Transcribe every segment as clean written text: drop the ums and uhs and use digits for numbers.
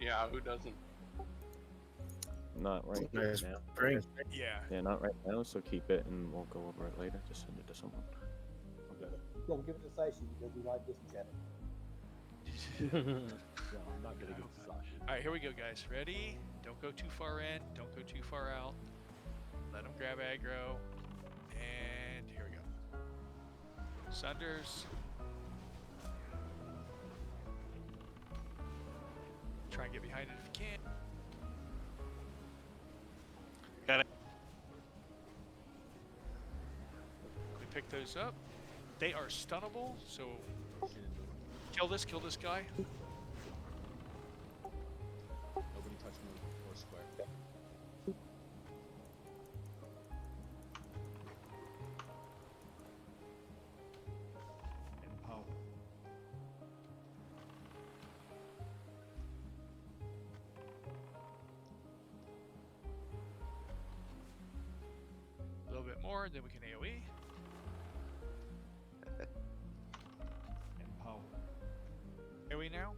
Yeah, who doesn't? Not right Nice now. spring. Yeah. Yeah, not right now, so keep it and we'll go over it later. Just send it to someone. Okay. Don't give it to Saishi because we like disenchanted. No, I'm not gonna get Sasha. All right, here we go, guys. Ready? Don't go too far in. Don't go too far out. Let them grab aggro. And here we go. Sunders. Try and get behind it if you can. Got it. We pick those up. They are stunnable, so kill this guy. Nobody touch me or square. Empower. A little bit more, then we can AoE. Empower. AoE now.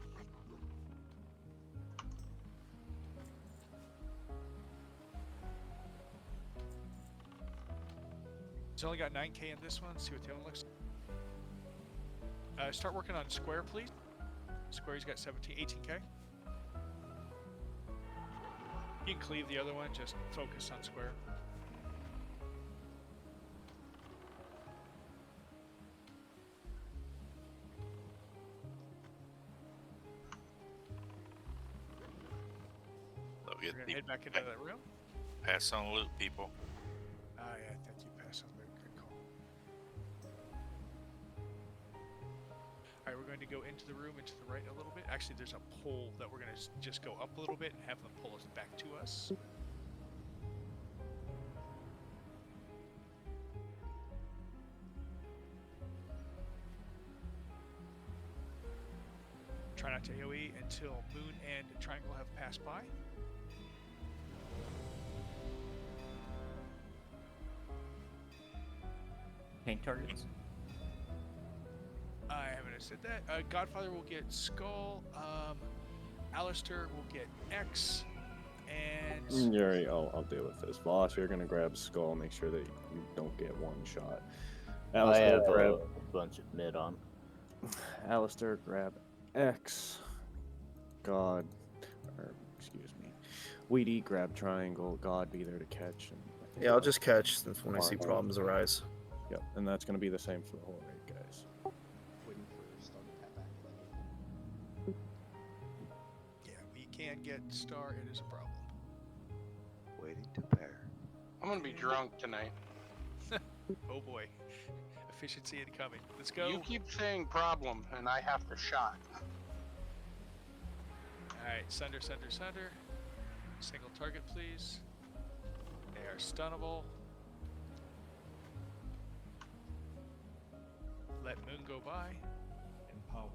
He's only got 9k in this one. See what the other one looks like. Start working on square, please. Square's got 18k. You can cleave the other one, just focus on square. So We're get gonna the head back into that room. pass on loot, people. Ah, yeah, thank you, pass on. Good call. All right, we're going to go into the room, into the right a little bit. Actually, there's a pole that we're going to just go up a little bit and have them pull us back to us. Try not to AoE until Moon and Triangle have passed by. Tank targets. I haven't said that. Godfather will get Skull. Alistair will get X. And Yuri, I'll deal with this. Voss, you're gonna grab Skull. Make sure that you don't get one shot. I Alistair, have grab. a bunch of mid on. Alistair, grab X. God, or excuse me. Weedy, grab Triangle. God, be there to catch. And I think Yeah, I'll just catch when I see problems arise. Yep, and that's gonna be the same for the whole raid, guys. Waiting for Star to tap back. yeah, we can get Star. It is a problem. Waiting to pair. I'm gonna be drunk tonight. Oh boy. Efficiency incoming. Let's go. You keep saying problem, and I have to shot. Alright, Sunder. Single target, please. They are stunnable. Let Moon go by. Empower.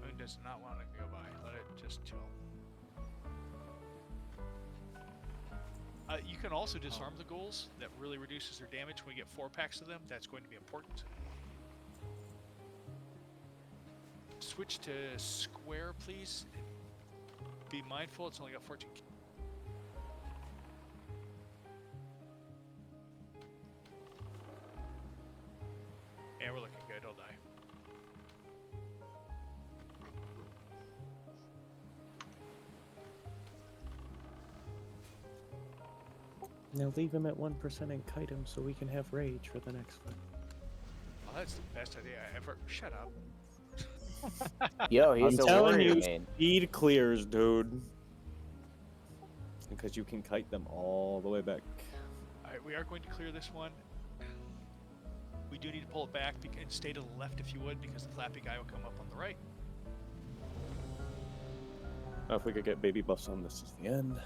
Moon does not want to go by. Let it just chill. You can also disarm the ghouls. That really reduces their damage when we get 4 packs of them. That's going to be important. Switch to square, please. Be mindful, it's only got 14. Yeah, we're looking good. He'll die. Now leave him at 1% and kite him so we can have rage for the next one. Oh, that's the best idea I ever. Shut up. Yo, he's I'm a telling warrior you, main. speed clears, dude. Because you can kite them all the way back. Alright, we are going to clear this one. We do need to pull it back and stay to the left if you would, because the flappy guy will come up on the right. Oh, if we could get baby buffs on, this is the end.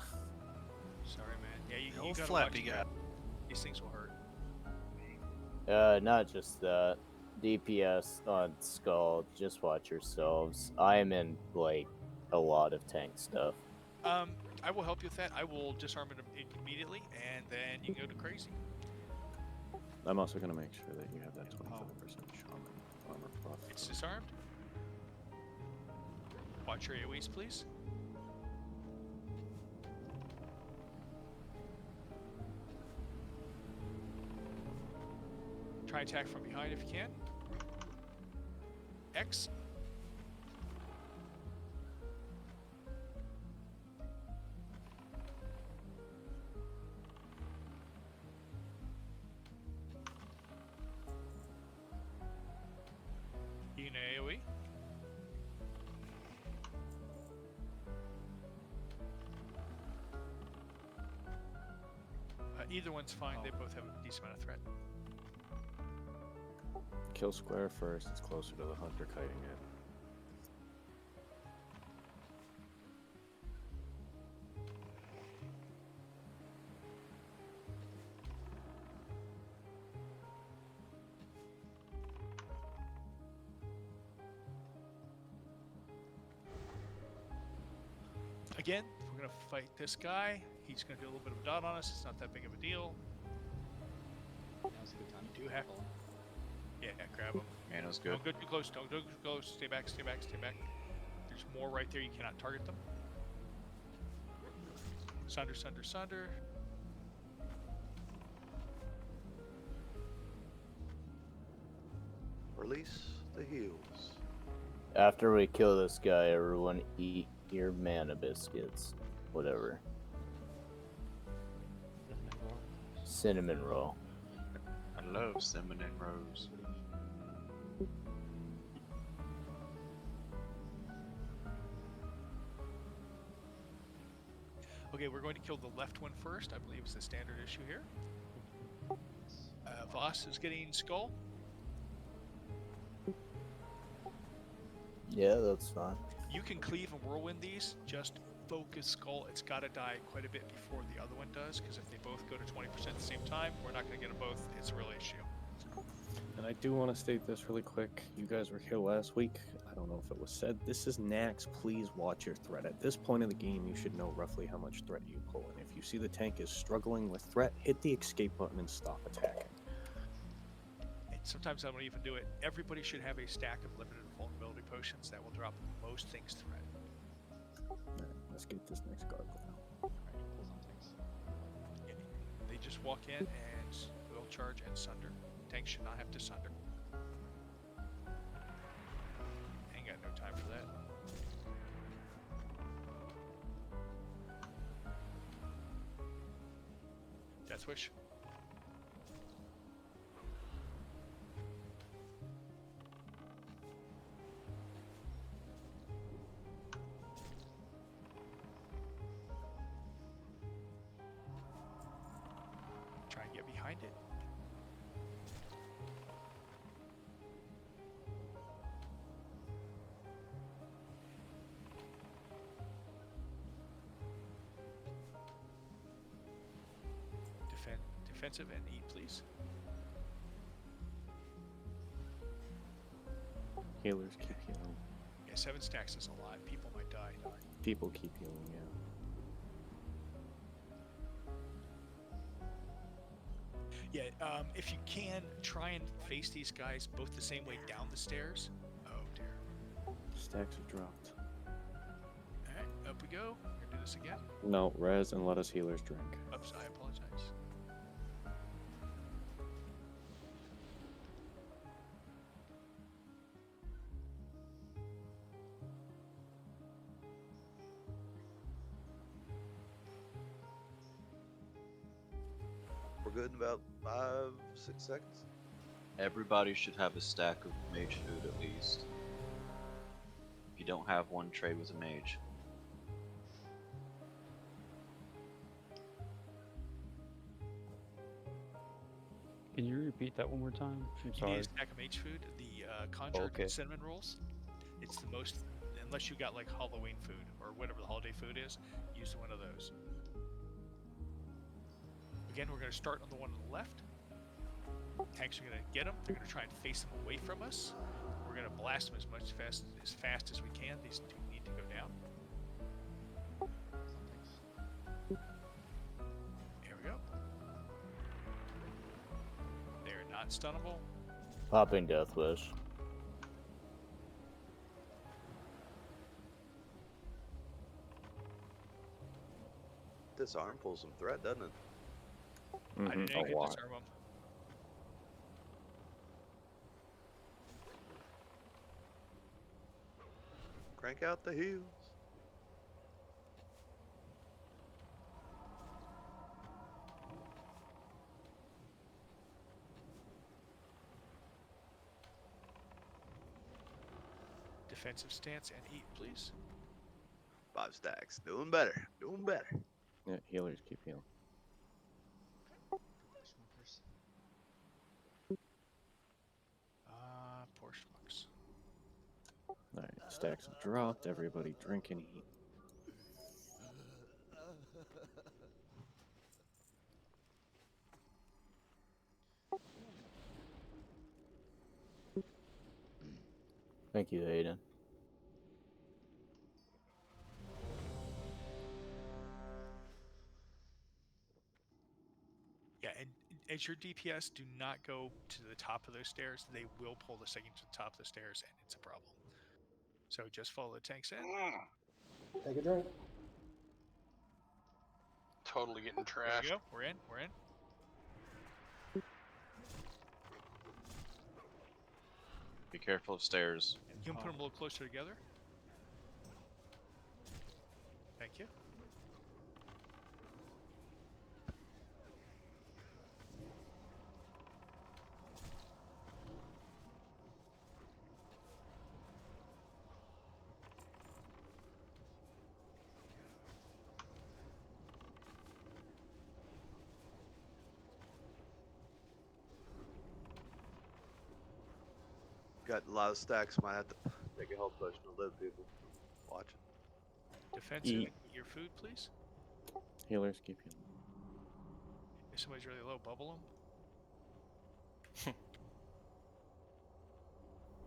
Sorry, man. Yeah, you Old gotta flappy watch guy. that. These things will hurt. Not just that. DPS on Skull, just watch yourselves. I am in, like, a lot of tank stuff. I will help you with that. I will disarm it immediately, and then you can go to crazy. I'm also gonna make sure that you have that 25% shaman armor buff. It's disarmed. Watch your AoEs, please. Try attack from behind if you can. X. You know AoE. Either one's fine. They both have a decent amount of threat. Kill square first. It's closer to the hunter kiting it. Again, if we're gonna fight this guy, he's gonna do a little bit of a dot on us. It's not that big of a deal. Now's a good time to Do have- call him. Yeah, grab him. Mano's Don't go too close. Don't go too close. Stay back. Stay back. Stay back. There's more right there. You cannot target them. Sunder, sunder, sunder. Release the heals. After we kill this guy, everyone eat your mana biscuits. Whatever. Cinnamon roll. I love cinnamon rolls. Okay, we're going to kill the left one first. I believe it's the standard issue here. Voss is getting skull. Yeah, that's fine. You can cleave and whirlwind these. Just focus skull. It's got to die quite a bit before the other one does, because if they both go to 20% at the same time, we're not going to get them both. It's a real issue. And I do want to state this really quick. You guys were here last week. I don't know if it was said. This is Nax. Please watch your threat. At this point in the game, you should know roughly how much threat you pull. And if you see the tank is struggling with threat, hit the escape button and stop attacking. And sometimes I don't even do it. Everybody should have a stack of limited vulnerability potions that will drop most things threat. Alright, let's get this next gargoyle. Alright, pulls on tanks. They just walk in and will charge and sunder. Tanks should not have to sunder. Ain't got no time for that. Death Wish. Try and get behind it. Defensive and eat, please. Healers keep healing. Yeah, 7 stacks is a lot. People might die. People keep healing, yeah. Yeah, if you can, try and face these guys both the same way down the stairs. Oh dear. Stacks have dropped. Alright, up we go. We're gonna do this again. No, res and let us healers drink. Oops, I apologize. We're good in about 5-6 seconds. Everybody should have a stack of mage food at least. If you don't have one, trade with a mage. Can you repeat that one more time? I'm You need sorry. a stack of mage food. The conjured Okay. cinnamon rolls. It's the most, unless you got like Halloween food or whatever the holiday food is, use one of those. Again, we're going to start on the one on the left. Tanks are going to get them. They're going to try and face them away from us. We're going to blast them as fast as we can. These two need to go down. Here we go. There non-stunnable. Popping Death Wish. Disarm pulls some threat, doesn't it? I didn't a even lot. disarm him. Crank out the heals. Defensive stance and eat, please. 5 stacks. Doing better. Doing better. Yeah, healers keep healing. Schmuckers. Poor schmucks. Alright, stacks have dropped. Everybody drink and eat. Thank you, Hayden. Yeah, and as your DPS, do not go to the top of those stairs. They will pull the second to the top of the stairs, and it's a problem. So just follow the tanks in. Take a drink. Totally getting There we trashed. go. We're in. We're in. Be careful of stairs. You can put them a little closer together. Thank you. Got a lot of stacks. Might have to take a health potion to live, people. Watch it. Defensive. Eat. Eat your food, please. Healers keep healing. If somebody's really low, bubble them.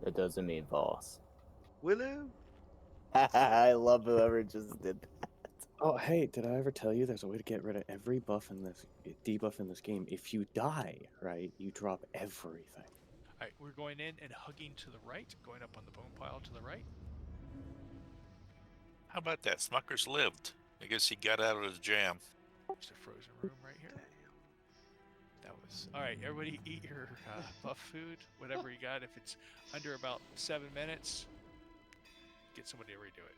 That doesn't mean boss. Willow. I love whoever just did that. Oh, hey, did I ever tell you there's a way to get rid of every buff in this debuff in this game? If you die, right, you drop everything. All right, we're going in and hugging to the right, going up on the bone pile to the right. How about that? Smuckers lived. I guess he got out of his jam. There's a frozen room right here. That was all right. Everybody, eat your buff food, whatever you got. If it's under about 7 minutes, get somebody to redo it.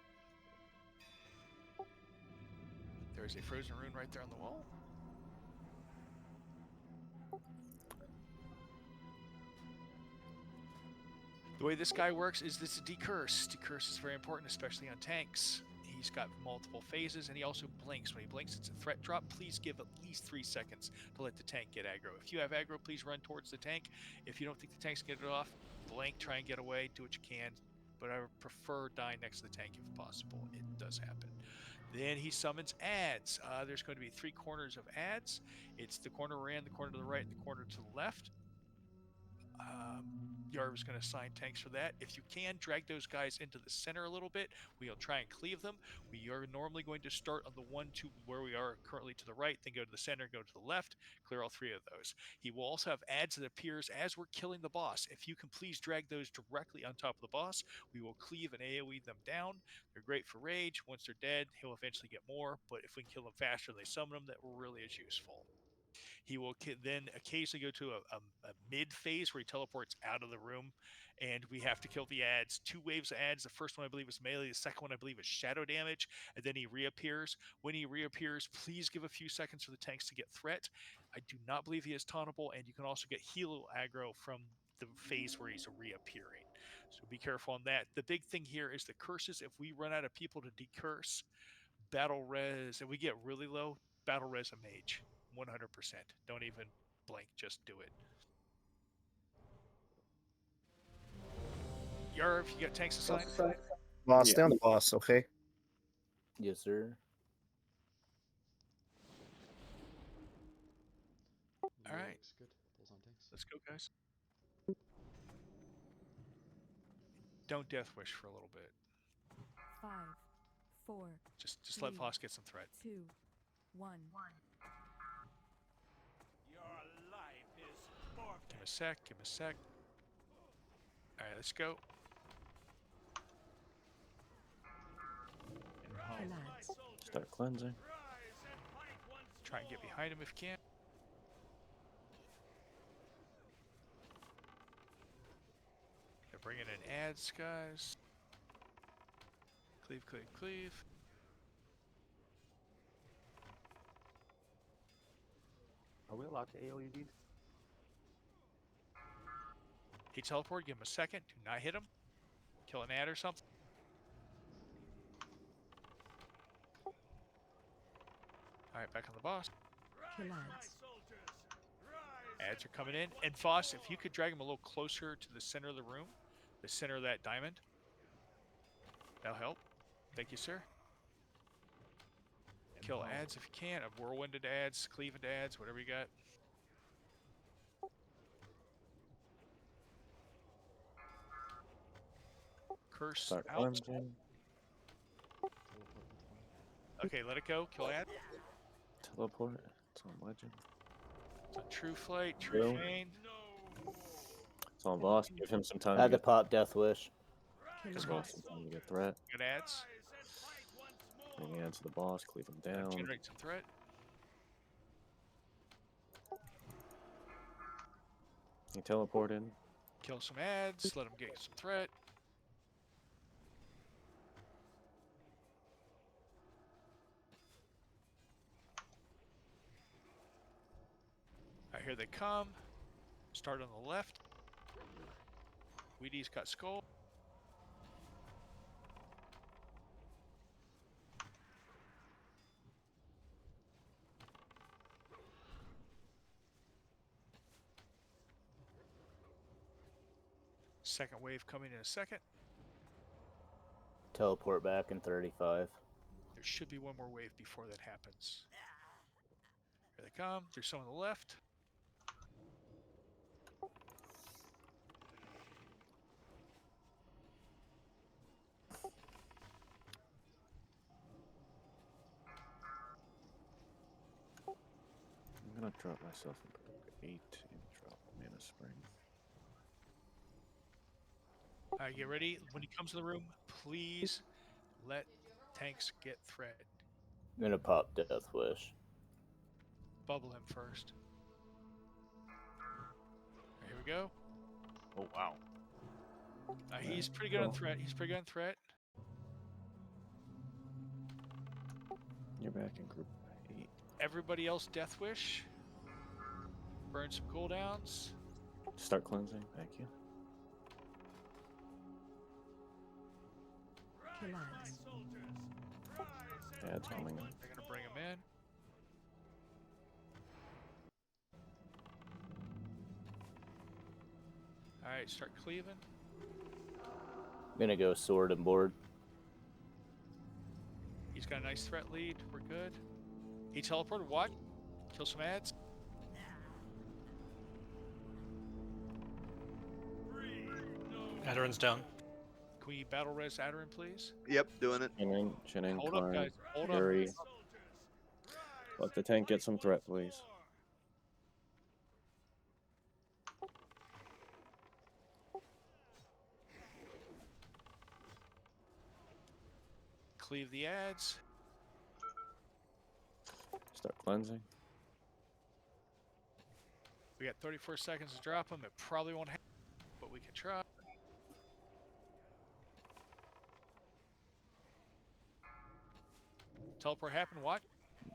There's a frozen rune right there on the wall. The way this guy works is this is decurse. Decurse is very important, especially on tanks. He's got multiple phases, and he also blinks. When he blinks, it's a threat drop. Please give at least 3 seconds to let the tank get aggro. If you have aggro, please run towards the tank. If you don't think the tank's going to get it off, blink, try and get away, do what you can. But I would prefer dying next to the tank if possible. It does happen. Then he summons ads. There's going to be 3 corners of ads. It's the corner we're in, the corner to the right, and the corner to the left. Yarv is going to assign tanks for that. If you can, drag those guys into the center a little bit. We'll try and cleave them. We are normally going to start on the 1, 2, where we are currently to the right, then go to the center, go to the left, clear all 3 of those. He will also have ads that appears as we're killing the boss. If you can please drag those directly on top of the boss, we will cleave and AoE them down. They're great for rage. Once they're dead, he'll eventually get more, but if we can kill them faster than they summon them, that really is useful. He will then occasionally go to a mid phase where he teleports out of the room, and we have to kill the ads. 2 waves of ads. The first one I believe is melee. The second one I believe is shadow damage, and then he reappears. When he reappears, please give a few seconds for the tanks to get threat. I do not believe he is tauntable, and you can also get heal aggro from the phase where he's reappearing. So be careful on that. The big thing here is the curses. If we run out of people to decurse, battle res, and we get really low, battle res a mage. 100%. Don't even blink, just do it. Yarv, you got tanks assigned? Boss, Yeah. stay on the boss, okay? Yes, sir. All right. Looks good. Pulls on tanks. Let's go, guys. Don't death wish for a little bit. 5, 4, Just let Voss get some threat. 2, 1. Your life is forfeit. a sec. Give him a sec. All right, let's go. Kill ads. Start cleansing. Try and get behind him if you can. They're bringing in ads, guys. Cleave, cleave, cleave. Are we allowed to AoE these? He teleport. Give him a second. Do not hit him. Kill an ad or something. All right, back on the boss. Kill ads. Ads are coming in. And Voss, if you could drag him a little closer to the center of the room, the center of that diamond, that'll help. Thank you, sir. Kill ads if you can. A whirlwind into ads, cleave into ads, whatever you got. Curse Start out. cleansing. Okay, let it go. Kill ad. Teleport. It's on legend. It's a true flight, true Go. feign. It's on boss. Give him some time I to had to get, pop Death Wish. Kill give him ads. some time to get threat. Good ads. Bring ads to the boss. Cleave him down. Generate some threat. You teleport in. Kill some ads. Let them get some threat. Alright, here they come. Start on the left. Weedy's got skull. Second wave coming in a second. Teleport back in 35. There should be one more wave before that happens. Here they come. There's some on the left. I'm gonna drop myself into 8 and drop Mana Spring. Alright, get ready. When he comes to the room, please let tanks get threat. I'm gonna pop Death Wish. Bubble him first. Here we go. Oh wow. He's pretty good on threat. He's pretty good on threat. You're back in group 8. Everybody else, Death Wish. Burn some cooldowns. Start cleansing. Thank you. Kill ads. Ads coming in. They're gonna bring him in. Alright, start cleaving. I'm gonna go sword and board. He's got a nice threat lead. We're good. He teleported. Watch. Kill some ads. Adarin's down. Can we battle res Adarin, please? Yep, doing it. Chinning, Hold up, Karn, guys. Hold Fury. up. Let the tank get some threat, please. Cleave the ads. Start cleansing. We got 34 seconds to drop them. It probably won't happen, but we can try. Teleport happened. Watch.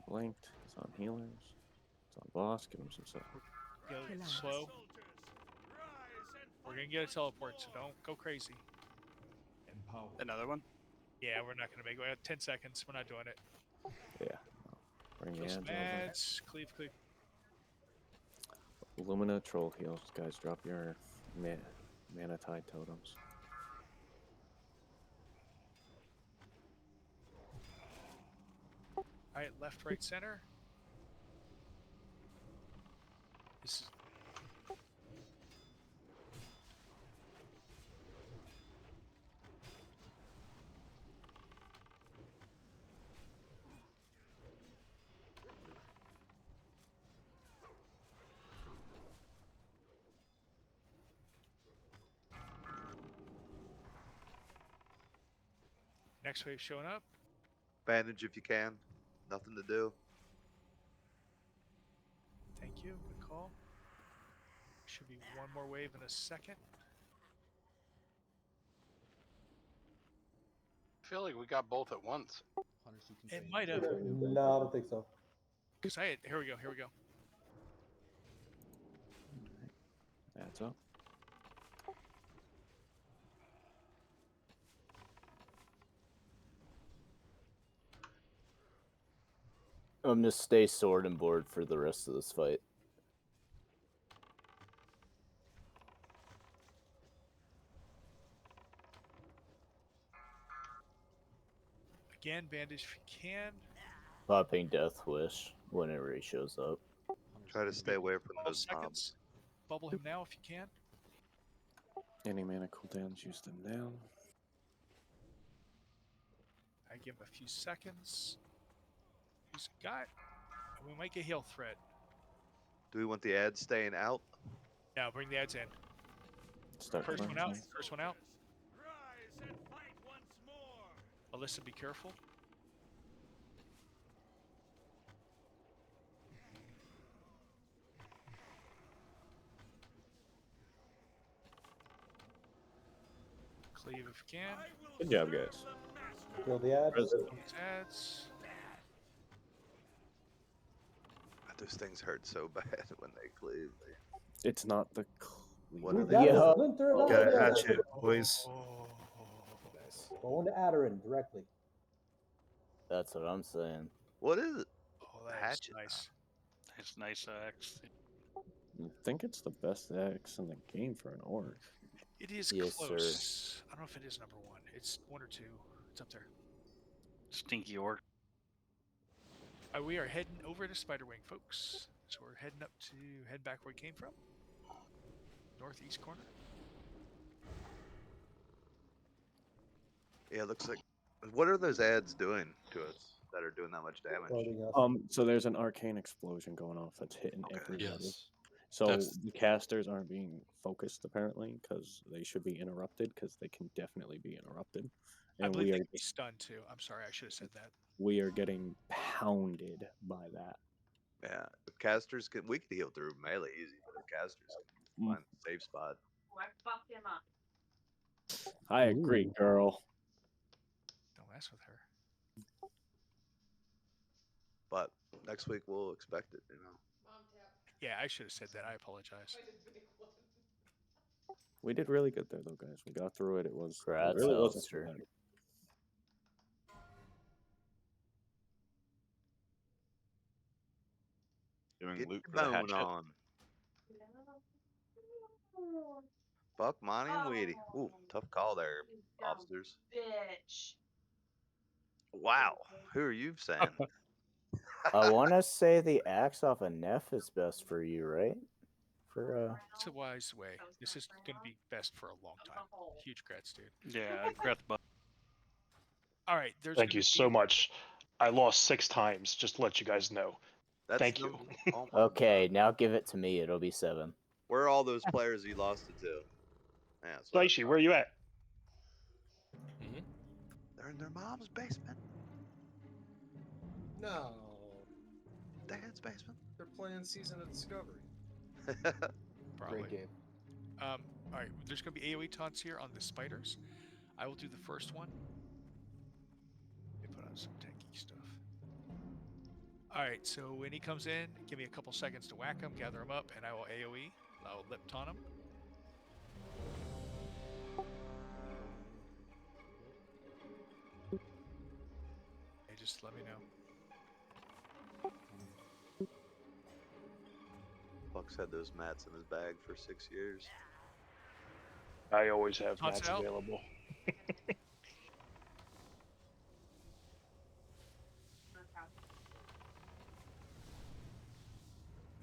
Blinked. It's on healers. It's on boss. Give him some stuff. Go Kill ads. slow. We're gonna get a teleport, so don't go crazy. Another one? Yeah, we're not gonna make it. We have 10 seconds. We're not doing it. Yeah. Bring the Kill ads some over. ads. Cleave, cleave. Illumina troll heals. Guys, drop your mana tide totems. Alright, left, right, center. This is Next wave showing up. Bandage if you can. Nothing to do. Thank you. Good call. Should be one more wave in a second. I feel like we got both at once. Hunters, you can It trade. might have. No, I don't think so. Because I had. Here we go. Here we go. That's up. I'm gonna stay sword and board for the rest of this fight. Again, bandage if you can. Popping Death Wish whenever he shows up. Hunters, Try to you can stay away from 12 those mobs. seconds. Bubble him now if you can. Any mana cooldowns, use them now. I give him a few seconds. He's got. We might get heal thread. Do we want the ads staying out? Now bring the ads in. Start First one out. cleansing. First one out. Alyssa, be careful. Cleave if you can. Good job, guys. Kill the ad. President. These ads. Those things hurt so bad when they cleave. It's not the What are We they? got Yeah. the splinter of Got a Adder. hatchet, boys. Going to Adderin directly. That's what I'm saying. What is it? Oh, that's Hatchet. nice. It's nice axe. I think it's the best axe in the game for an orc. It is Yes, sir. close. I don't know if it is number one. It's one or two. It's up there. Stinky orc. We are heading over to Spiderwing, folks. So we're heading up to head back where we came from. Northeast corner. Yeah, it looks like. What are those ads doing to us that are doing that much damage? Floating us. So there's an arcane explosion going off that's hitting Okay. everybody. Yes. So That's- the casters aren't being focused apparently because they should be interrupted because they can definitely be interrupted. I And believe we they are can be stunned too. I'm sorry, I should have said that. we are getting pounded by that. Yeah, if casters can, we could heal through melee easy, but if casters can Mm. find a safe spot, I agree, Ooh. girl. Don't mess with her. but next week we'll expect it. You know, Yeah, I should have said that. I apologize. We did really good there, though, guys. We got through it. It was it Congrats, really wasn't so Alistair. bad. Doing get loot your for the bone hatchet. on. Buck, Monty, and Weedy. Ooh, tough call there, officers. Wow, who are you saying? I want to say the axe off a Neff is best for you, right? For It's a wise way. This is going to be best for a long time. Huge grats, dude. Yeah, breath bu- All right, there's. Thank gonna you be- so much. I lost 6 times, just to let you guys know. That's Thank you. oh my Okay, God. now give it to me. It'll be 7. Where are all those players you lost it to? Yeah, that's what I Daishi, thought. where you at? They're in their mom's basement. No, Dad's basement. they're playing Season of Discovery. Probably. Great game. All right, there's going to be AoE taunts here on the spiders. I will do the first one. Let me put on some tanky stuff. All right, so when he comes in, give me a couple seconds to whack him, gather him up, and I will AoE. I'll lip taunt him. Hey, just let me know. Buck's had those mats in his bag for 6 years. I always have Toss mats out. available.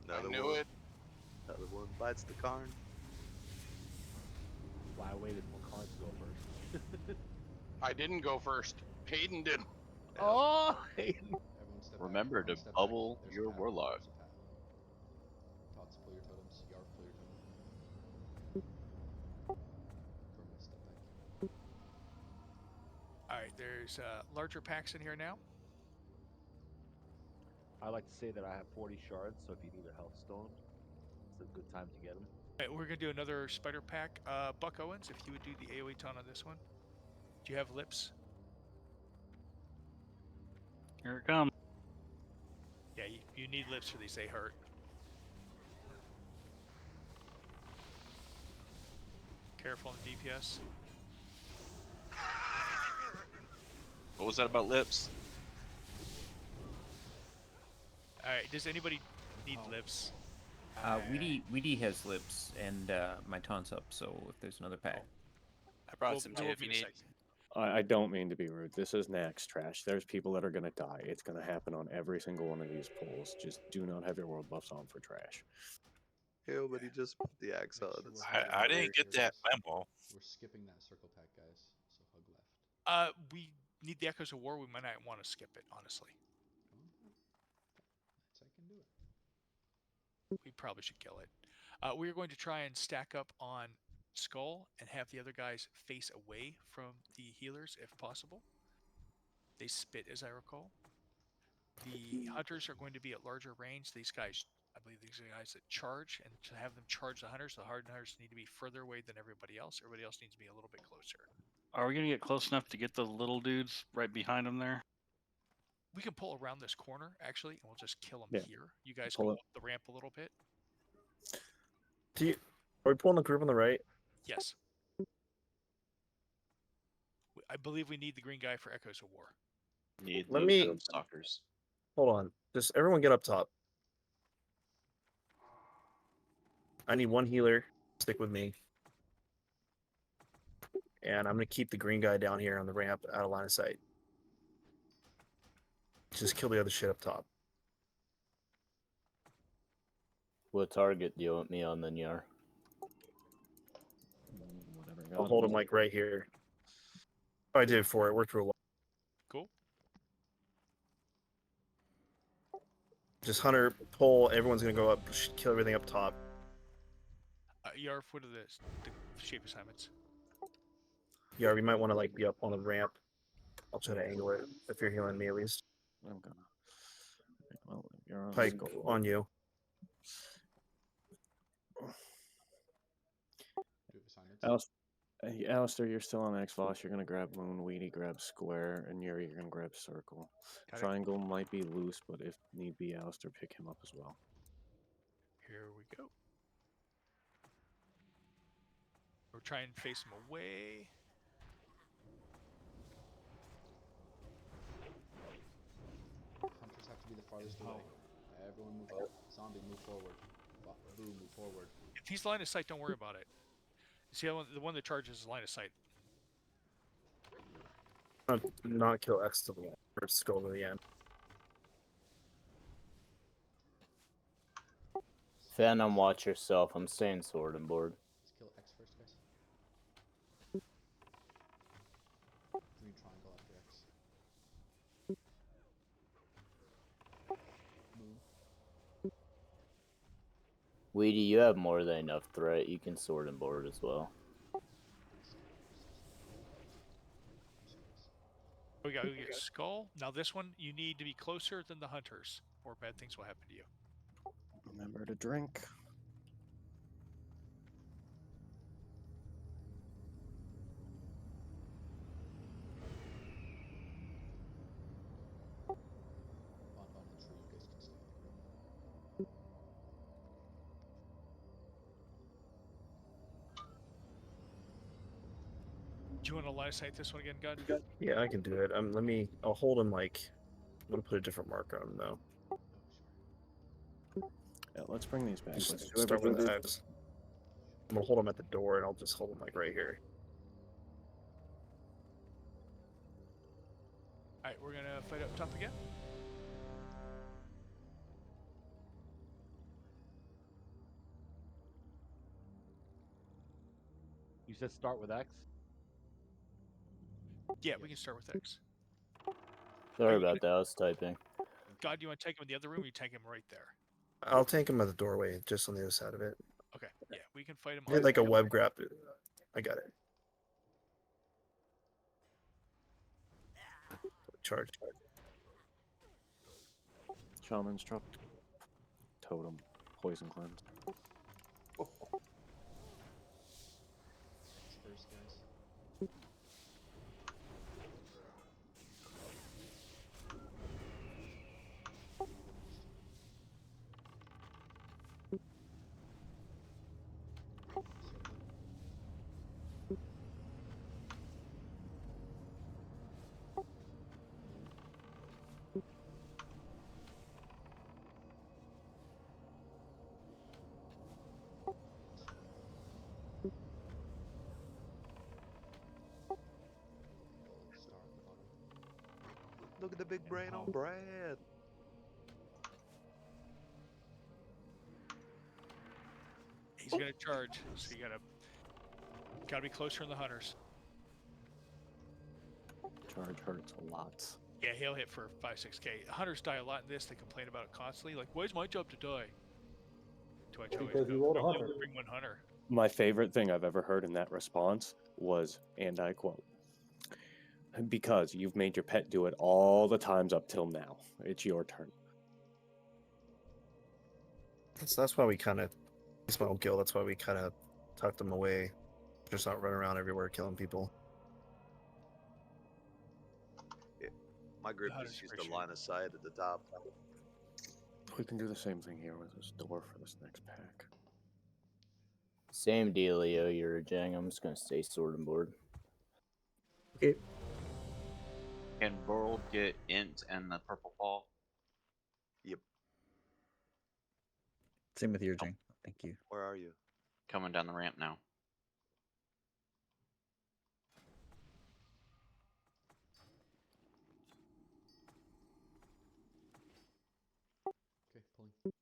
Another I knew one. it. Another one bites the Karn. Why I waited for Karn to go first. I didn't go first. Hayden did. Oh! Everyone step back. Remember Everyone to step back. bubble There's a your path. warlock. There's a path. Tots, pull your totems. Yarp, pull your totem. Corman, step back. All right, there's There's larger packs in here now. I like to say that I have 40 shards, so if you need a health stone, it's a good time to get them. All right, we're gonna do another spider pack. Buck Owens, if you would do the AoE taunt on this one. Do you have lips? Here it comes. Yeah, you need lips for these. They hurt. Careful on the DPS. What was that about lips? All right. Does anybody need lips? Weedy has lips, and my taunt's up. So if there's another pack, I brought We'll- some we'll too if be you in a need. sec. I don't mean to be rude. This is Nax trash. There's people that are going to die. It's going to happen on every single one of these polls. Just do not have your world buffs on for trash. Ew, but he just put the axe on. Make sure It's we're hugging I left didn't get here, that guys. memo. We're skipping that circle pack, guys. So hug left. We need the Echoes of War. We might not want to skip it, honestly. I can do it. We probably should kill it. We are going to try and stack up on Skull and have the other guys face away from the healers if possible. They spit, as I recall. The hunters are going to be at larger range. These guys, I believe these are guys that charge, and to have them charge the hunters need to be further away than everybody else. Everybody else needs to be a little bit closer. Are we gonna get close enough to get the little dudes right behind them there? We can pull around this corner, actually, and we'll just kill them Yeah. here. You guys Pull go it. up the ramp a little bit. Are we pulling the group on the right? Yes. I believe we need the green guy for Echoes of War. Need Let those me- goat stalkers. Hold on. Just everyone get up top. I need one healer. Stick with me. And I'm gonna keep the green guy down here on the ramp out of line of sight. Just kill the other shit up top. What target do you want me on, then, Yar? Whatever. I'll got hold him. him like right here. Oh, I did it for it. Worked real well. Cool. Just Hunter pull. Everyone's gonna go up. Kill everything up top. Yarf, what are the shape assignments? Yeah, we might want to like be up on the ramp. I'll try to angle it if you're healing me at least. I'm gonna. Well, you're on. Pike on you. Do you have assignments? Alistair, you're still on X-Voss. You're gonna grab Moon, Weedy grab Square, and Yuri, you're gonna grab Circle. Got it. Triangle might be loose, but if need be, Alistair, pick him up as well. Here we go. We're trying to face them away. Hunters have to be the farthest away. Everyone move up. Zombie, move forward. Boo, move forward. If he's line of sight, don't worry about it. See, the one that charges is line of sight. Not kill X to the end. Or Skull to the end. Phantom, watch yourself. I'm staying sword and board. Let's kill X first, guys. Green triangle after X. Moon. Weedy, you have more than enough threat. You can sword and board as well. We got Skull. Now this one, you need to be closer than the hunters, or bad things will happen to you. Remember to drink. On the tree, you guys can stay on the group. Do you want to line of sight this one again, God? Yeah, I can do it. I'll hold him like. I'm gonna put a different marker on him though. Oh, sure. Yeah, let's bring these back. Let's Just do start with everything. X. I'm gonna hold him at the door, and I'll just hold him like right here. All right, we're gonna fight up top again. You said start with X? Yeah, we can start with X. Sorry about that. I was typing. God, do you want to take him in the other room, or you take him right there? I'll tank him at the doorway, just on the other side of it. Okay, yeah, we can fight him. Hit like a web grab. I got it. Charge. Shaman's dropped. Totem. Poison cleanse. Thanks first, guys. Star at the bottom. Look at the big brain on Brad. He's gonna charge, so you gotta be closer in the hunters. Charge hurts a lot. Yeah, he'll hit for 5-6k. Hunters die a lot in this. They complain about it constantly. Like, why's my job to die? To which I always Because go, you rolled a "You only hunter." bring one hunter. My favorite thing I've ever heard in that response was, and I quote, "Because you've made your pet do it all the times up till now. It's your turn." That's why we kind of, it's my old guild. That's why we kind of tucked them away, just not running around everywhere killing people. Yeah. My group just used the line of sight at the top. We can do the same thing here with this door for this next pack. Same dealio, you're a Jang. I'm just gonna stay sword and board. Okay. Can Burl get int and the purple ball? Yep. Same with your Jing. Thank you. Where are you? Coming down the ramp now. Okay, pulling.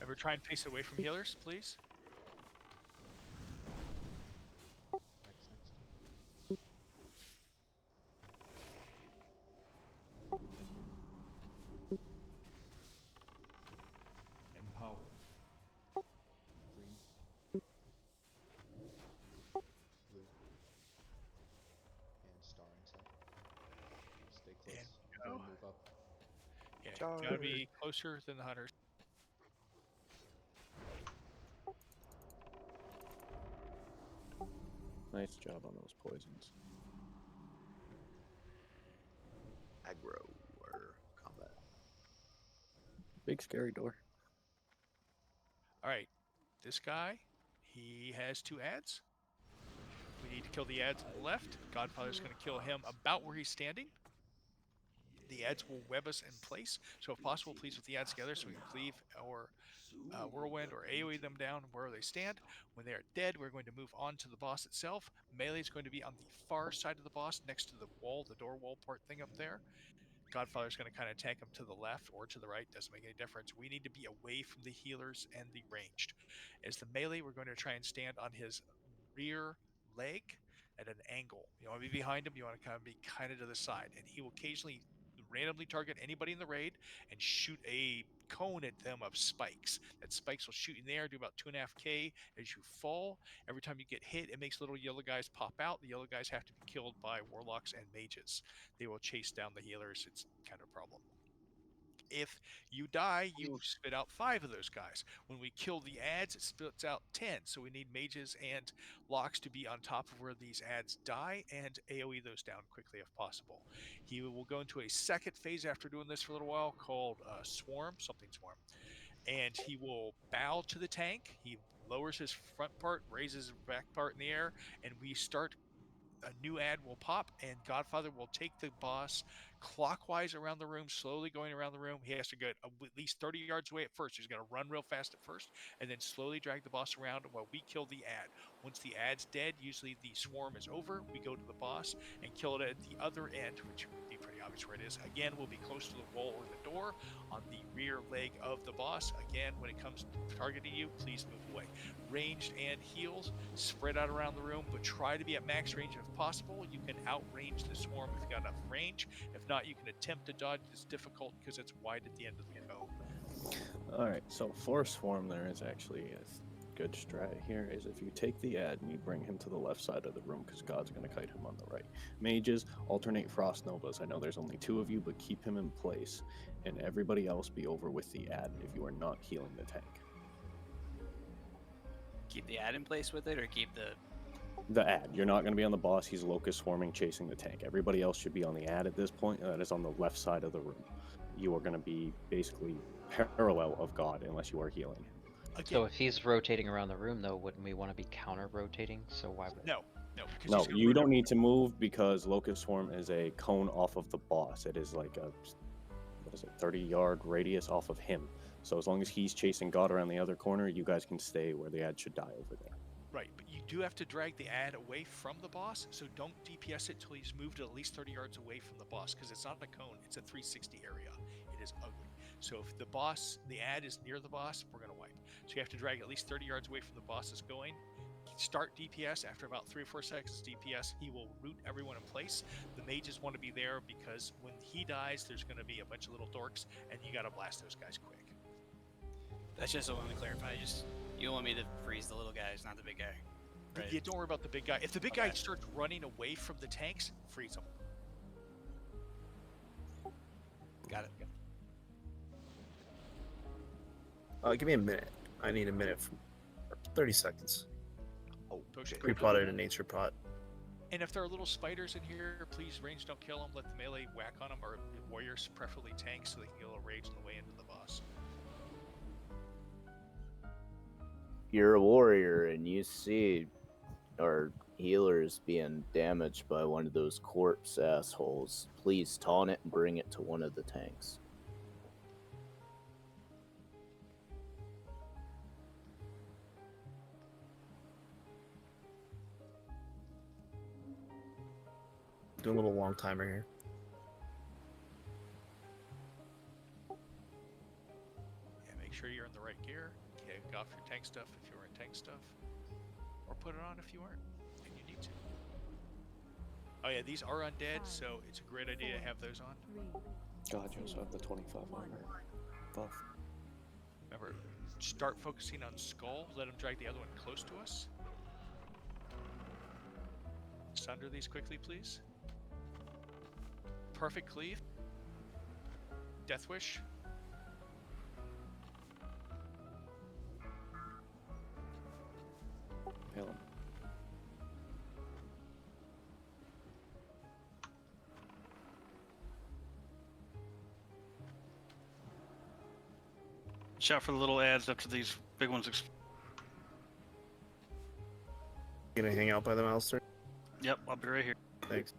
Ever try and face away from healers, please? Next. Empower. Green. Blue. And star inside. Stay close. And Don't go. move up. Yeah, gotta be closer than the hunters. Nice job on those poisons. Aggro or combat. Big scary door. All right, this guy, he has 2 ads. We need to kill the ads on the left. Godfather's going to kill him about where he's standing. The ads will web us in place. So if possible, please with the ads together so we can cleave or whirlwind or AoE them down where they stand. When they are dead, we're going to move on to the boss itself. Melee is going to be on the far side of the boss next to the wall, the door wall part thing up there. Godfather's going to kind of tank him to the left or to the right. Doesn't make any difference. We need to be away from the healers and the ranged. As the melee, we're going to try and stand on his rear leg at an angle. You want to be behind him. You want to kind of be kind of to the side. And he will occasionally randomly target anybody in the raid and shoot a cone at them of spikes. That spikes will shoot in the air, do about 2.5k as you fall. Every time you get hit, it makes little yellow guys pop out. The yellow guys have to be killed by warlocks and mages. They will chase down the healers. It's kind of a problem. If you die, you spit out 5 of those guys. When we kill the ads, it spits out 10. So we need mages and locks to be on top of where these ads die and AoE those down quickly if possible. He will go into a second phase after doing this for a little while called Swarm, something Swarm. And he will bow to the tank. He lowers his front part, raises his back part in the air, and we start. A new ad will pop, and Godfather will take the boss clockwise around the room, slowly going around the room. He has to get at least 30 yards away at first. He's going to run real fast at first, and then slowly drag the boss around while we kill the ad. Once the ad's dead, usually the swarm is over. We go to the boss and kill it at the other end, which would be pretty obvious where it is. Again, we'll be close to the wall or the door on the rear leg of the boss. Again, when it comes to targeting you, please move away. Ranged and heals, spread out around the room, but try to be at max range if possible. You can outrange the swarm if you've got enough range. If not, you can attempt to dodge. It's difficult because it's wide at the end of the cone. Alright, so for Swarm, there is actually a good strat here is if you take the ad and you bring him to the left side of the room because God's going to kite him on the right. Mages, alternate Frost Novas. I know there's only 2 of you, but keep him in place and everybody else be over with the ad if you are not healing the tank. Keep the ad in place with it, or keep The ad. You're not going to be on the boss. He's locust swarming, chasing the tank. Everybody else should be on the ad at this point. That is on the left side of the room. You are going to be basically parallel of God unless you are healing him. So if he's rotating around the room, though, wouldn't we want to be counter-rotating? So why would... No. No, you don't need to move because Locust Swarm is a cone off of the boss. It is like a 30-yard radius off of him. So as long as he's chasing God around the other corner, you guys can stay where the ad should die over there. Right, but you do have to drag the ad away from the boss, so don't DPS it till he's moved at least 30 yards away from the boss, because it's not a cone, it's a 360 area. It is ugly. So if the ad is near the boss, we're going to wipe. So you have to drag at least 30 yards away from the boss that's going. Start DPS. After about 3 or 4 seconds DPS, he will root everyone in place. The mages want to be there because when he dies, there's going to be a bunch of little dorks, and you got to blast those guys quick. That's just what I want to clarify. You want me to freeze the little guys, not the big guy. Right. Yeah, don't worry about the big guy. If the big guy starts running away from the tanks, freeze him. Got it. Give me a minute. I need a minute. 30 seconds. Oh, okay. Pre-potted a nature pot. And if there are little spiders in here, please range don't kill them. Let the melee whack on them, or warriors, preferably tanks, so they can get a little rage on the way into the boss. You're a warrior and you see our healers being damaged by one of those corpse assholes. Please taunt it and bring it to one of the tanks. Do a little long timer here. Yeah, make sure you're in the right gear. Take off your tank stuff if you're in tank stuff, or put it on if you aren't, and you need to. Oh yeah, these are undead, so it's a great idea to have those on. God, you also have the 25 armor buff. Remember, start focusing on Skull. Let him drag the other one close to us. Sunder these quickly, please. Perfect cleave. Death Wish. Kill him. Watch out for the little ads after these big ones. You gonna hang out by them, Alistair? Yep, I'll be right here. Thanks.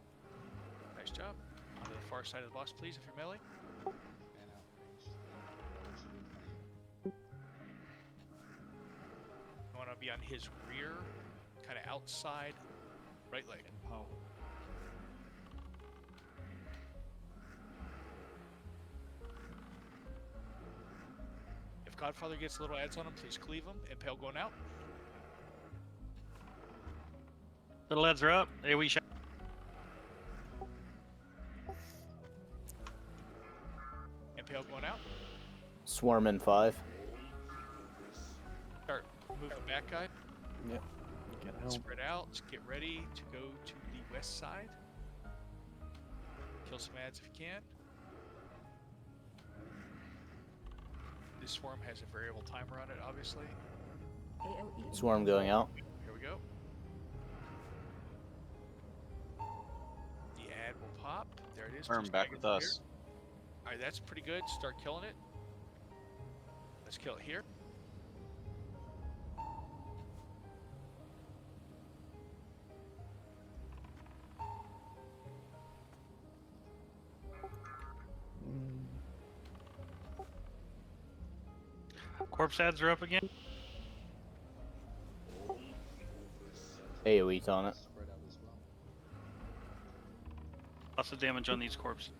Nice job. Onto the far side of the boss, please, if you're melee. You want to be on his rear, kind of outside, right leg. Oh. If Godfather gets little ads on him, please cleave him. Impale going out. Little ads are up. AoE shot. Impale going out. Swarm in 5. Start moving back, guy. Yep. Get out. Spread out. Get ready to go to the west side. Kill some ads if you can. This swarm has a variable timer on it, obviously. Swarm going out. Here we go. The ad will pop. There it is. Swarm Just back drag it with through us. here. Alright, that's pretty good. Start killing it. Let's kill it here. Corpse ads are up again. AoE on it. Spread out as well. Lots of damage on these corpses.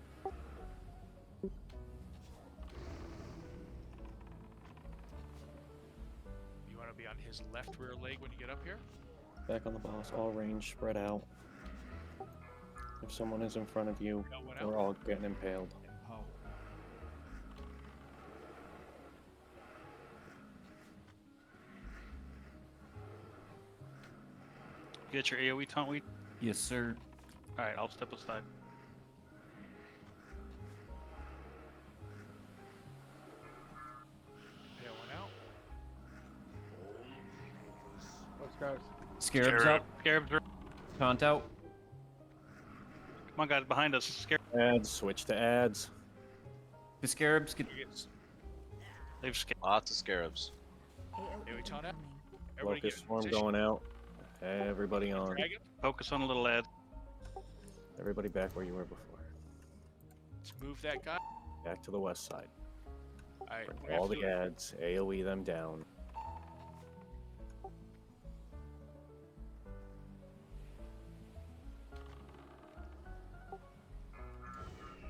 want to be on his left rear leg when you get up here. Back on the boss, all range, spread out. If someone is in front of you, we're all getting impaled. Oh. You get your AoE taunt weed? Yes, sir. Alright, I'll step aside. Pale one out. Scarabs up. Scarabs are... Taunt out. Come on, guys, behind us. Scarab. Ads, switch to ads. The scarabs get. They've scared. Lots of scarabs. AoE taunt out. Everybody Locust get in swarm position. going out. Everybody on. Dragon. Focus on a little ad. Everybody back where you were before. Let's move that guy. Back to the west side. Alright, Bring all the ads, AoE them down.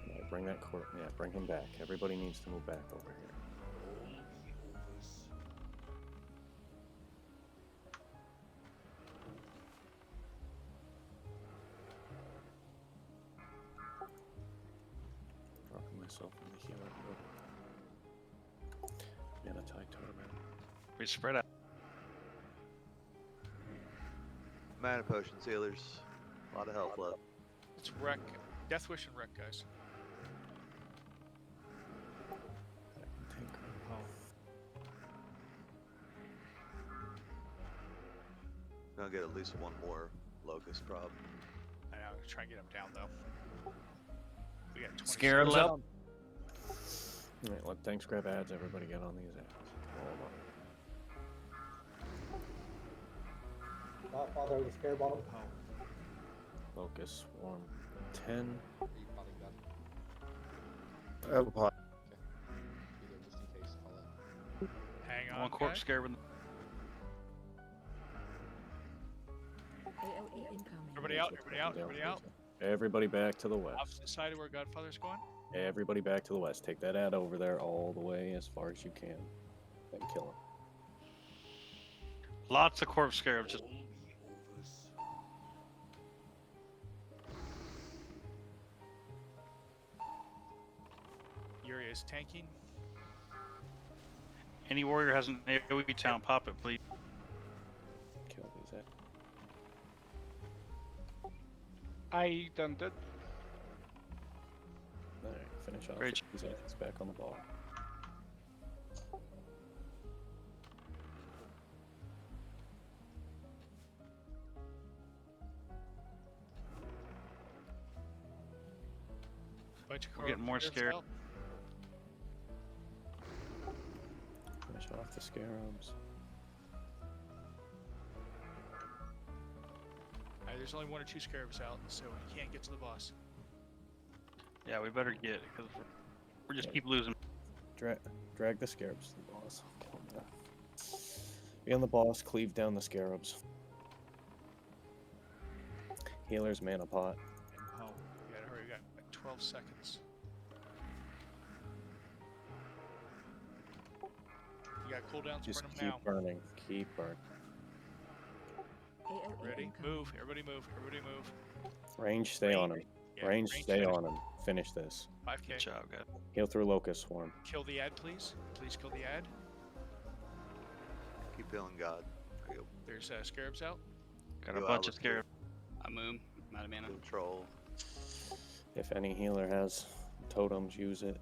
Yeah, bring that court. Yeah, bring him back. Everybody needs to move back over here. Dropping myself in the healer mode. Mana tide totem. We spread out. Mana potions, healers. A lot of health left. Let's wreck. Death Wish and wreck, guys. Gonna get at least one more locust prob. I know. Try and get him down though. We got 20 Scarabs seconds. up. Alright, let tanks grab ads. Everybody get on these ads. All of them. Godfather, the scare bottom. Focus swarm 10. I have a pot. Just in case, call it. Hang on. One corpse guys. scarab. AoE incoming. Everybody out. Everybody out. Everybody out. Everybody back to the west. Opposite side of where Godfather's going. Everybody back to the west. Take that ad over there all the way as far as you can. Then kill him. Lots of corpse scarabs. Just... Yuri is tanking. Any warrior has an AoE taunt, pop it, please. Kill these ads. I done that. Alright, finish off Great. these ads back on the ball. Bunch of We're getting more scarabs scared. out. Finish off the scarabs. Alright, there's only 1 or 2 scarabs out, so we can't get to the boss. Yeah, we better get it, because we're just keep losing. Drag the scarabs to the boss. Kill them. Be on the boss, cleave down the scarabs. Healer's mana pot. Oh, we gotta hurry. We got like 12 seconds. You got cooldowns, Just burn them keep now. burning. Keep burning. AoE Ready? incoming. Move. Everybody move. Everybody move. Range, stay on him. Yeah, Range, range, stay stay. on him. Finish this. 5k. Good job, guys. Heal through Locust Swarm. Kill the ad, please. Please kill the ad. Keep healing God. There you go. There's scarabs out. Got a Go bunch out, of scarabs. I'm I'm out of mana. Control. If any healer has totems, use it.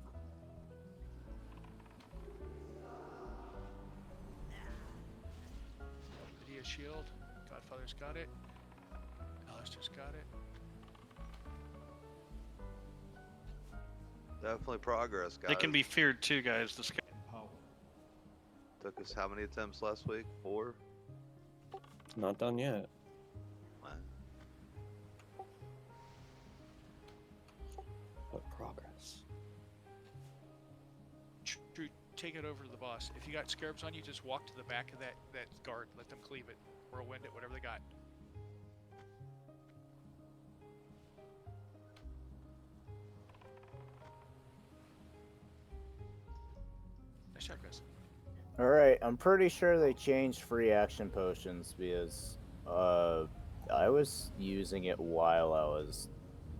Lydia shield. Godfather's got it. Alistair's got it. Definitely progress, guys. They can be feared too, guys. The scar- Took us how many attempts last week? 4? Not done yet. Wow. But progress. Drew, take it over to the boss. If you got scarabs on you, just walk to the back of that guard. Let them cleave it. Whirlwind it, whatever they got. Nice job, guys. Alright, I'm pretty sure they changed free action potions because I was using it while I was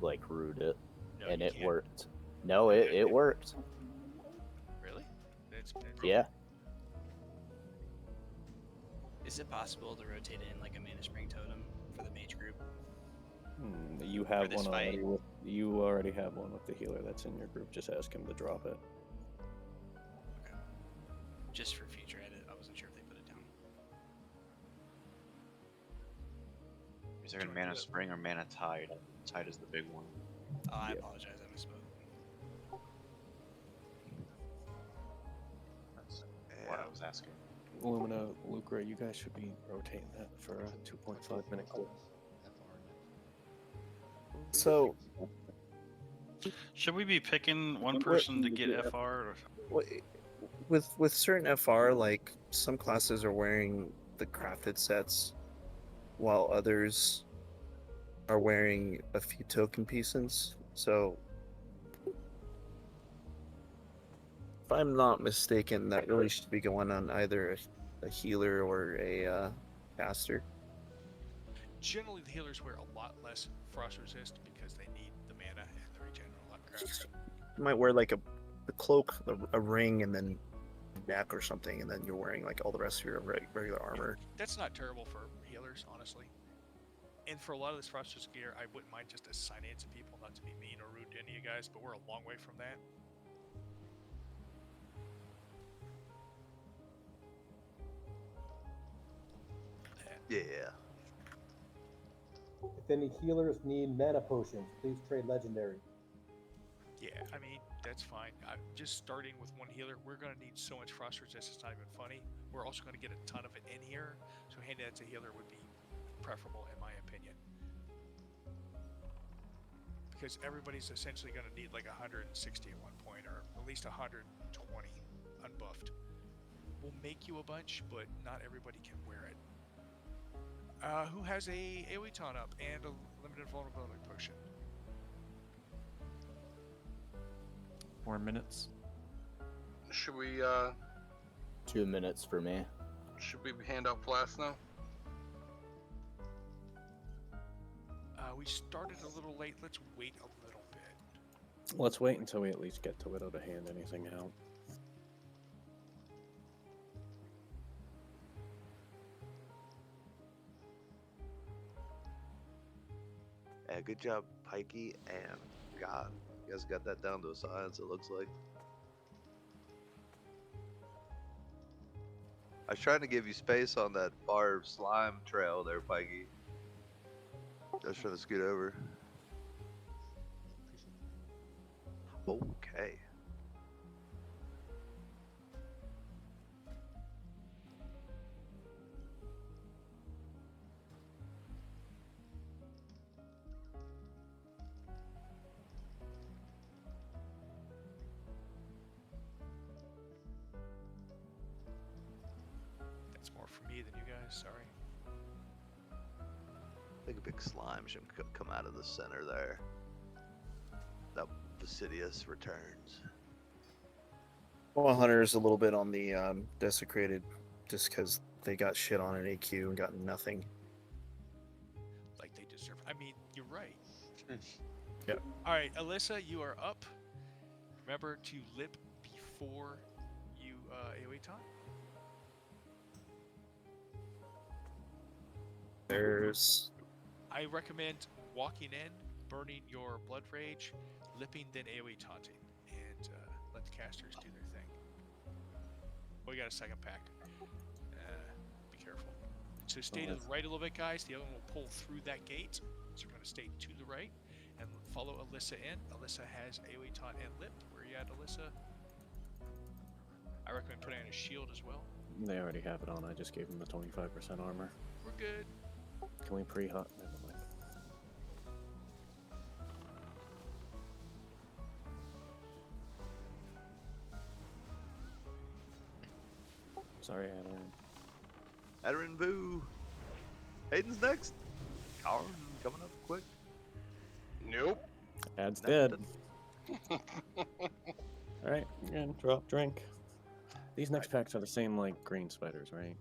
like rooted No, and you it can't. worked. No, it worked. Really? It's been Yeah. Is it possible to rotate in like a mana spring totem for the mage group? You have this one already. fight. You already have one with the healer that's in your group. Just ask him to drop it. Just for future edit, I wasn't sure if they put it down. Is there a mana spring or mana tide? Tide is the big one. Oh, I apologize, I misspoke. That's what I was asking. Lumina, Lucra, you guys should be rotating that for a 2.5 minute clip. So, Should we be picking one person to get FR? Or... with certain FR, like some classes are wearing the crafted sets, while others are wearing a few token pieces. So, if I'm not mistaken, that really should be going on either a healer or a caster. Generally, the healers wear a lot less frost resist because they need the mana and the regen a lot crap. You might wear like a cloak, a ring, and then neck or something, and then you're wearing like all the rest of your regular armor. That's not terrible for healers, honestly. And for a lot of this frost resist gear, I wouldn't mind just assigning it to people, not to be mean or rude to any of you guys, but we're a long way from that. Yeah. If any healers need mana potions, please trade legendary. Yeah, I mean, that's fine. I'm just starting with one healer. We're going to need so much frost resist, it's not even funny. We're also going to get a ton of it in here, so handing that to healer would be preferable in my opinion. Because everybody's essentially going to need like 160 at one point, or at least 120 unbuffed. We'll make you a bunch, but not everybody can wear it. Who has a AoE taunt up and a limited vulnerability potion? 4 minutes. Should we 2 minutes for me. should we hand out flasks now? We started a little late. Let's wait a little bit. Let's wait until we at least get to Widow to hand anything out. Yeah, good job, Pikey and God. You guys got that down to a science, it looks like. I was trying to give you space on that bar of slime trail there, Pikey. I was trying to scoot over. Okay. That's more for me than you guys. Sorry. I think a big slime should come out of the center there. That Vasidius returns. Well, Hunter's a little bit on the desecrated, just because they got shit on an AQ and got nothing. Like they deserve. I mean, you're right. Yep. All right, Alyssa, you are up. Remember to lip before you AoE taunt. There's. I recommend walking in, burning your blood rage, lipping, then AoE taunting, and let the casters do their thing. Oh, we got a second pack. Be careful. So stay to the right a little bit, guys. The other one will pull through that gate. So we're going to stay to the right and follow Alyssa in. Alyssa has AoE taunt and lip. Where are you at, Alyssa? I recommend putting on a shield as well. They already have it on. I just gave them the 25% armor. We're good. Can we pre-hot? Never mind. Sorry, Adeline. Adarin Boo! Hayden's next! Karn coming up quick. Nope. Ad's dead. Alright, again, drop drink. These next packs are the same like green spiders, right?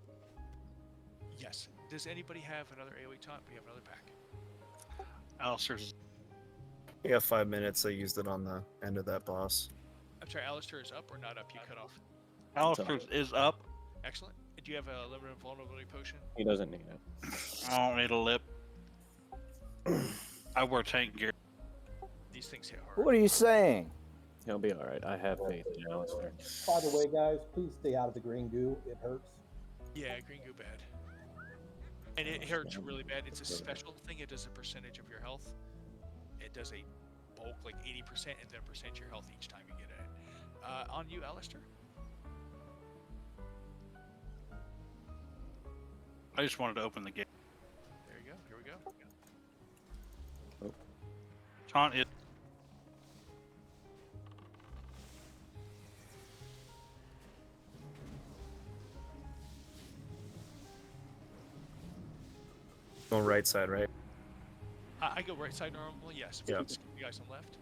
Yes. Does anybody have another AoE taunt? We have another pack. Alistair's. You have 5 minutes. I used it on the end of that boss. I'm sorry, Alistair is up or not up? You cut off. Alistair's is up. Excellent. Do you have a limited vulnerability potion? He doesn't need it. I don't need a lip. I wear tank gear. These things hit hard. What are you saying? He'll be alright. I have faith in Alistair. By the way, guys, please stay out of the green goo. It hurts. Yeah, green goo bad. And it hurts really bad. It's a special thing. It does a percentage of your health. It does a bulk, like 80%, and then a percent of your health each time you get it. On you, Alistair? I just wanted to open the gate. There you go. Here we go. Oh. Taunt is. Going right side, right? I go right side normally, yes. Yeah. You guys on left.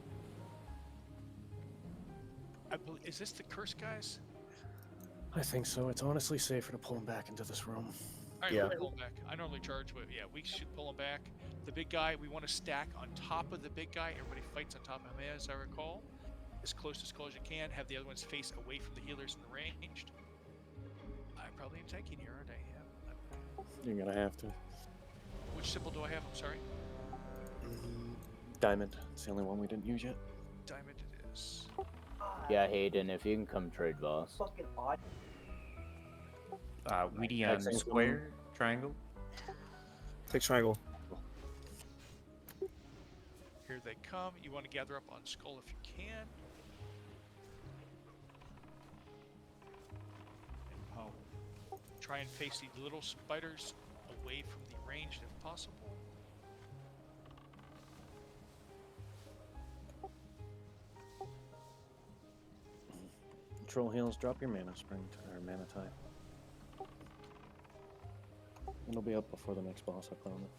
Is this the curse guys? I think so. It's honestly safer to pull him back into this room. Alright, Yeah. we'll pull him back. I normally charge, but yeah, we should pull him back. The big guy, we want to stack on top of the big guy. Everybody fights on top of him, as I recall. As close to skull as you can. Have the other ones face away from the healers in the ranged. I probably am tanking here, aren't I? Yeah. You're gonna have to. Which symbol do I have? I'm sorry. Diamond. It's the only one we didn't use yet. Diamond it is. Yeah, Hayden, if you can come trade boss. Weedy on square, triangle. Take triangle. Here they come. You want to gather up on skull if you can. Try and face these little spiders away from the range if possible. Control heals. Drop your mana spring or mana tie. It'll be up before the next boss, I promise.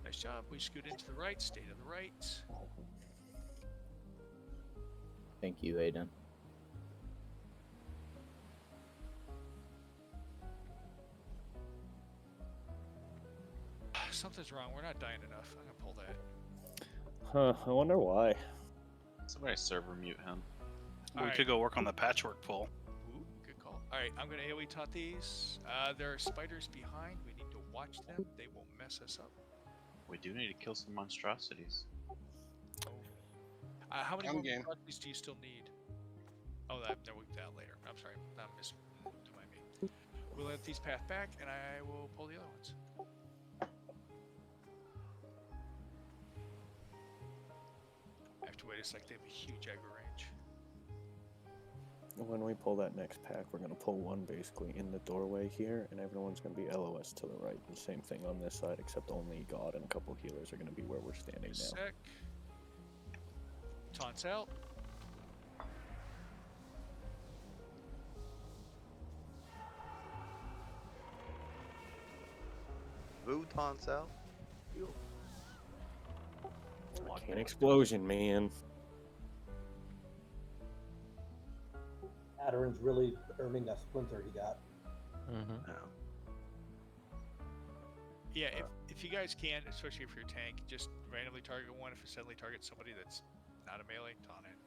Nice job. We scoot into the right, stay to the right. Thank you, Hayden. Something's wrong. We're not dying enough. I'm gonna pull that. Huh, I wonder why. Somebody server mute him. We could go work on the patchwork pull. Ooh, good call. Alright, I'm gonna AoE taunt these. There are spiders behind. We need to watch them. They will mess us up. We do need to kill some monstrosities. How many I'm more game. monstrosities do you still need? Oh, that later. I'm sorry. Don't mind me. We'll let these path back, and I will pull the other ones. I have to wait a sec. They have a huge aggro range. When we pull that next pack, we're gonna pull one basically in the doorway here, and everyone's gonna be LOS to the right. The same thing on this side, except only God and a couple healers are gonna be where we're standing now. Sec. Taunts out. Vu taunts out. An explosion, man. Adarin's really earning that splinter he got. Yeah, if you guys can, especially if you're a tank, just randomly target one. If you suddenly target somebody that's not a melee, taunt it.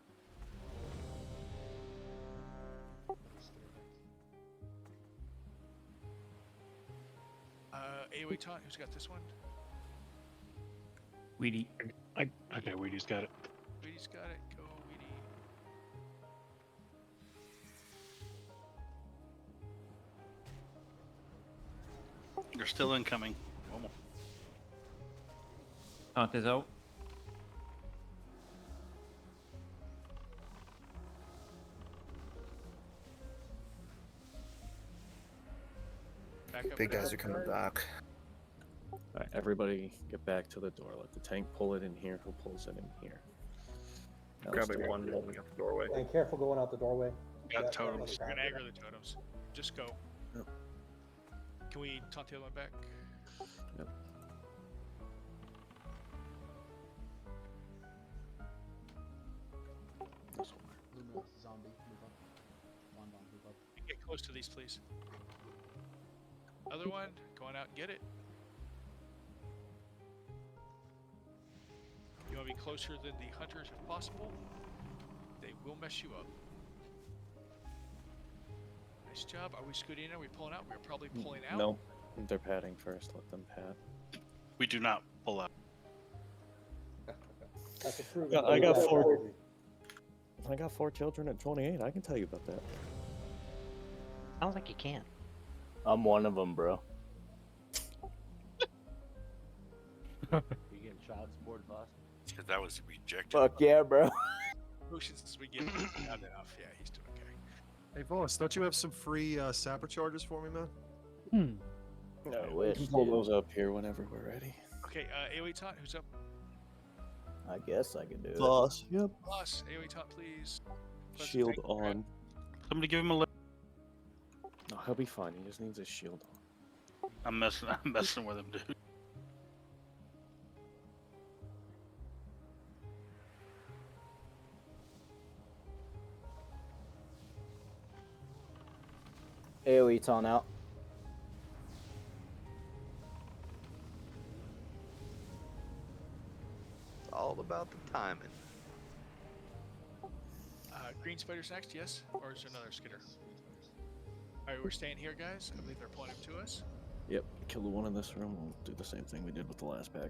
AoE taunt, who's got this one? Weedy. Okay, Weedy's got it. Weedy's got it. Go, Weedy. You're still incoming. One more. Taunt is out. Back up Big and guys out. are coming back. Alright, everybody get back to the door. Let the tank pull it in here. Who pulls it in here? Grabbing Alistair. one, holding up the doorway. And careful going out the doorway. Got Yeah, totems. We're gonna aggro the totems. Just go. Yep. Can we taunt the other one back? Yep. Luna, zombie, move up. Bonbon, move up. Get close to these, please. Other one, going out and get it. You want to be closer than the hunters if possible. They will mess you up. Nice job. Are we scooting in? Are we pulling out? We're probably pulling out. No, they're padding first. Let them pad. We do not pull out. That's a proven Yeah, I got strategy. four. I got 4 children at 28. I can tell you about that. Sounds like you can. I'm one of them, bro. You getting child support, boss? Because that was rejected. Fuck yeah, bro. Motions as we get not enough. Yeah, he's doing okay. Hey, boss, don't you have some free sapper charges for me, man? No, I we wish, can pull dude. those up here whenever we're ready. Okay, AoE taunt, who's up? I guess I can do it. Boss, yep. Boss, AoE taunt, please. Pleasant Shield tank. on. Somebody give him a lift. No, he'll be fine. He just needs his shield on. I'm messing with him, dude. AoE taunt out. It's all about the timing. Green spider's next, yes? Or is there another skitter? Alright, we're staying here, guys. I believe they're pulling him to us. Yep, kill the one in this room. We'll do the same thing we did with the last pack.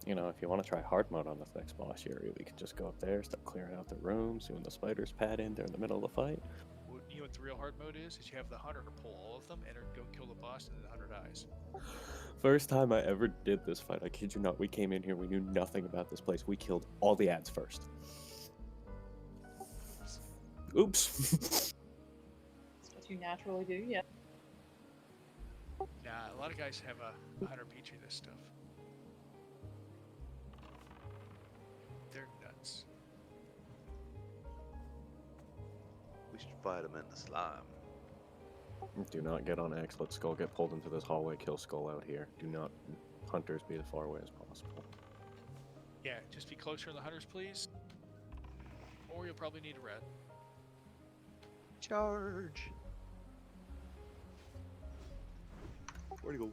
You know, if you want to try hard mode on this next boss area, we can just go up there, start clearing out the rooms. When the spiders pad in, they're in the middle of the fight. You know what the real hard mode is? Is you have the hunter pull all of them and go kill the boss, and then the hunter dies. First time I ever did this fight, I kid you not, we came in here, we knew nothing about this place. We killed all the ads first. Oops. That's what you naturally do, yeah. Nah, a lot of guys have a hunter petri this stuff. They're nuts. We should fight them in the slime. Do not get on X. Let Skull get pulled into this hallway. Kill Skull out here. Do not, hunters, be as far away as possible. Yeah, just be closer to the hunters, please. Or you'll probably need a red. Charge. Where'd he go?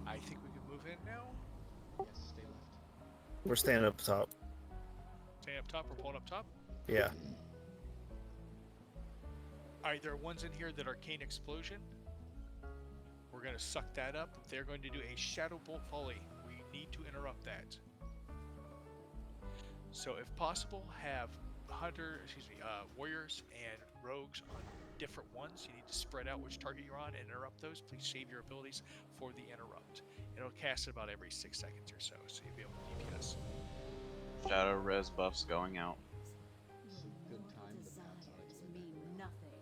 I think we can move in now. Yes, stay left. We're standing up top. Staying up top, we're pulling up top. Yeah. Alright, there are ones in here that arcane explosion. We're going to suck that up. They're going to do a shadow bolt volley. We need to interrupt that. So if possible, have warriors and rogues on different ones. You need to spread out which target you're on and interrupt those. Please save your abilities for the interrupt. It'll cast it about every 6 seconds or so you'll be able to DPS. Shadow res buffs going out. It's a good time, but that's always mean nothing.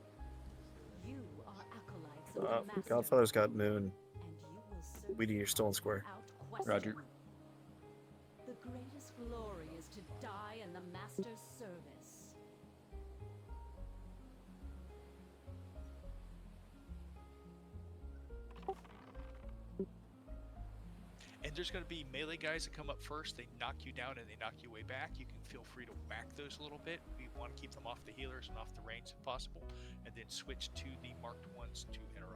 You are acolytes of the master, Godfather's got Moon. and you will serve Weedy, you're still in square. without Roger. question. The greatest glory is to die in the master's service. And there's going to be melee guys that come up first. They knock you down and they knock you way back. You can feel free to whack those a little bit. We want to keep them off the healers and off the range if possible. And then switch to the marked ones to interrupt.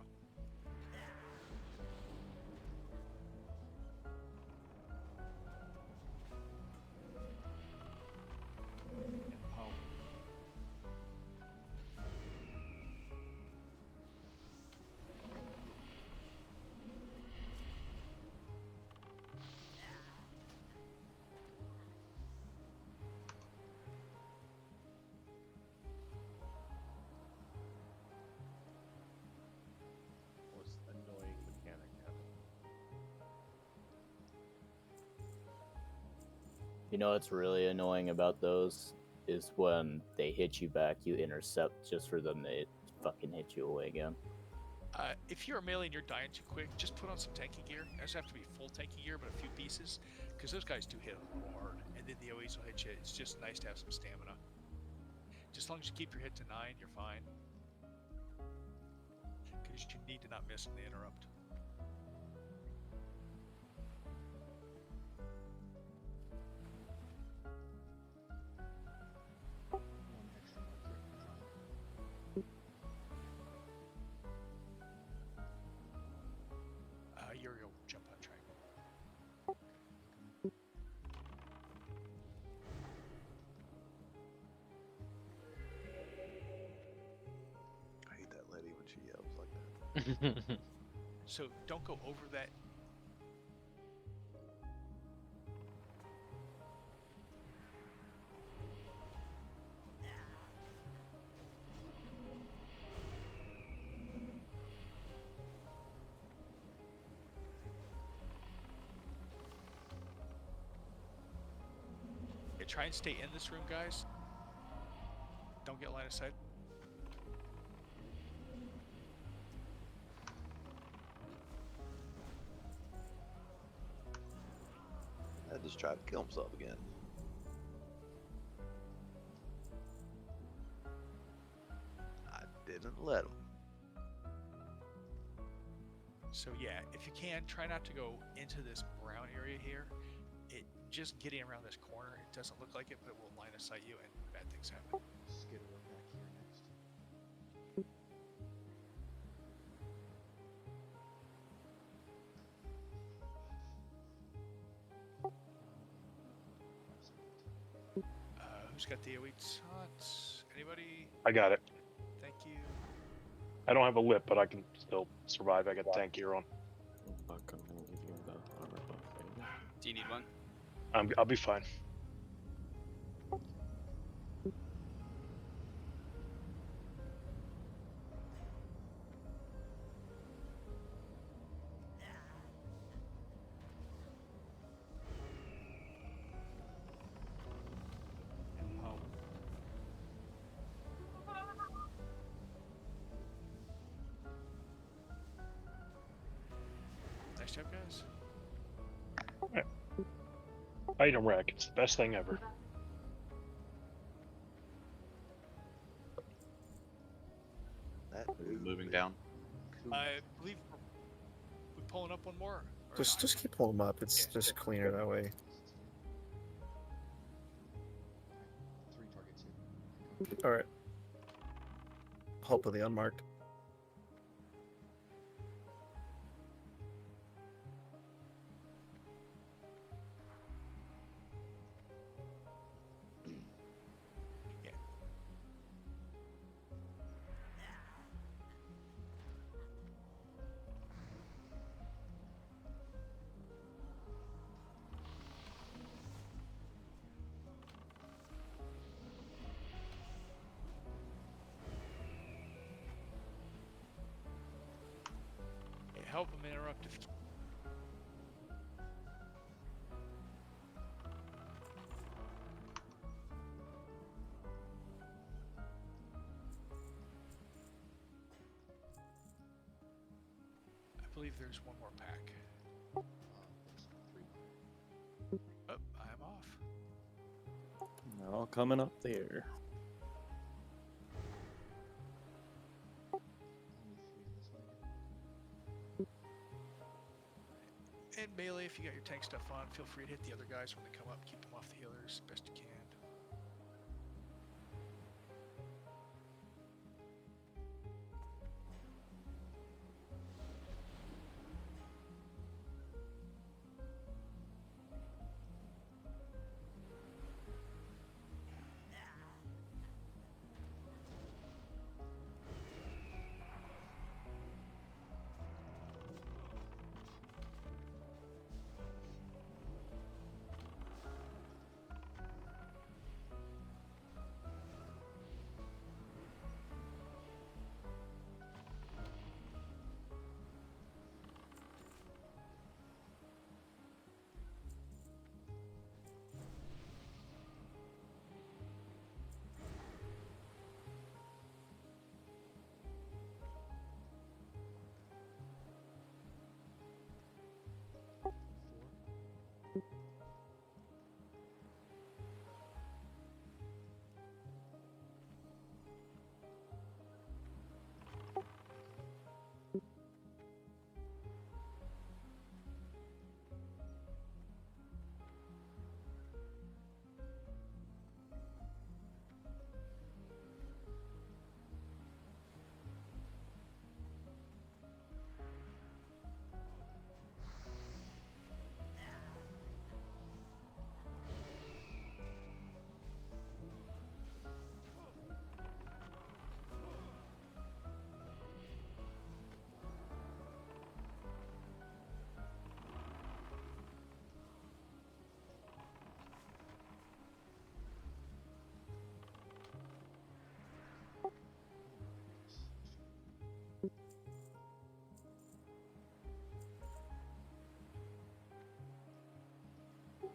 Most annoying mechanic ever. You know what's really annoying about those is when they hit you back, you intercept just for them to fucking hit you away again. If you're a melee and you're dying too quick, just put on some tanky gear. It doesn't have to be full tanky gear, but a few pieces, because those guys do hit a little hard, and then the OEs will hit you. It's just nice to have some stamina. Just as long as you keep your hit to 9, you're fine. because you need to not miss in the interrupt. One extra marker. Yuri will jump on triangle. I hate that lady when she yells like that. So don't go over that. Yeah, try and stay in this room, guys. Don't get line of sight. I just tried to kill himself again. I didn't let him. So yeah, if you can, try not to go into this brown area here. It just getting around this corner, it doesn't look like it, but it will line of sight you and bad things happen. Skitter back here next. Who's got the AoE shots? Anybody? I got it. Thank you. I don't have a lip, but I can still survive. I got tank gear on. Buck, I'm gonna give you the armor buff later. Do you need one? I'll be fine. Oh. Nice job, guys. Item rack. It's the best thing ever. That Are we moving down? I believe we're pulling up one more. or Just keep pulling them up. It's just cleaner that way. 3 targets here. All right. Help with the unmarked. Yeah, help them interrupt if you can. I believe there's one more pack. There's 3 more. Oh, I'm off. They're all coming up there. Only 3 in this one again. And melee, if you got your tank stuff on, feel free to hit the other guys when they come up. Keep them off the healers best you can.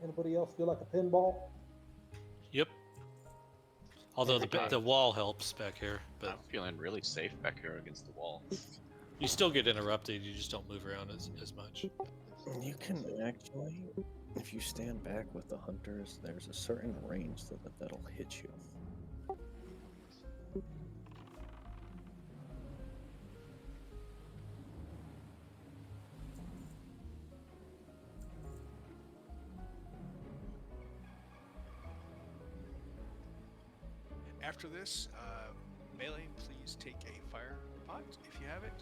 Anybody else feel like a pinball? Yep. Although Okay. the wall helps back here, but I'm feeling really safe back here against the wall. you still get interrupted. You just don't move around as much. You can actually, if you stand back with the hunters, there's a certain range that'll hit you. After this, melee, please take a fire pot if you have it.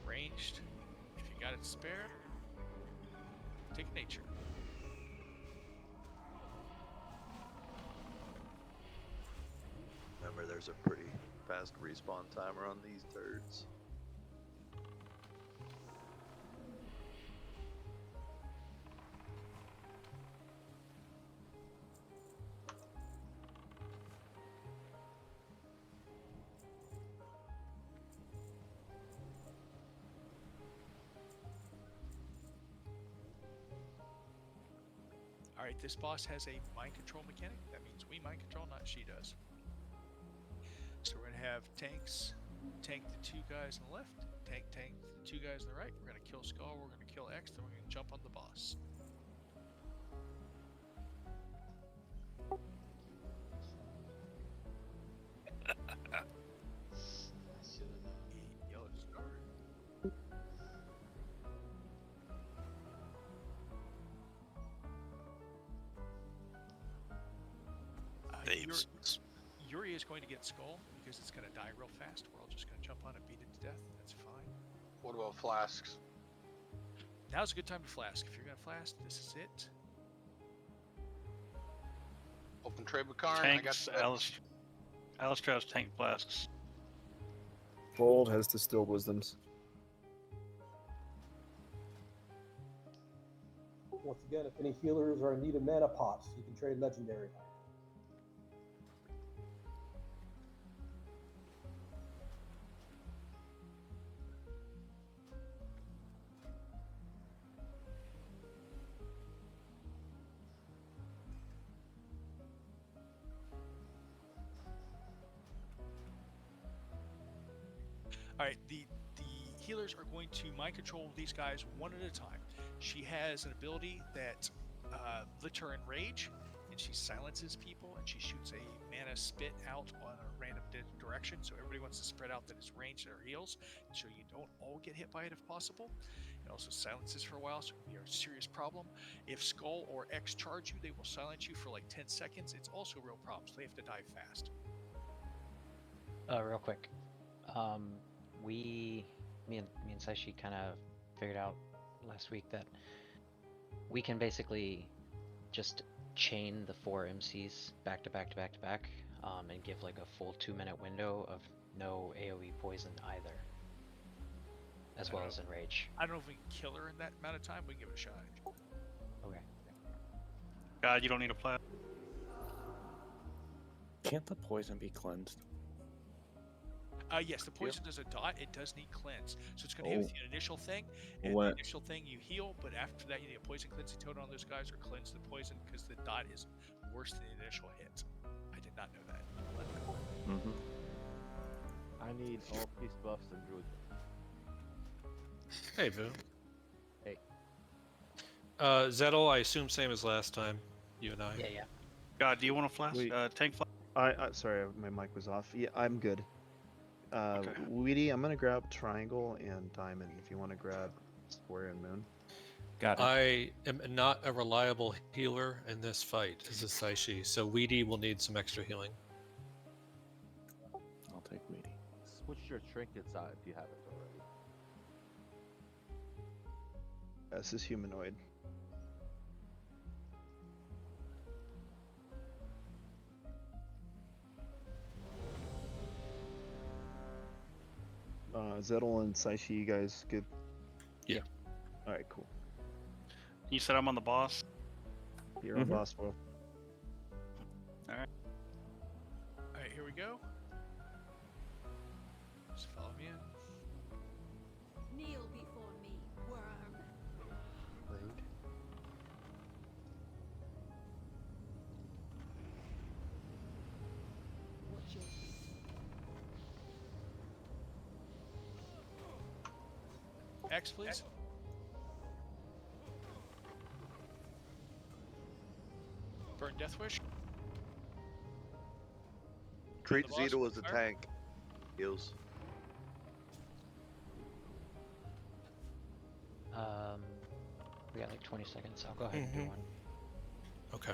Ranged, if you got it spare, take nature. Remember, there's a pretty fast respawn timer on these turds. Alright, this boss has a mind control mechanic. That means we mind control, not she does. So we're going to have tanks tank the two guys on the left, tank the two guys on the right. We're going to kill Skull, we're going to kill X, then we're going to jump on the boss. Yellow start. Yuri is going to get Skull because it's going to die real fast. We're all just going to jump on it, beat it to death. That's fine. What about flasks? Now's a good time to flask. If you're going to flask, this is it. Open trade with Karn. Tanks, I got Alistair has tank flasks. Bold has distilled wisdoms. Once again, if any healers are in need of mana pots, you can trade legendary. Alright, the healers are going to mind control these guys one at a time. She has an ability that lets her enrage, and she silences people, and she shoots a mana spit out on a random direction, so everybody wants to spread out that it's ranged at her heals, so you don't all get hit by it if possible. It also silences for a while, so it can be a serious problem. If Skull or X charge you, they will silence you for like 10 seconds. It's also a real problem, so they have to die fast. Real quick. Me and Saishi kind of figured out last week that we can basically just chain the 4 MCs back to back to back to back, and give like a full 2-minute window of no AoE poison either, as well as enrage. I don't know if we can kill her in that amount of time. We can give it a shot. Okay. God, you don't need a flask. Can't the poison be cleansed? Yes, the poison does a dot. It does need cleanse, so it's going to hit the initial thing. And What? the initial thing you heal, but after that you need a poison cleansing totem on those guys or cleanse the poison because the dot is worse than the initial hit. I did not know that. I need all peace buffs and druid. Hey, Vu. Hey. Zettel, I assume same as last time. You and I. Yeah. God, do you want a flask? Wait. Tank flask? I sorry, my mic was off. Yeah, I'm good. Weedy, I'm gonna grab triangle and diamond. If you want to grab square and moon. Got it. I am not a reliable healer in this fight as a Saishi, so Weedy will need some extra healing. I'll take Weedy. Switch your trinkets out if you haven't already. This is humanoid. Zettel and Saishi, you guys good? Yeah. Alright, cool. You said I'm on the boss? You're on boss world. Alright. Alright, here we go. Just follow me in. Kneel before me, worm. Rude. X, please. Burn Death Wish. Treat the boss Zito with as a fire. tank. Heals. We got like 20 seconds. I'll go ahead and do one. Okay.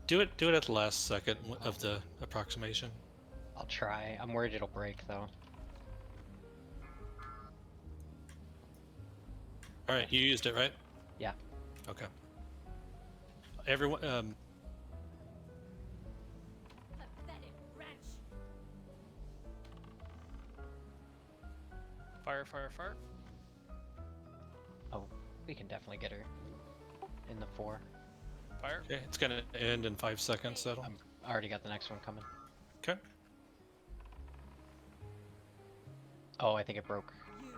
Do it at the last second of the approximation. I'll try. I'm worried it'll break though. All right, you used it, right? Yeah. Okay. Everyone, Fire, fire, fire. Oh, we can definitely get her in the 4. Fire. okay, it's gonna end in 5 seconds. That'll. I already got the next one coming. Okay. Oh, I think it broke.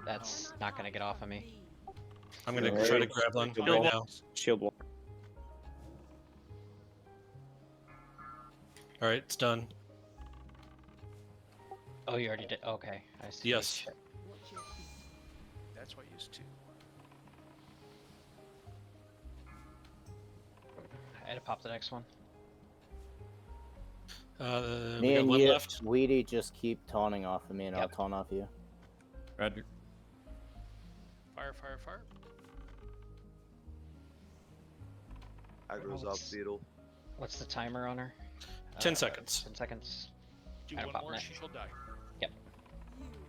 That's not gonna get off of me. I'm gonna Alright. try to grab one Shield right wall. now. Shield wall. All right, it's done. Oh, you already did. Okay, I see. Yes. Shit. That's what I used to. I had to pop the next one. We Me got and one you, left. Weedy, just keep taunting off of me, and I'll Yep. taunt off you. Roger. Fire, fire, fire. Aggro's Oh, up, it's- Beetle. What's the timer on her? 10 seconds. 10 seconds. Do Gotta one pop more, net. she shall die. Yep.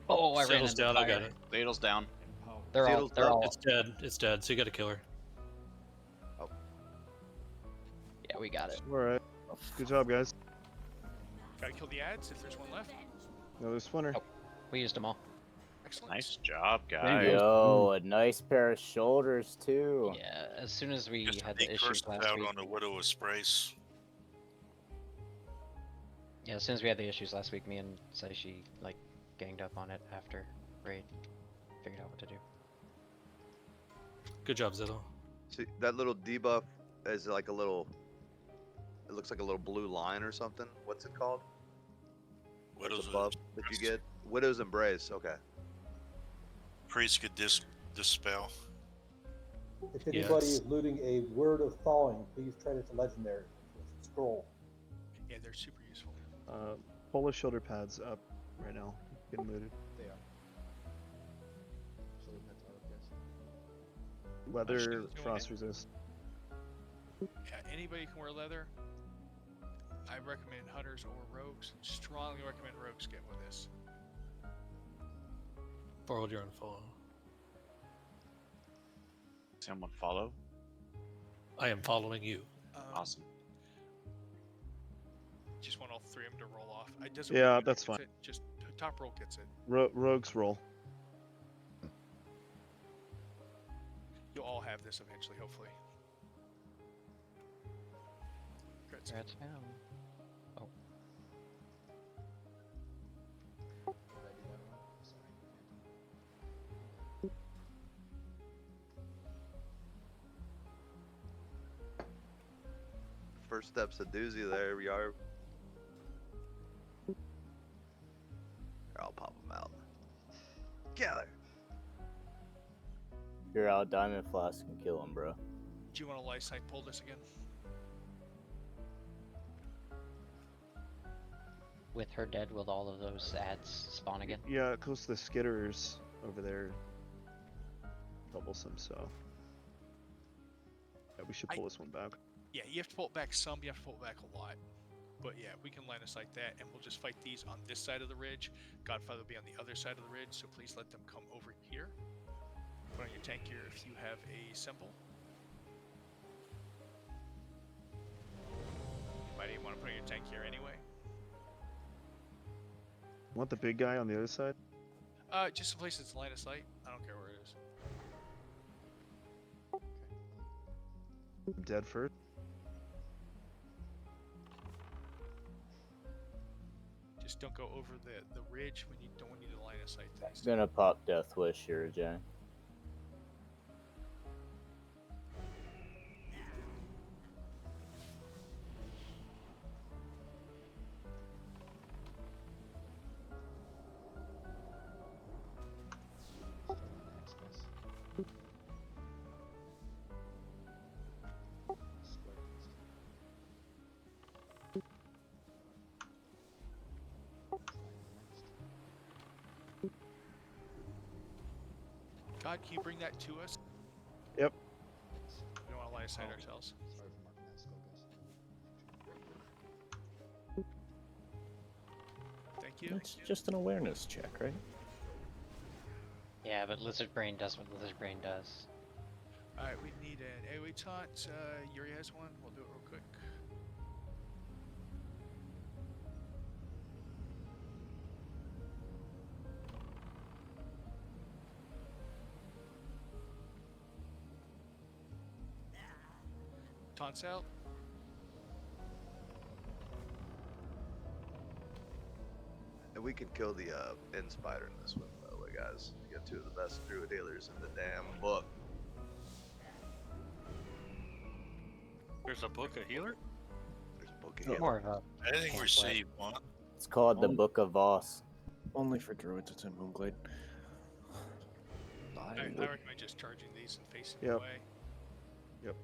Oh, I ran Saddle's into down. fire. I got it. Ladle's down. They're all. Saddle's They're up. all. It's dead. It's dead. So you gotta kill her. Yeah, we got it. Alright. Good job, guys. Gotta kill the ads if there's one left. Another splinter. Oh, we used them all. Excellent. Nice job, There guys. you Yo, a nice pair of shoulders too. Yeah, as soon as we Just had be the issues cursed last out week. on the Widow's Brace. Yeah, as soon as we had the issues last week, me and Saishi like ganged up on it after raid. Figured out what to do. Good job, Zitto. See, that little debuff is like a little. It looks like a little blue line or something. What's it called? Like Widow's the buff that you get. Widow's Embrace. Okay. Priest could dispel. If anybody is looting a word of thawing, please trade it to legendary. It's a scroll. Yeah, they're super useful. Pull the shoulder pads up right now. Getting looted. They are. Shoulder pads are up, yes. Leather, Shield's going frost in. resist. Yeah, anybody can wear leather. I recommend hunters or rogues. Strongly recommend rogues get with this. Forward your unfollow. Someone follow? I am following you. Awesome. Just want all 3 of them to roll off. It doesn't Yeah, matter who that's gets fine. it, just top roll gets it. Rogues roll. You'll all have this eventually, hopefully. Congrats. Congrats, man. Oh, Did I do that wrong? Sorry. First step's a doozy there. We are. I'll pop them out. Gather. You're out, Diamond Flask and kill him, bro. Do you want to light sight pull this again? with her dead, will all of those ads spawn again? Yeah, close to the skitters over there. Troublesome, so. Yeah, we should pull this one back. Yeah, you have to pull it back some, you have to pull it back a lot. But yeah, we can line us like that, and we'll just fight these on this side of the ridge. Godfather will be on the other side of the ridge, so please let them come over here. Put on your tank here if you have a symbol. You might even want to put on your tank here anyway. Want the big guy on the other side? Just a place that's line of sight. I don't care where it is. I'm dead first. Just don't go over the ridge when you don't need to line of sight things. Gonna pop Death Wish here, Jay. Todd, can you bring that to us? Yep. We don't want to lie aside ourselves. Sorry for marking that skull, guys. Thank you. It's just an awareness check, right? Yeah, but Lizard Brain does what Lizard Brain does. Alright, we need an AoE taunt. Yuri has one. We'll do it real quick. Taunts out. And we can kill the end spider in this one, by the way, guys. We got two of the best druid healers in the damn book. There's a book of healer? There's a book of Oh. healer. More of a. I didn't pamphlet. receive one. It's called the Book of Voss. Only for druids, it's in Moonglade. I recommend just charging these and facing Yep. away. Yep.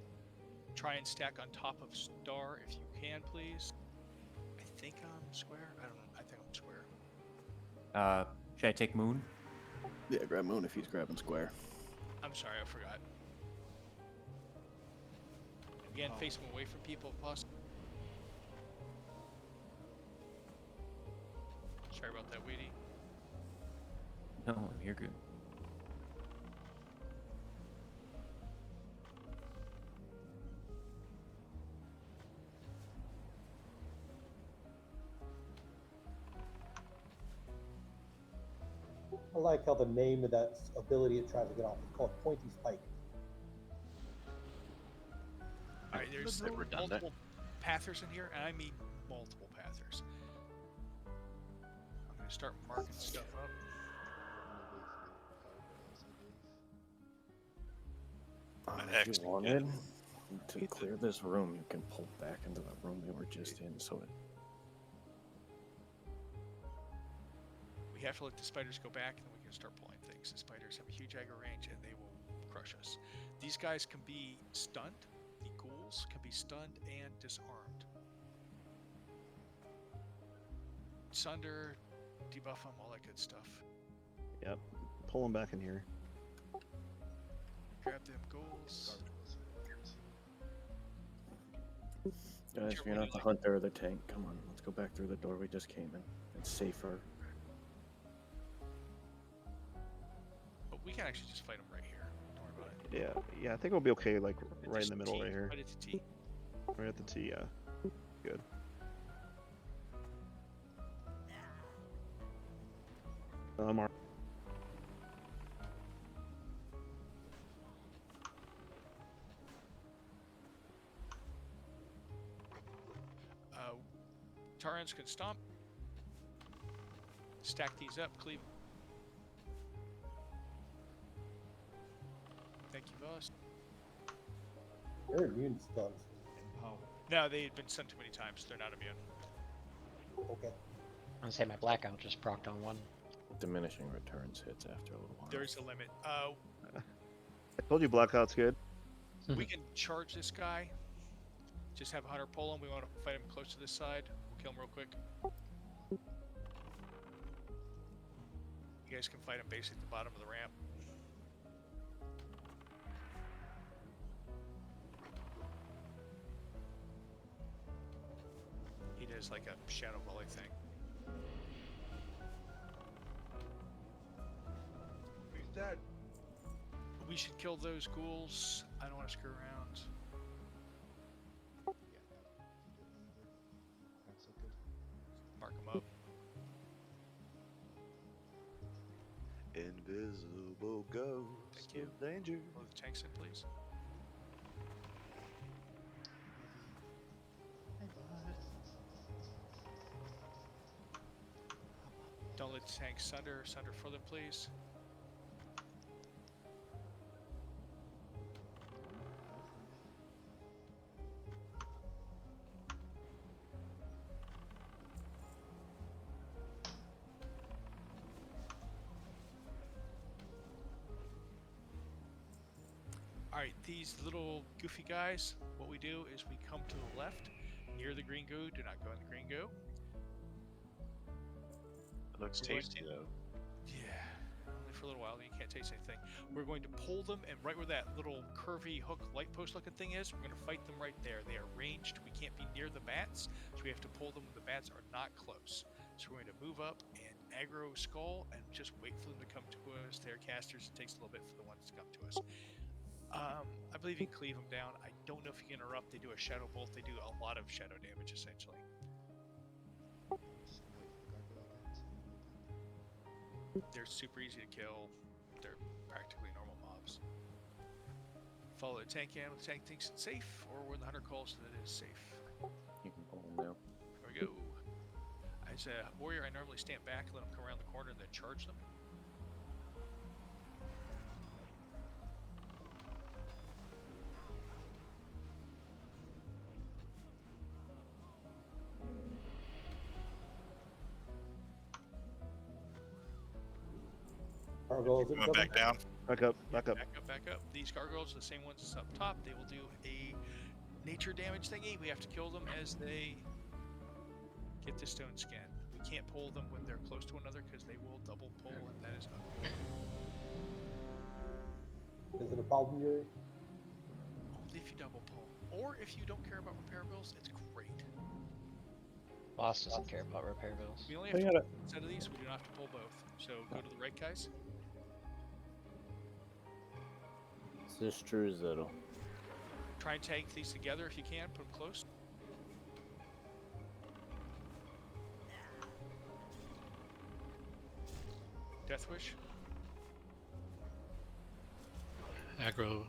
Try and stack on top of star if you can, please. I think I'm square. I don't know. I think I'm square. Should I take Moon? Yeah, grab Moon if he's grabbing square. I'm sorry, I forgot. Again, face them away from people if possible. Sorry about that, Weedy. No, you're good. I like how the name of that ability it tries to get off is called Pointy Spike. Alright, there's bit redundant. multiple pathers in here, and I mean multiple pathers. I'm gonna start marking stuff up. If you wanted to clear this room, you can pull back into the room we were just in, so it... We have to let the spiders go back, and then we can start pulling things. The spiders have a huge aggro range, and they will crush us. These guys can be stunned. The ghouls can be stunned and disarmed. Sunder, debuff them, all that good stuff. Yep. Pull them back in here. Grab them ghouls. Guys, if you're not the hunter or the tank, come on, let's go back through the door we just came in. It's safer. But we can actually just fight them right here. Don't worry about it. Yeah, I think we'll be okay, like right in the middle T, right here. Right at the T. Right at the T, yeah. Good. Mark. Tarans can stomp. Stack these up, cleave. Thank you, boss. They're immune stuns. No, they had been sent too many times. They're not immune. Okay. I'm gonna say my blackout just procced on one. Diminishing returns hits after a little while. There's a limit. I told you blackout's good. We can charge this guy. Just have a hunter pull him. We want to fight him close to this side. We'll kill him real quick. You guys can fight him basically at the bottom of the ramp. He does like a shadow volley thing. He's dead. We should kill those ghouls. I don't want to screw around. Mark them up. Invisible ghost. Thank you. Danger. Blow the tanks in, please. Don't let the tanks sunder. Sunder for them, please. Alright, these little goofy guys, what we do is we come to the left, near the green goo. Do not go in the green goo. It looks tasty though. Yeah, only for a little while, then you can't taste anything. We're going to pull them, and right where that little curvy hook light post looking thing is, we're going to fight them right there. They are ranged. We can't be near the bats, so we have to pull them when the bats are not close. So we're going to move up and aggro skull and just wait for them to come to us. They're casters. It takes a little bit for the ones to come to us. I believe you can cleave them down. I don't know if you can interrupt. They do a shadow bolt. They do a lot of shadow damage, essentially. They're super easy to kill. They're practically normal mobs. Follow the tank in when the tank thinks it's safe, or when the hunter calls that it is safe. You can pull them now. There we go. As a warrior, I normally stand back, let them come around the corner, and then charge them. Gargoyles Going back down. Back up, back up. Back up, back up. These gargoyles are the same ones as up top. They will do a nature damage thingy. We have to kill them as they get the stone skin. We can't pull them when they're close to another because they will double pull, and that is ugly. Is it a problem, Yuri? Only if you double pull. Or if you don't care about repair bills, it's great. Boss doesn't care about repair bills. We only have to pull one set of these. We do not have to pull both. So go to the right, guys. Is this true, Zettel? Try and tank these together if you can. Put them close. Death Wish. Aggro.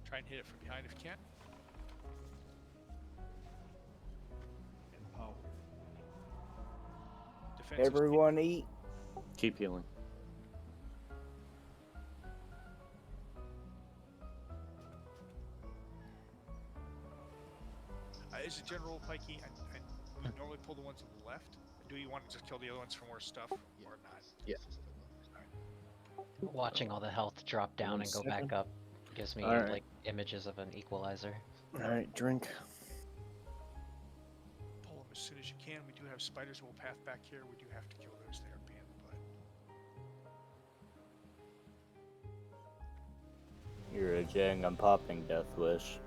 Try and hit it from behind if you can. Defensive Everyone eat. Keep healing. As a general, Pikey, we normally pull the ones to the left. Do you want to just kill the other ones for more stuff or not? Yeah. Watching all the health drop down and go back up gives me Alright. like images of an equalizer. Alright, drink. Pull them as soon as you can. We do have spiders that will path back here. We do have to kill those. They are a pain in the butt. You're a Jang, I'm popping Death Wish.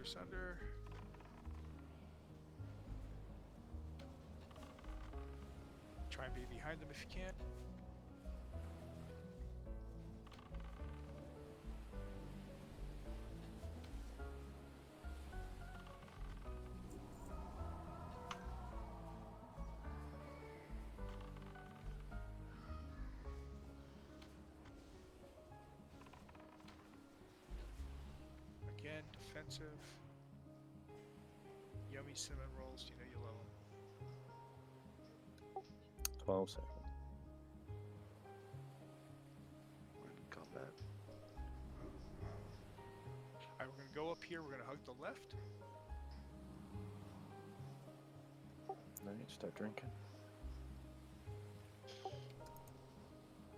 Sunder. Try and be behind them if you can. Again, defensive. Yummy cinnamon rolls, you know you love them. 12 seconds. We're in combat. Alright, we're gonna go up here, we're gonna hug the left. Alright, start drinking.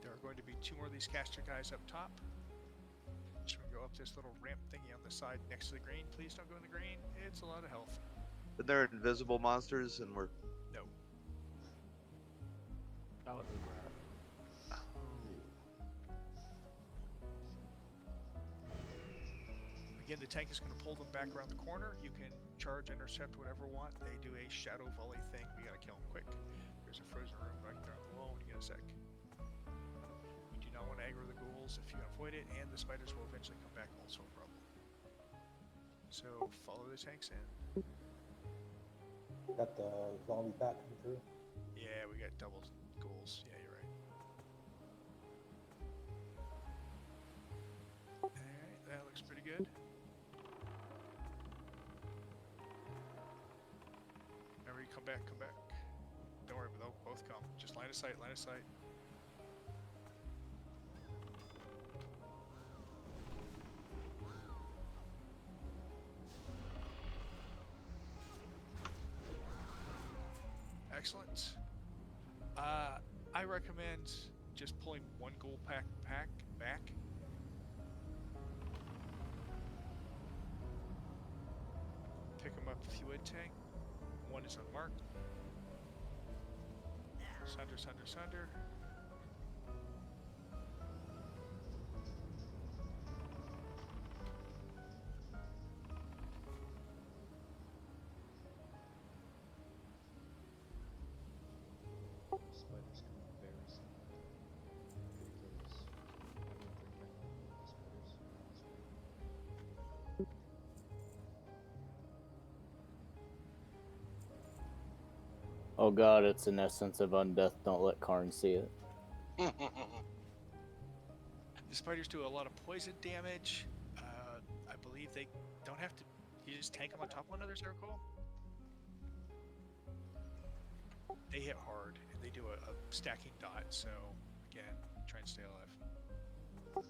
There are going to be 2 more of these caster guys up top. Just gonna go up this little ramp thingy on the side next to the green. Please don't go in the green. It's a lot of health. But they're invisible monsters, and we're No. Again, the tank is going to pull them back around the corner. You can charge, intercept, whatever you want. They do a shadow volley thing. We gotta kill them quick. There's a frozen room right there on the wall when you get a sec. We do not want to aggro the ghouls if you can avoid it, and the spiders will eventually come back, also a problem. So follow the tanks in. Got the zombie pack coming through. Yeah, we got double ghouls. Yeah, you're right. Alright, that looks pretty good. Remember, you come back, come back. Don't worry, they'll both come. Just line of sight, line of sight. Excellent. I recommend just pulling one gold pack back. Pick him up if you would, tank. One is unmarked. Sunder. Spiders come very soon. Because everyone think right now the spiders are on screen. Oh god, it's an essence of undeath. Don't let Karn see it. The spiders do a lot of poison damage. I believe they don't have to. You just tank them on top of one another, as I recall. They hit hard, and they do a stacking dot. So again, try and stay alive.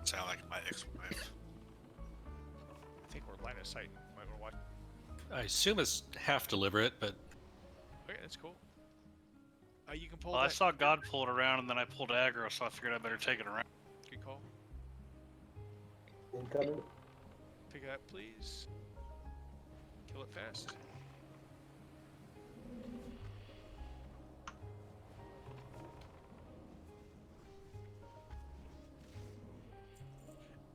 Sound like my ex-wife. I think we're line of sight. Might want to watch. I assume it's half deliberate, but Okay, that's cool. You can pull. Well, I that. saw God pull it around, and then I pulled aggro, so I figured I better take it around. Good call. Incoming. Pick it up, please. Kill it fast.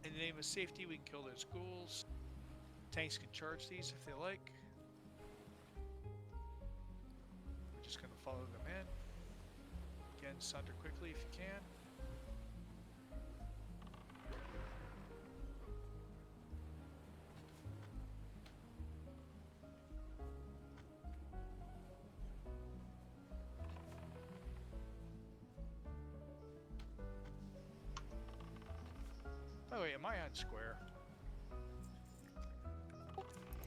In the name of safety, we can kill those ghouls. Tanks can charge these if they like. We're just going to follow them in. Again, sunder quickly if you can. By the way, am I on square?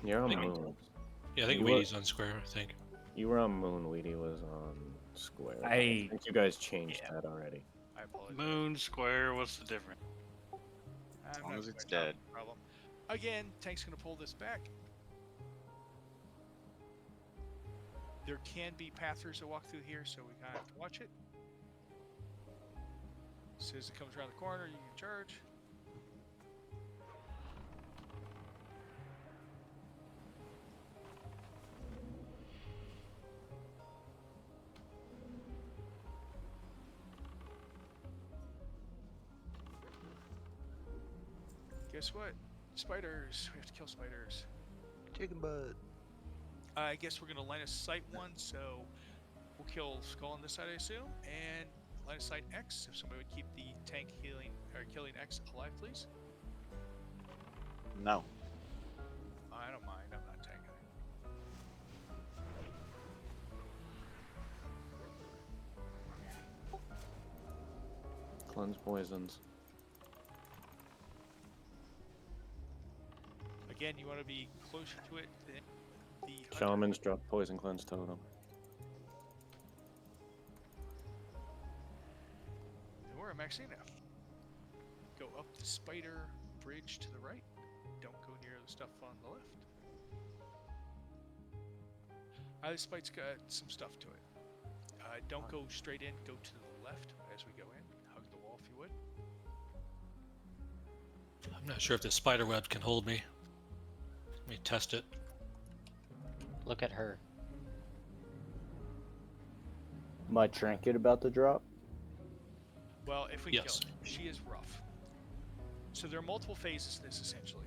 You're on I think- moon. yeah, I think You Weedy's were- on square. I think. You were on moon. Weedy was on square. I- think you guys changed that already. I apologize. Moon, square, what's the difference? As I'm long not as it's quite sure dead. the problem. Again, tank's gonna pull this back. There can be pathers that walk through here, so we kind of have to watch it. As soon as it comes around the corner, you can charge. Guess what? Spiders. We have to kill spiders. Chicken butt. I guess we're gonna line of sight one, so we'll kill Skull on this side, I assume, and line of sight X. If somebody would keep the tank healing or killing X alive, please. No. I don't mind. I'm not tanking it. Cleanse poisons. Again, you want to be closer to it than the hunter. Shamans drop poison cleanse totem. And we're maxing now. Go up the spider bridge to the right. Don't go near the stuff on the left. This spite's got some stuff to it. Don't go straight in. Go to the left as we go in. Hug the wall if you would. I'm not sure if the spider web can hold me. Let me test it. Look at her. My trinket about to drop? Well, if we Yes. kill her, she is rough. So there are multiple phases to this, essentially.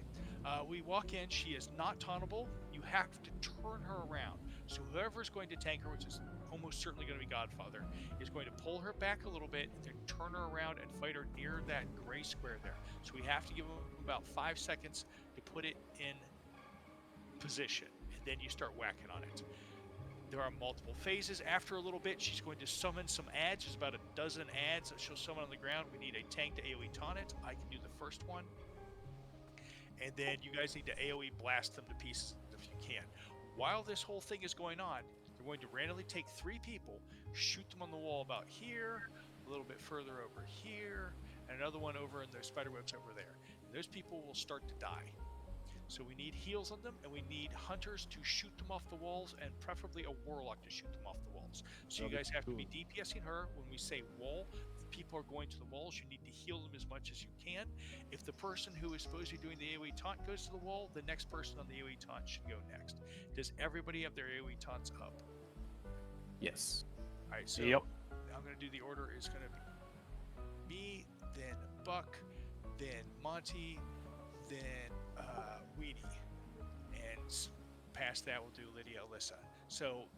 We walk in, she is not tauntable. You have to turn her around. So whoever's going to tank her, which is almost certainly going to be Godfather, is going to pull her back a little bit, then turn her around and fight her near that gray square there. So we have to give them about 5 seconds to put it in position, and then you start whacking on it. There are multiple phases. After a little bit, she's going to summon some ads. There's about a dozen ads that she'll summon on the ground. We need a tank to AoE taunt it. I can do the first one. And then you guys need to AoE blast them to pieces if you can. While this whole thing is going on, they're going to randomly take 3 people, shoot them on the wall about here, a little bit further over here, and another one over in the spiderwebs over there. And those people will start to die. So we need heals on them, and we need hunters to shoot them off the walls, and preferably a warlock to shoot them off the walls. So you guys have to be DPSing her. When we say wall, if people are going to the walls, you need to heal them as much as you can. If the person who is supposed to be doing the AoE taunt goes to the wall, the next person on the AoE taunt should go next. Does everybody have their AoE taunts up? Yes. All right, so Yep. I'm going to do the order is going to be me, then Buck, then Monty, then Weedy, and past that we'll do Lydia, Alyssa. So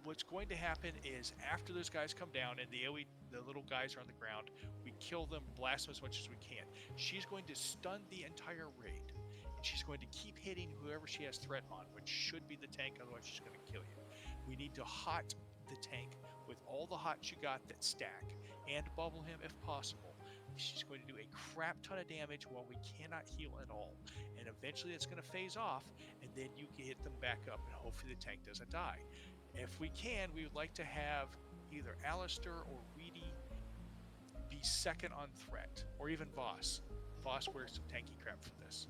what's going to happen is after those guys come down and the little guys are on the ground, we kill them, blast them as much as we can. She's going to stun the entire raid, and she's going to keep hitting whoever she has threat on, which should be the tank, otherwise she's going to kill you. We need to hot the tank with all the hots you got that stack, and bubble him if possible. She's going to do a crap ton of damage while we cannot heal at all. And eventually it's going to phase off, and then you can hit them back up, and hopefully the tank doesn't die. If we can, we would like to have either Alistair or Weedy be second on threat, or even Voss. Voss wears some tanky crap for this.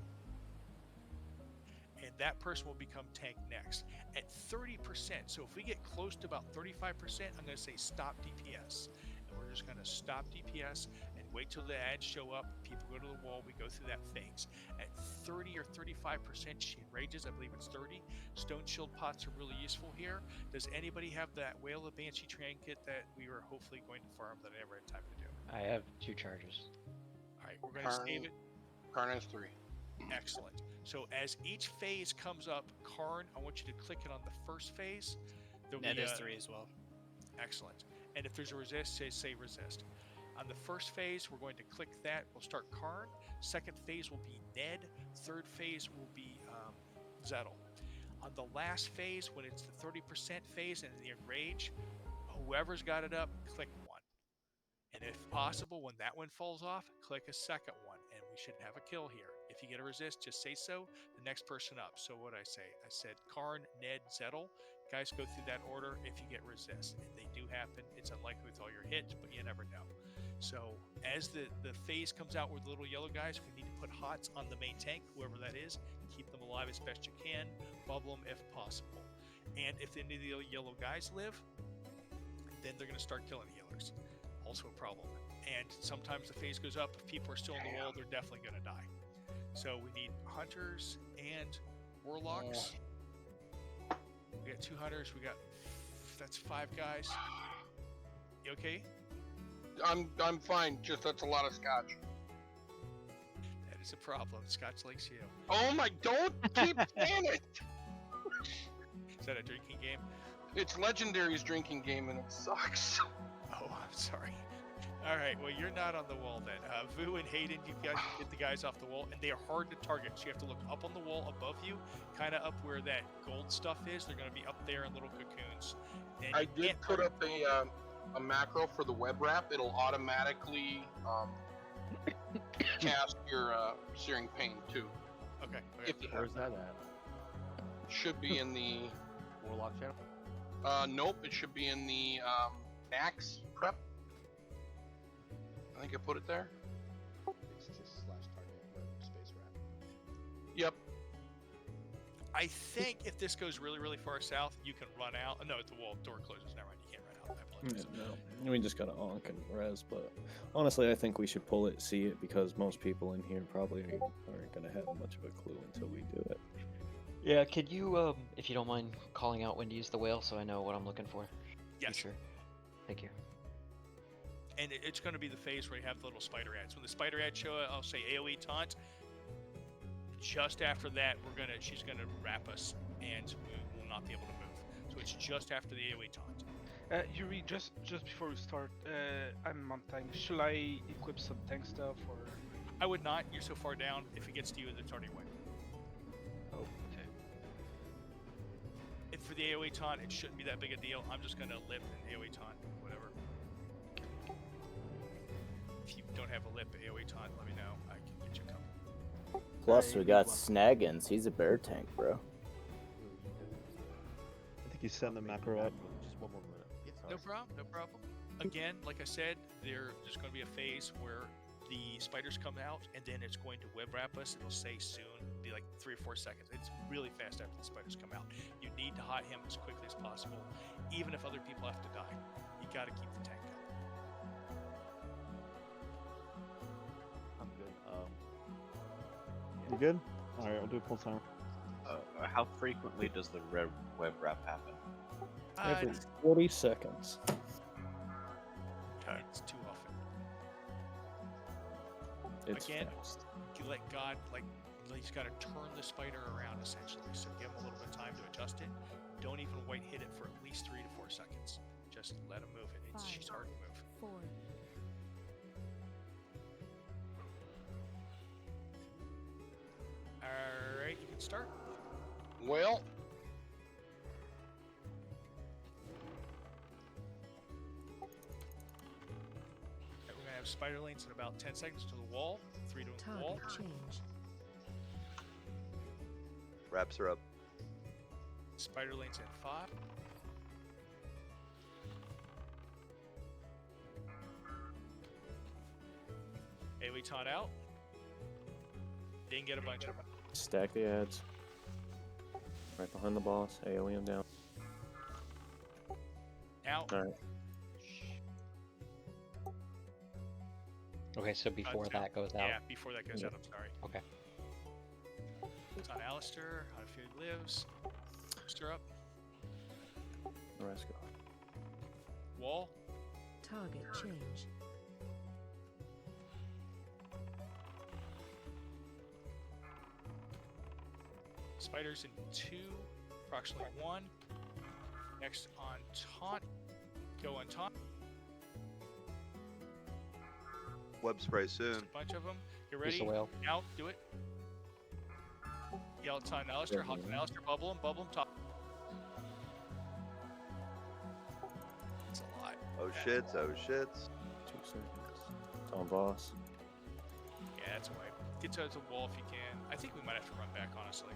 And that person will become tank next. At 30%, so if we get close to about 35%, I'm going to say stop DPS. And we're just going to stop DPS and wait till the ads show up, people go to the wall, we go through that phase. At 30 or 35% she rages, I believe it's 30, stone shield pots are really useful here. Does anybody have that Whale of Banshee trinket that we were hopefully going to farm that I never had time to do? I have 2 charges. Alright, we're going to save it. Karn has 3. Excellent. So as each phase comes up, Karn, I want you to click it on the first phase. Ned is 3 as well. Excellent. And if there's a resist, say resist. On the first phase, we're going to click that. We'll start Karn. Second phase will be Ned. Third phase will be Zettel. On the last phase, when it's the 30% phase and the enrage, whoever's got it up, click 1. And if possible, when that one falls off, click a second one, and we should have a kill here. If you get a resist, just say so. The next person up. So what I say? I said Karn, Ned, Zettel. Guys, go through that order if you get resist. And they do happen. It's unlikely with all your hits, but you never know. So as the phase comes out with the little yellow guys, we need to put hots on the main tank, whoever that is. Keep them alive as best you can. Bubble them if possible. And if any of the yellow guys live, then they're going to start killing healers. Also a problem. And sometimes the phase goes up. If people are still on the wall, they're definitely going to die. So we need hunters and warlocks. We got 2 hunters. We got that's 5 guys. You okay? I'm fine. Just that's a lot of scotch. That is a problem. Scotch likes you. Oh my! Don't keep saying it. Is that a drinking game? It's Legendary's drinking game, and it sucks. Oh, I'm sorry. All right, well, you're not on the wall then. Vu and Hayden, you guys get the guys off the wall, and they are hard to target. So you have to look up on the wall above you, kind of up where that gold stuff is. They're going to be up there in little cocoons. And I did put up a macro for the web wrap. It'll automatically cast your Searing Pain too. Okay. If you Where's that at? Should be in the Warlock channel? Nope, it should be in the Axe prep. I think I put it there. It's just /target space wrap. Yep. I think if this goes really, really far south, you can run out. No, the wall door closes. Never mind, you can't run out. I apologize. No, we just gotta onk and res, but honestly, I think we should pull it, see it, because most people in here probably aren't gonna have much of a clue until we do it. Yeah, could you, if you don't mind, calling out when to use the whale so I know what I'm looking for? Yes. Sure. Thank you. And it's going to be the phase where you have the little spider ads. When the spider ads show up, I'll say AoE taunt. Just after that, she's gonna wrap us, and we will not be able to move. So it's just after the AoE taunt. Yuri, just before we start, I'm on tank. Should I equip some tank stuff or? I would not. You're so far down. If it gets to you, it's already away. Oh, okay. If for the AoE taunt, it shouldn't be that big a deal. I'm just gonna lip and AoE taunt, whatever. If you don't have a lip AoE taunt, let me know. I can get you covered. Plus, we got Snaggins. He's a bear tank, bro. you set the macro up? Just one more minute. No problem, no problem. Again, like I said, there's going to be a phase where the spiders come out, and then it's going to web wrap us. It'll say soon, be like 3 or 4 seconds. It's really fast after the spiders come out. You need to hot him as quickly as possible, even if other people have to die. You got to keep the tank up. I'm good. You good? All right, I'll do a full timer. How frequently does the red web wrap happen? Every 40 seconds. It's too often. It's Again, fast. you let God, he's got to turn the spider around essentially. So give him a little bit of time to adjust it. Don't even white hit it for at least 3 to 4 seconds. Just let him move it. She's hard to move. 4. All right, you can start. Well, We're gonna have spider lanes in about 10 seconds to the wall. 3 to the wall. Change. Wraps are up. Spider lanes in 5. AoE taunt out. Didn't get a bunch of them. Stack the ads. Right behind the boss. AoE him down. Now. Alright. Okay, so before that goes out. Yeah, before that goes out, I'm sorry. Okay. It's on Alistair. How if he lives. Stir up. The rest go. Wall. Target change. Spiders in 2, approximately 1. Next on taunt. Go on taunt. Web spray soon. A bunch of them. Get Use ready. the whale. Now, do it. Yell, it's on Alistair. Hot on Alistair. Bubble him. Bubble him. Top. It's a lot. Oh shits, oh shits. 2 seconds. It's on boss. Yeah, that's a wipe. Get to the wall if you can. I think we might have to run back, honestly.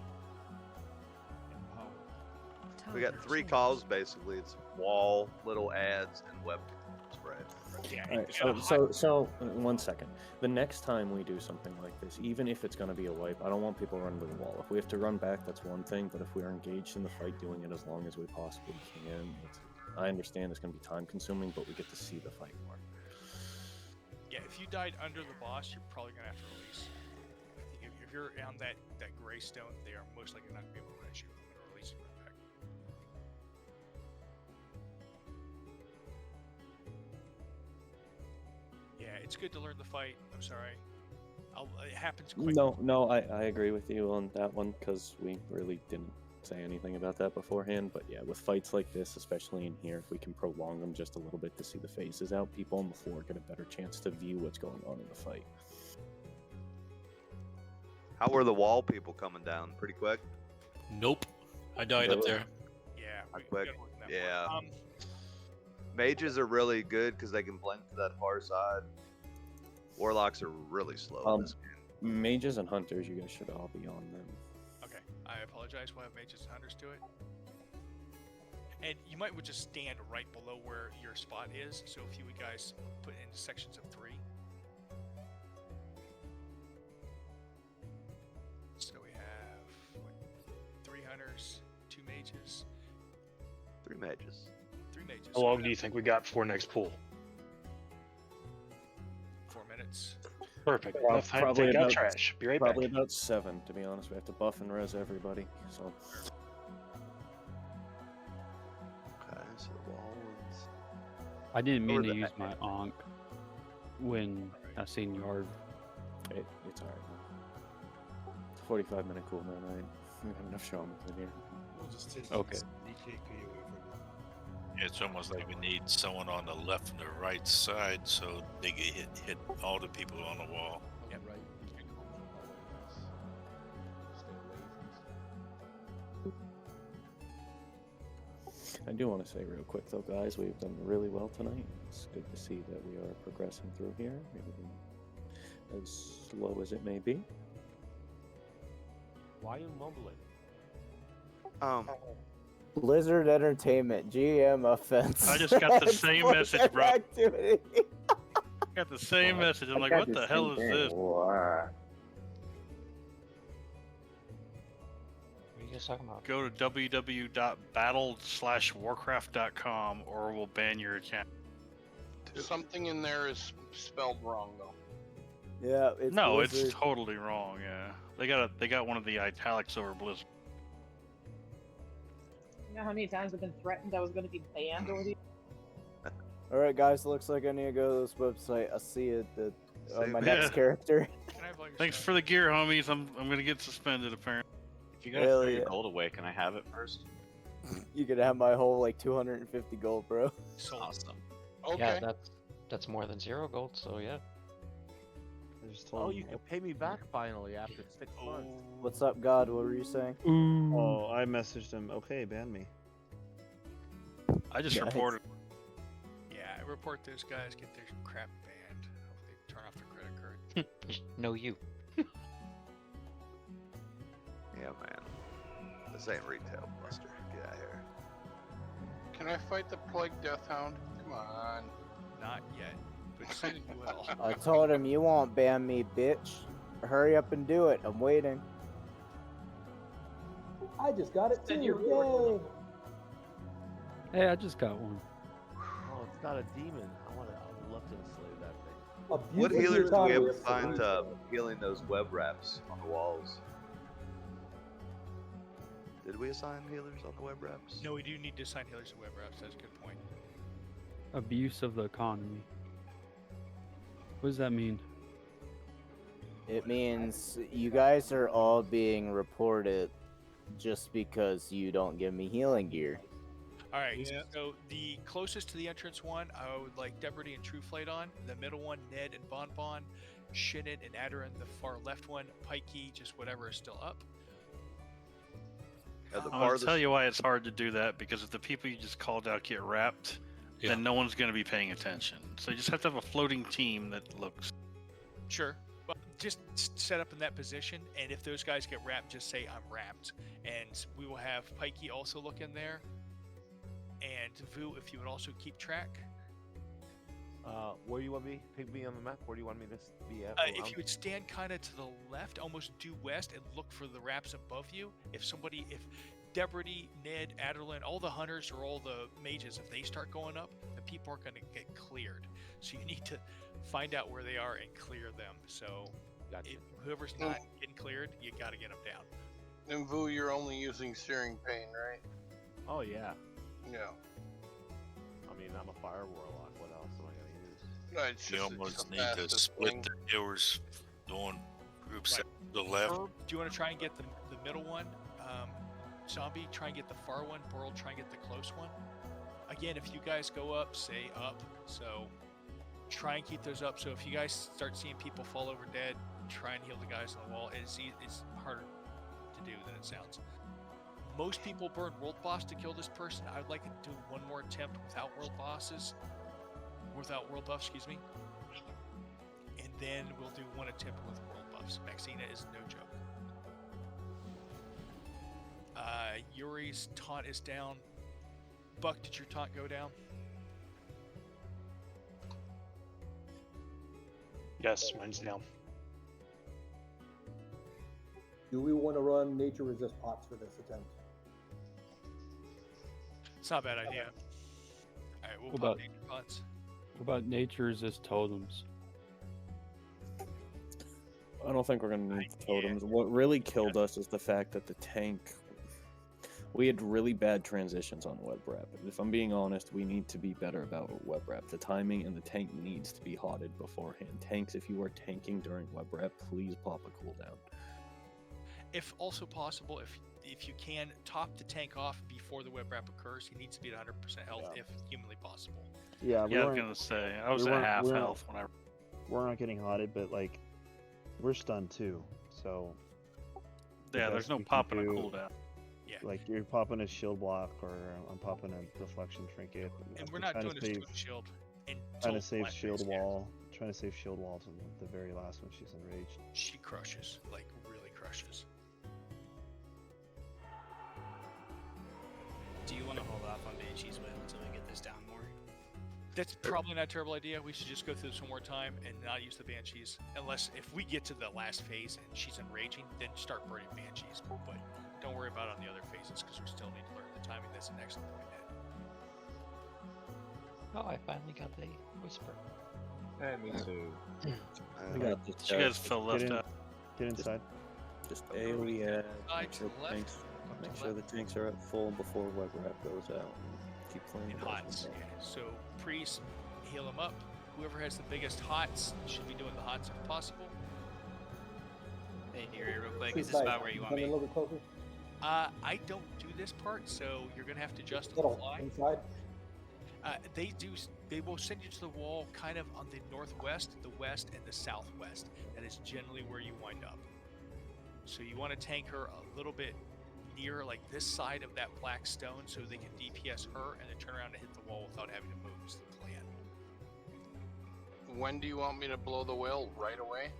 We got 3 calls basically. It's wall, little ads, and web spray. Yeah, Alright, so 1 second. The next time we do something like this, even if it's going to be a wipe, I don't want people running to the wall. If we have to run back, that's one thing, but if we are engaged in the fight, doing it as long as we possibly can, I understand it's going to be time consuming, but we get to see the fight more. Yeah, if you died under the boss, you're probably going to have to release. I think if you're on that gray stone, they are most likely not going to be able to release you. I'm going to release you right back. Yeah, it's good to learn the fight. I'm sorry. It happens quick. No, I agree with you on that one, because we really didn't say anything about that beforehand, but yeah, with fights like this, especially in here, if we can prolong them just a little bit to see the faces out, people on the floor get a better chance to view what's going on in the fight. How were the wall people coming down? Pretty quick? Nope. I died up there. Yeah, Not quick. Yeah. Mages are really good because they can blend to that far side. Warlocks are really slow in this game. Mages and hunters, you guys should all be on them. Okay, I apologize. We'll have mages and hunters do it. And you might would just stand right below where your spot is. So if you would guys put into sections of 3. So we have 3 hunters, 2 mages. 3 mages. 3 mages. How long do you think we got before next pool? 4 minutes. Perfect. Enough time to take out trash. Be right back. Probably about 7, to be honest. We have to buff and res everybody. So. Okay, so the wall is... I didn't mean to use my Ankh when I seen Yard. It's alright. 45-minute cooldown, right? We have enough shamans in here. Okay. It's almost like we need someone on the left and the right side so they can hit all the people on the wall. Yep. Right. I do want to say real quick though, guys, we've done really well tonight. It's good to see that we are progressing through here, as slow as it may be. Why are you mumbling? Blizzard Entertainment, GM offense. I just got the same Exploit message, bro. activity. Got the same message. I'm I like, got what the hell is same thing. this? Wow. What are you guys talking about? Go to www.battle/warcraft.com or we'll ban your account. Something in there is spelled wrong though. Yeah, it's No, Blizzard. it's totally wrong. Yeah, they got one of the italics over Blizzard. You know how many times I've been threatened I was going to be banned over the. All right, guys. Looks like I need to go to this website. I see it. My Yeah. next character. Thanks for the gear, homies. I'm gonna get suspended apparently. If you gotta Hell throw your yeah. gold away, can I have it first? You could have my whole like 250 gold, bro. Awesome. Yeah, that's more than 0 gold. So yeah. I just told Oh, him- you can pay me back finally after 6 months. What's up, God? What were you saying? Oh, I messaged him. Okay, ban me. I just Nice. reported. Yeah, report those guys, get their crap banned. Hopefully they turn off their credit card. No, you. Yeah, man. This ain't retail, Buster. Get out of here. Can I fight the Plague Death Hound? Come on. Not yet, but soon you will. I told him you won't ban me, bitch. Hurry up and do it. I'm waiting. I just got it too. Send your Yay! Hey, I just got one. Oh, it's not a demon. I would love to slay that thing. What Abuse healers do we have autonomy. to find healing those web wraps on the walls? Did we assign healers on the web wraps? No, we do need to assign healers to web wraps. That's a good point. Abuse of the economy. What does that mean? It means you guys are all being reported just because you don't give me healing gear. All right, so the closest to the entrance one, I would like Deberty and Trueflate on. The middle one, Ned and Bonbon. Shinnet and Adarin, the far left one. Pikey, just whatever is still up. I'll tell you why it's hard to do that, because if the people you just called out get wrapped, then no one's going to be paying attention. So you just have to have a floating team that looks. Sure. But just set up in that position, and if those guys get wrapped, just say I'm wrapped. And we will have Pikey also look in there. And Vu, if you would also keep track. Where do you want me? Pick me on the map. Where do you want me to be at? If you would stand kind of to the left, almost due west, and look for the wraps above you. If Deberty, Ned, Aderlin, all the hunters or all the mages, if they start going up, the people are going to get cleared. So you need to find out where they are and clear them. So if whoever's not getting cleared, you got to get them down. And Vu, you're only using Searing Pain, right? Oh yeah. Yeah. I mean, I'm a fire warlock. What else am I gonna use? No, it's You just almost it's the need to fastest split thing. the healers doing groups to the left. Herb, do you want to try and get the middle one? Zombie, try and get the far one. Burl, try and get the close one. Again, if you guys go up, say up. So try and keep those up. So if you guys start seeing people fall over dead, try and heal the guys on the wall. It's harder to do than it sounds. Most people burn world boss to kill this person. I'd like to do one more attempt without world buffs, excuse me. And then we'll do one attempt with world buffs. Maxina is no joke. Yuri's taunt is down. Buck, did your taunt go down? Yes, mine's down. Do we want to run nature resist pots for this attempt? It's not a bad idea. Alright, we'll What pop about- nature pots. What about natures as totems? I don't think we're gonna need totems. What really killed us is the fact that the tank. We had really bad transitions on web wrap. If I'm being honest, we need to be better about web wrap. The timing and the tank needs to be hotted beforehand. Tanks, if you are tanking during web wrap, please pop a cooldown. If also possible, if you can, top the tank off before the web wrap occurs. He needs to be at 100% health if humanly possible. Yeah, I was gonna say I was we at weren't- half we're not- health when I. We're not getting hotted, but like, we're stunned too. So. the Yeah, best there's no we can popping a do- cooldown. Yeah. Like you're popping a shield block, or I'm popping a deflection trinket. And we're I'm not trying doing to a save- student shield. Trying to save shield wall. Trying to save shield wall to the very last when she's enraged. She crushes, like really crushes. Do you want to hold off on Banshee's Wail until we get this down more? That's probably not a terrible idea. We should just go through this one more time and not use the Banshees. Unless if we get to the last phase and she's enraging, then start burning Banshees. But don't worry about it on the other phases because we still need to learn the timing. That's an excellent point, Ned. Oh, I finally got the whisper. Me too. We got this, You guys felt left out. Get inside. Just AoE ads. Make sure, to the left, make sure the tanks are at full before web wrap goes out. And keep playing And those hots. ones. Yeah. So priest, heal them up. Whoever has the biggest hots should be doing the hots if possible. Hey, Yuri, real quick, Please, is this guys, about where you want come a me? little bit closer. I don't do this part, so you're gonna have to adjust on the Middle, fly. inside. They will send you to the wall kind of on the northwest, the west, and the southwest. That is generally where you wind up. So you want to tank her a little bit near like this side of that black stone so they can DPS her and then turn around and hit the wall without having to move is the plan. When do you want me to blow the whale? Right away?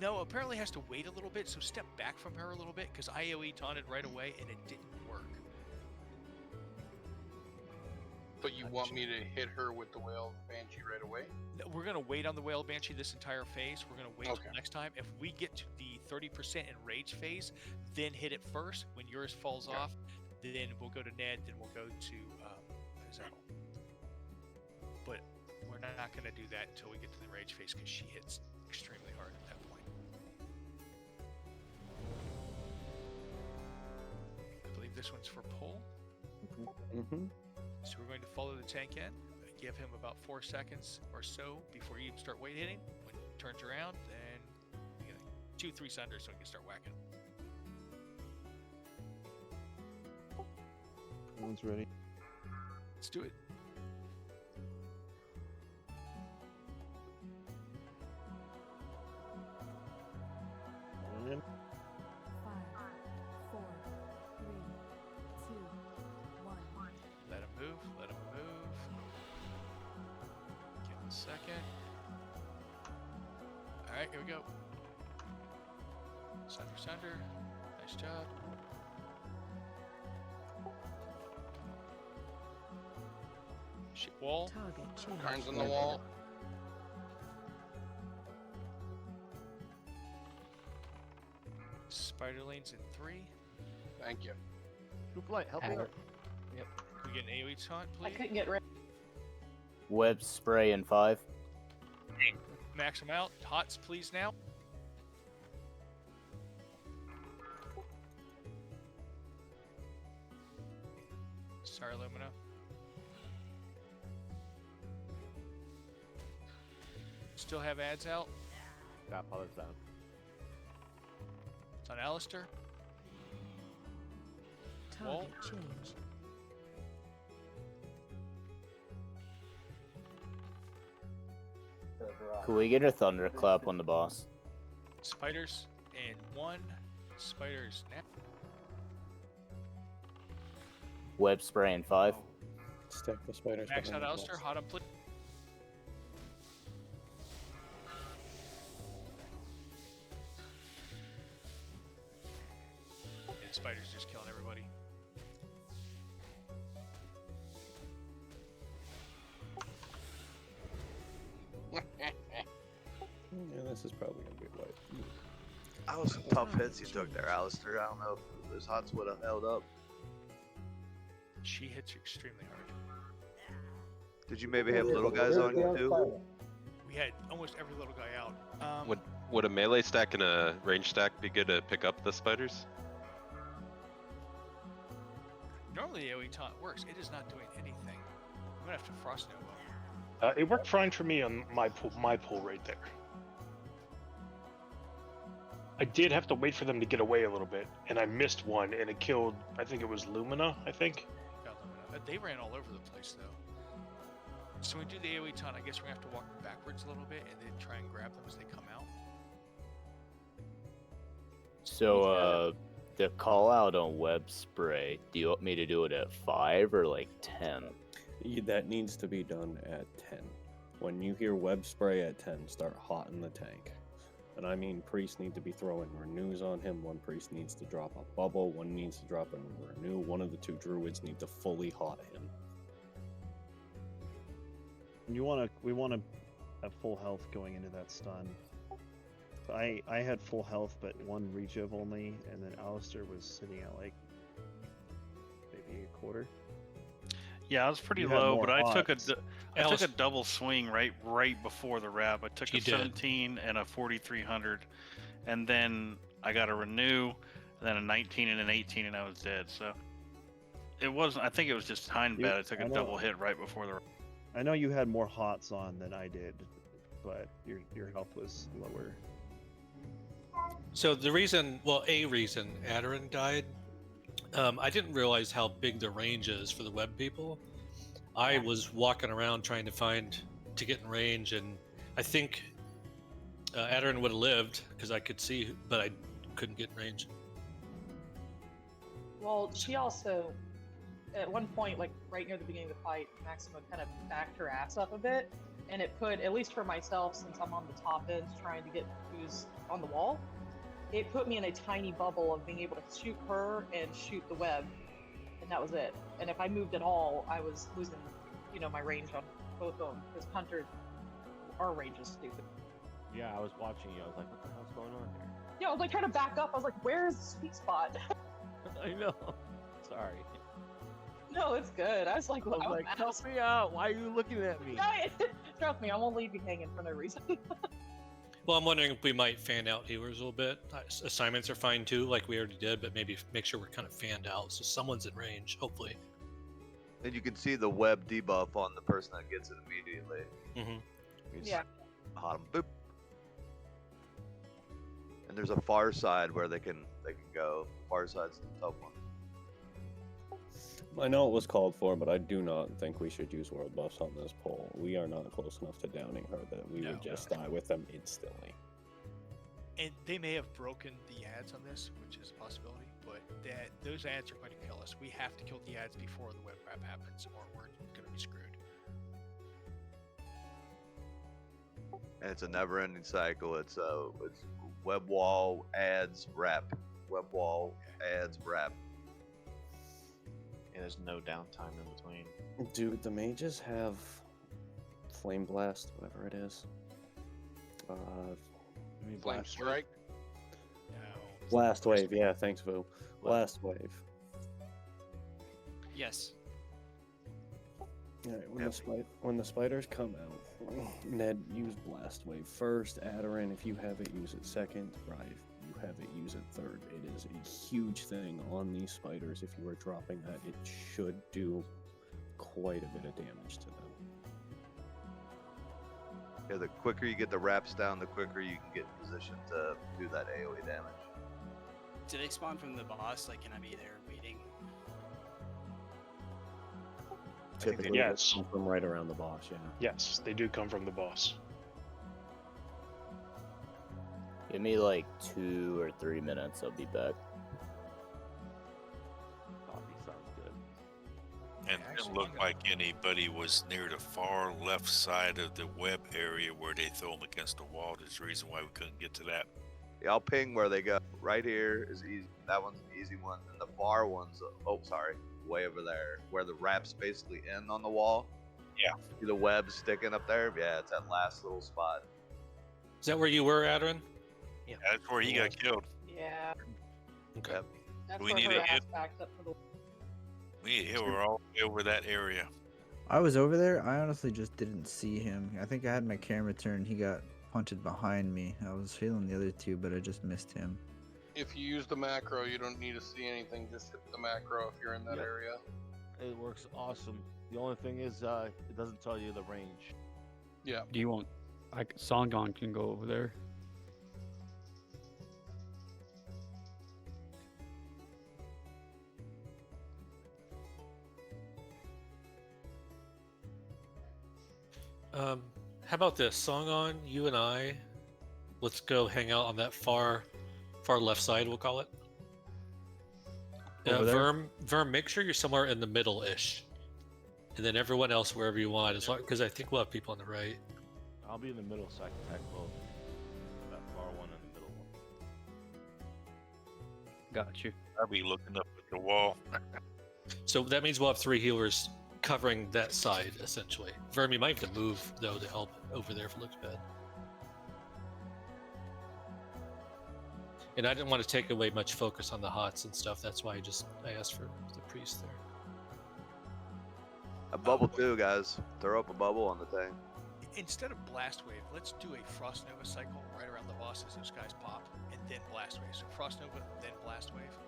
No, apparently has to wait a little bit, so step back from her a little bit because I AoE taunted right away and it didn't work. But you want me to hit her with the whale banshee right away? No, we're going to wait on the Whale Banshee this entire phase. We're going to wait till next time. If we get to the 30% enraged phase, then hit it first. When yours falls off, then we'll go to Ned, then we'll go to Zettel. But we're not going to do that until we get to the enraged phase because she hits extremely hard at that point. I believe this one's for pull. Mm-hmm. So we're going to follow the tank in, give him about 4 seconds or so before you even start weight hitting. When he turns around, then you know, 2-3 sunders so we can start whacking him. Everyone's ready. Let's do it. Going in. 5, 4, 3, 2, 1. Let him move, let him move. Give him a second. Alright, here we go. Sunder. Nice job. Shit wall. Karn's on the wall. Spiderlings in 3. Thank you. Troop light, help me out. Yep. Can we get an AoE taunt, please? I couldn't get ready. Web spray in 5. Max them out. Hots, please, now. Sorry, Lumina. Still have ads out. Got Potter's down. It's on Alistair. Wall. change. Could we get a thunderclap on the boss? Spiders and 1. Spiders now. Web spray in 5. Stack the spiders. Max behind out the Alistair. boss. Hot on please. And spiders just killing everybody. Yeah, this is probably gonna be white. That was some tough hits you took there, Alistair. I don't know if those hots would have held up. She hits you extremely hard. Did you maybe have little guys on you too? We had almost every little guy out. Would a melee stack and a range stack be good to pick up the spiders? Normally the AoE taunt works. It is not doing anything. I'm gonna have to frost nova. It worked fine for me on my pool right there. I did have to wait for them to get away a little bit, and I missed one, and it killed, I think it was Lumina, I think. Got Lumina. They ran all over the place though. So when we do the AoE taunt, I guess we're gonna have to walk backwards a little bit and then try and grab them as they come out. So, the call out on web spray, do you want me to do it at 5 or like 10? That needs to be done at 10. When you hear web spray at 10, start hot in the tank. And I mean, priests need to be throwing renews on him. One priest needs to drop a bubble. One needs to drop a renew. One of the two druids need to fully hot him. We want to have full health going into that stun. I had full health, but one rejuve only, and then Alistair was sitting at like maybe a quarter. Yeah, I was pretty You had low, more but I took odds. a double swing right before the wrap. I took You a did. 17 and a 4300, and then I got a renew, and then a 19 and an 18, and I was dead. So it wasn't. I think it was just time bad. I took a double hit right before the. I know you had more hots on than I did, but your health was lower. So the reason, well, a reason Adarin died, I didn't realize how big the range is for the web people. I was walking around trying to get in range, and I think Adarin would have lived because I could see, but I couldn't get in range. Well, she also, at one point, like right near the beginning of the fight, Maxima kind of backed her ass up a bit, and it put, at least for myself, since I'm on the top end trying to get who's on the wall, it put me in a tiny bubble of being able to shoot her and shoot the web, and that was it. And if I moved at all, I was losing, my range on both of them, because Hunter, our range is stupid. Yeah, I was watching you. I was like, what the hell's going on here? Yeah, I was like trying to back up. I was like, where's the sweet spot? I know. Sorry. No, it's good. I was like, I was like, help me out. Why are you looking at me? Trust me, I won't leave you hanging for no reason. Well, I'm wondering if we might fan out healers a little bit. Assignments are fine too, like we already did, but maybe make sure we're kind of fanned out so someone's in range, hopefully. And you can see the web debuff on the person that gets it immediately. Mm-hmm. Yeah. Hot 'em, boop. And there's a far side where they can go. Far side's the tough one. I know it was called for, but I do not think we should use world buffs on this poll. We are not close enough to downing her that we would just die with them instantly. And they may have broken the ads on this, which is a possibility, but those ads are going to kill us. We have to kill the ads before the web wrap happens, or we're going to be screwed. And it's a never-ending cycle. It's web wall, ads, wrap. Web wall, ads, wrap. And there's no downtime in between. Dude, the mages have Flame Blast, whatever it is. Flame Strike? No. Blast Wave, yeah, thanks, Vu. Blast Wave. Yes. Alright, when the spiders come out, Ned, use Blast Wave first. Adarin, if you have it, use it second. Right, if you have it, use it third. It is a huge thing on these spiders. If you are dropping that, it should do quite a bit of damage to them. Yeah, the quicker you get the wraps down, the quicker you can get in position to do that AoE damage. Do they spawn from the boss? Like, can I be there waiting? Typically, yes. Come from right around the boss, yeah. Yes, they do come from the boss. Give me like 2 or 3 minutes, I'll be back. Coffee sounds good. And it didn't look like anybody was near the far left side of the web area where they throw them against the wall. There's a reason why we couldn't get to that. Yeah, I'll ping where they go. Right here is easy. That one's an easy one. And the far one's, way over there where the wraps basically end on the wall. Yeah. See the web sticking up there? Yeah, it's that last little spot. Is that where you were, Adarin? Yeah, that's where he got killed. Yeah. Okay. Yep. That's We where need her to ass hit. backed up for the. We hit her all the way over that area. I was over there. I honestly just didn't see him. I think I had my camera turned. He got punted behind me. I was feeling the other two, but I just missed him. If you use the macro, you don't need to see anything. Just hit the macro if you're in that area. It works awesome. The only thing is, it doesn't tell you the range. Yeah. Do you want? Songon can go over there. How about this? Songon, you and I, let's go hang out on that far left side, we'll call it. Over there? Verm, make sure you're somewhere in the middle-ish. And then everyone else wherever you want, because I think we'll have people on the right. I'll be in the middle so I can attack both. That far one Got you. I'll be looking up at the wall. So that means we'll have 3 healers covering that side, essentially. Verm, you might have to move, though, to help over there if it looks bad. And I didn't want to take away much focus on the HOTS and stuff. That's why I asked for the priest there. A bubble too, guys. Throw up a bubble on the thing. Instead of Blast Wave, let's do a Frost Nova cycle right around the boss as those guys pop, and then Blast Wave. So Frost Nova, then Blast Wave.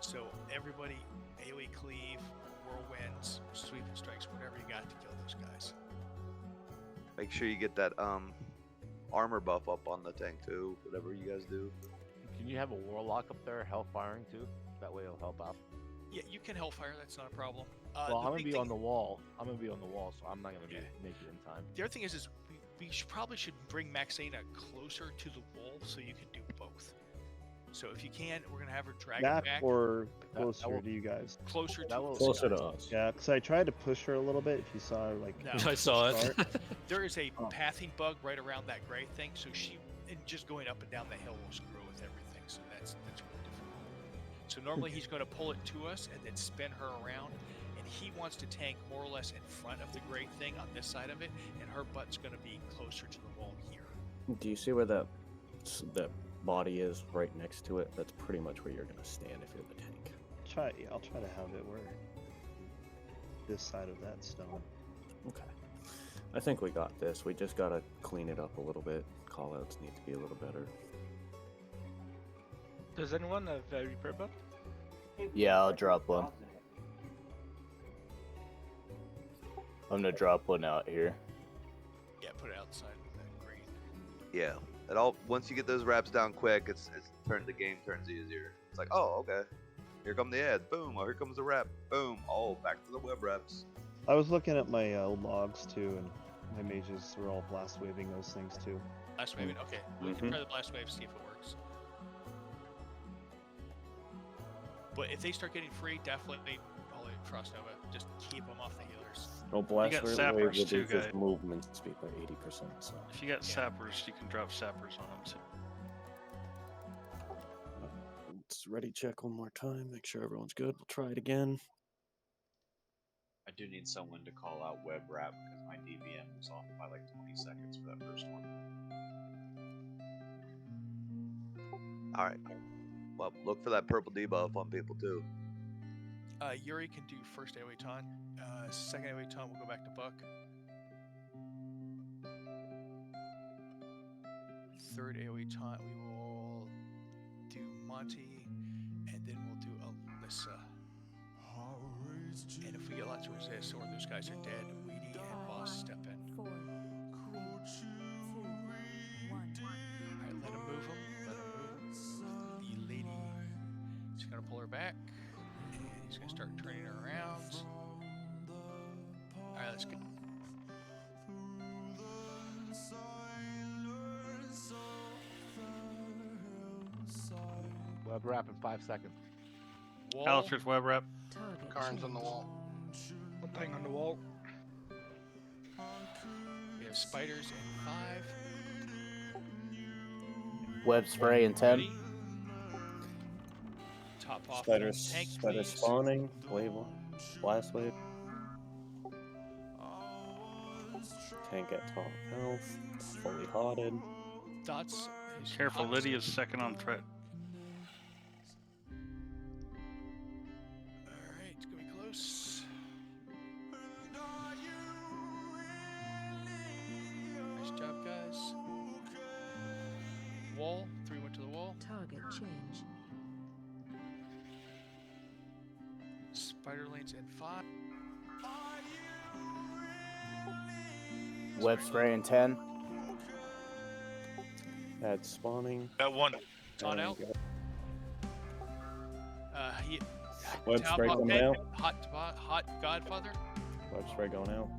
So everybody, AoE cleave, whirlwinds, sweep and strikes, whatever you got to kill those guys. Make sure you get that armor buff up on the tank too. Whatever you guys do. Can you have a warlock up there, hellfiring too? That way it'll help out. Yeah, you can Hellfire. That's not a problem. Well, I'm gonna be on the wall. I'm gonna be on the wall, so I'm not gonna make it in time. The other thing is we probably should bring Maxena closer to the wall so you can do both. So if you can, we're gonna have her drag Back it back. or closer to you guys? Closer to Closer to us. Yeah, because I tried to push her a little bit. If you saw, like, No. I saw it. start. There is a pathing bug right around that gray thing, so and just going up and down the hill will screw with everything. So that's really difficult. So normally he's going to pull it to us and then spin her around, and he wants to tank more or less in front of the gray thing on this side of it, and her butt's going to be closer to the wall here. Do you see where that body is right next to it? That's pretty much where you're gonna stand if you're the tank. I'll try to have it where this side of that stone. Okay. I think we got this. We just gotta clean it up a little bit. Callouts need to be a little better. Does anyone have a repair buff? Yeah, I'll drop one. I'm gonna drop one out here. Yeah, put it outside with that green. Yeah. It all once you get those wraps down quick, the game turns easier. It's like, oh, okay. Here come the ads. Boom. Oh, here comes the wrap. Boom. Oh, back to the web wraps. I was looking at my old logs too, and my mages were all blast waving those things too. Blast wave. Okay, we can try the blast wave, see if it works. But if they start getting free, definitely Holy Frost Nova. Just keep them off the healers. Oh, blast got wave sappers will too, reduce guys. movement speed by 80%. So If you got sappers, you can drop sappers on them too. let's ready check one more time. Make sure everyone's good. We'll try it again. I do need someone to call out web wrap because my DVM was off by like 20 seconds for that first one. All right. Well, look for that purple debuff on people too. Yuri can do first AoE taunt. Second AoE taunt, we'll go back to Buck. Third AoE taunt, we will do Monty, and then we'll do Alyssa. And if we get lots of resist or those guys are dead, Weedy and Boss step in. 4, 3, 2, 1. Alright, let him move him. Let him move him. The lady is going to pull her back. And he's going to start turning her around. Alright, let's go. Web wrap in 5 seconds. Wall. Alistair's web wrap. Karn's on the wall. One thing on the wall. We have spiders in 5. Web spray in 10. Top off. Spiders, Tank, spiders please. spawning. Wave one. Blast wave. Tank at top health. Fully hotted. Dots. is Careful, hot. Lydia's second on threat. Alright, it's gonna be close. Nice job, guys. Wall. 3 went to the wall. Target change. Spider lanes in 5. Web spray in 10. Add spawning. That one. Taunt out. He. Web top spray off coming head, out. Hot Godfather. Web spray going out.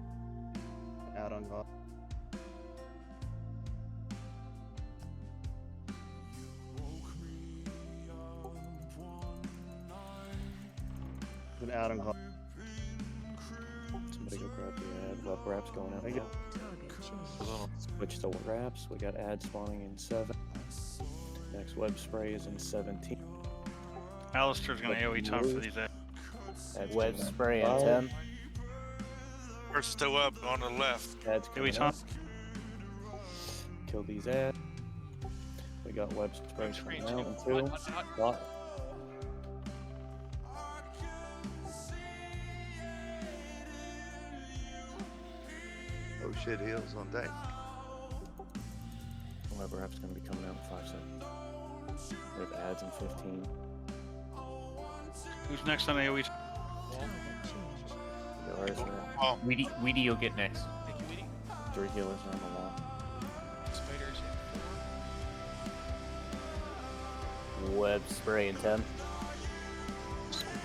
Add on God. An add on God. Somebody go grab the ad. Web wraps going out. now. Target change. Switch to wraps. We got ad spawning in 7. Next web spray is in 17. Alistair's gonna AoE taunt for these ads. Web spray in 10. We're still up on the left. Ads AoE coming taunt. up. Kill these ads. We got web spray coming out in 2. Lot. Oh shit, heals on deck. Web rap's gonna be coming out in 5 seconds. We have ads in 15. Who's next on AoE? Healers are Weedy, you'll get next. Thank you, Weedy. 3 healers are on the wall. Spiders in Web spray in 10.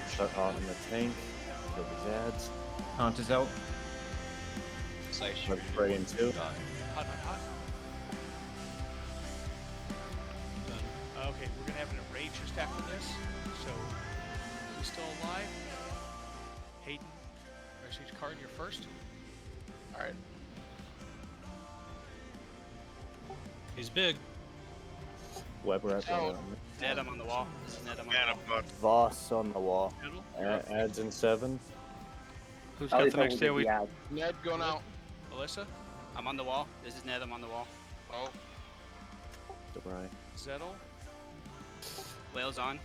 Start on the tank. Kill these ads. Taunt is out. Web spray in 2. Hot, hot, hot. Done. Okay, we're gonna have an enrager stack for this. So, who's still alive? Hayden, Message Card, you're first. All right. He's big. Web rep Oh. Ned, I'm on the wall. This is Ned, I'm on the wall. Voss on the wall. Ads in 7. Who's got the next AoE? Ned going out. Alyssa? I'm on the wall. This is Ned, I'm on the wall. Oh. Debray. Zettel? Whale's on.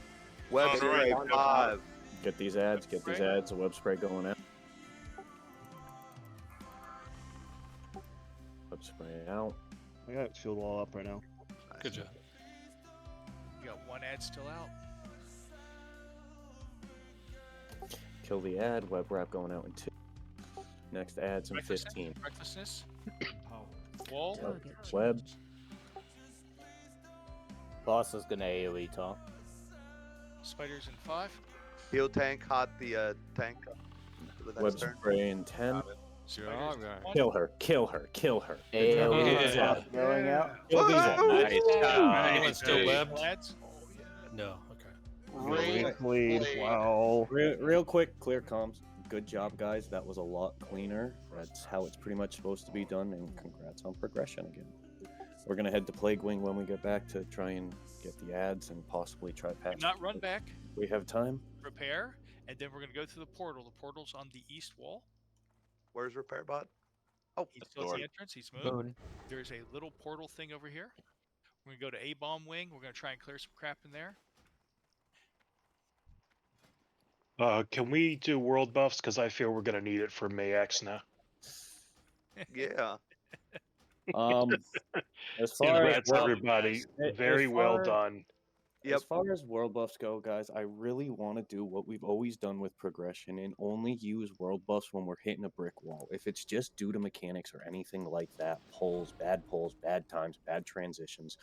Web spray 5. Get these ads. Get these ads. The web spray going out. Web spray out. I got shield wall up right now. Good job. You got one ad still out. Kill the ad. Web wrap going out in 2. Next ads in 15. Recklessness. Wall. Web. Boss is gonna AoE taunt. Spiders in 5. Heal tank, hot the tank. For the Web next turn. spray in 10. Spiders in 1. Kill her. Kill her. Kill her. AoE taunt going out. Kill these ads. Anyone's still Nice. webbed? Lads? No. Okay. Rain blade. Wow. Real quick, clear comms. Good job, guys. That was a lot cleaner. That's how it's pretty much supposed to be done, and congrats on progression again. We're going to head to Plague Wing when we get back to try and get the ads and possibly try Do patch. not run back. We have time. Repair. And then we're going to go through the portal. The portal's on the east wall. Where's repair bot? Oh, He's still at the entrance. He's moved. Boom. There's a little portal thing over here. We're going to go to A-bomb wing. We're going to try and clear some crap in there. Can we do world buffs? Because I feel we're gonna need it for Mayax now. yeah. As far as Congrats, everybody. Very well done. As far as world buffs go, guys, I really want to do what we've always done with progression and only use world buffs when we're hitting a brick wall. If it's just due to mechanics or anything like that, pulls, bad times, bad transitions,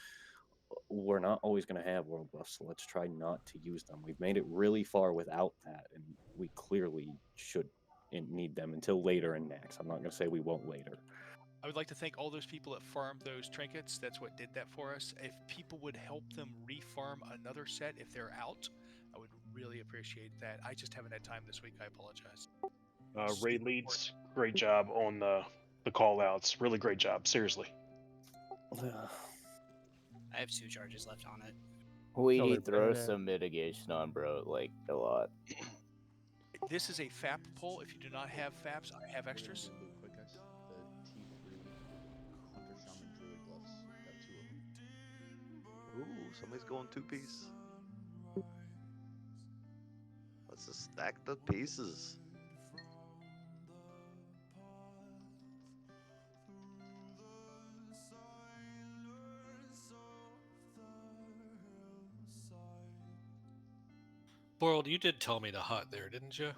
we're not always going to have world buffs, so let's try not to use them. We've made it really far without that, and we clearly should need them until later in Nax. I'm not going to say we won't later. I would like to thank all those people that farmed those trinkets. That's what did that for us. If people would help them refarm another set if they're out, I would really appreciate that. I just haven't had time this week. I apologize. Raid leads, great job on the call outs. Really great job. Seriously. I have 2 charges left on it. We need to throw some mitigation on, bro. Like, a lot. This is a FAP pull. If you do not have FAPs, I have extras. Ooh, somebody's going 2-piece. Let's just stack the pieces. Boiled, you did tell me to hot there, didn't you?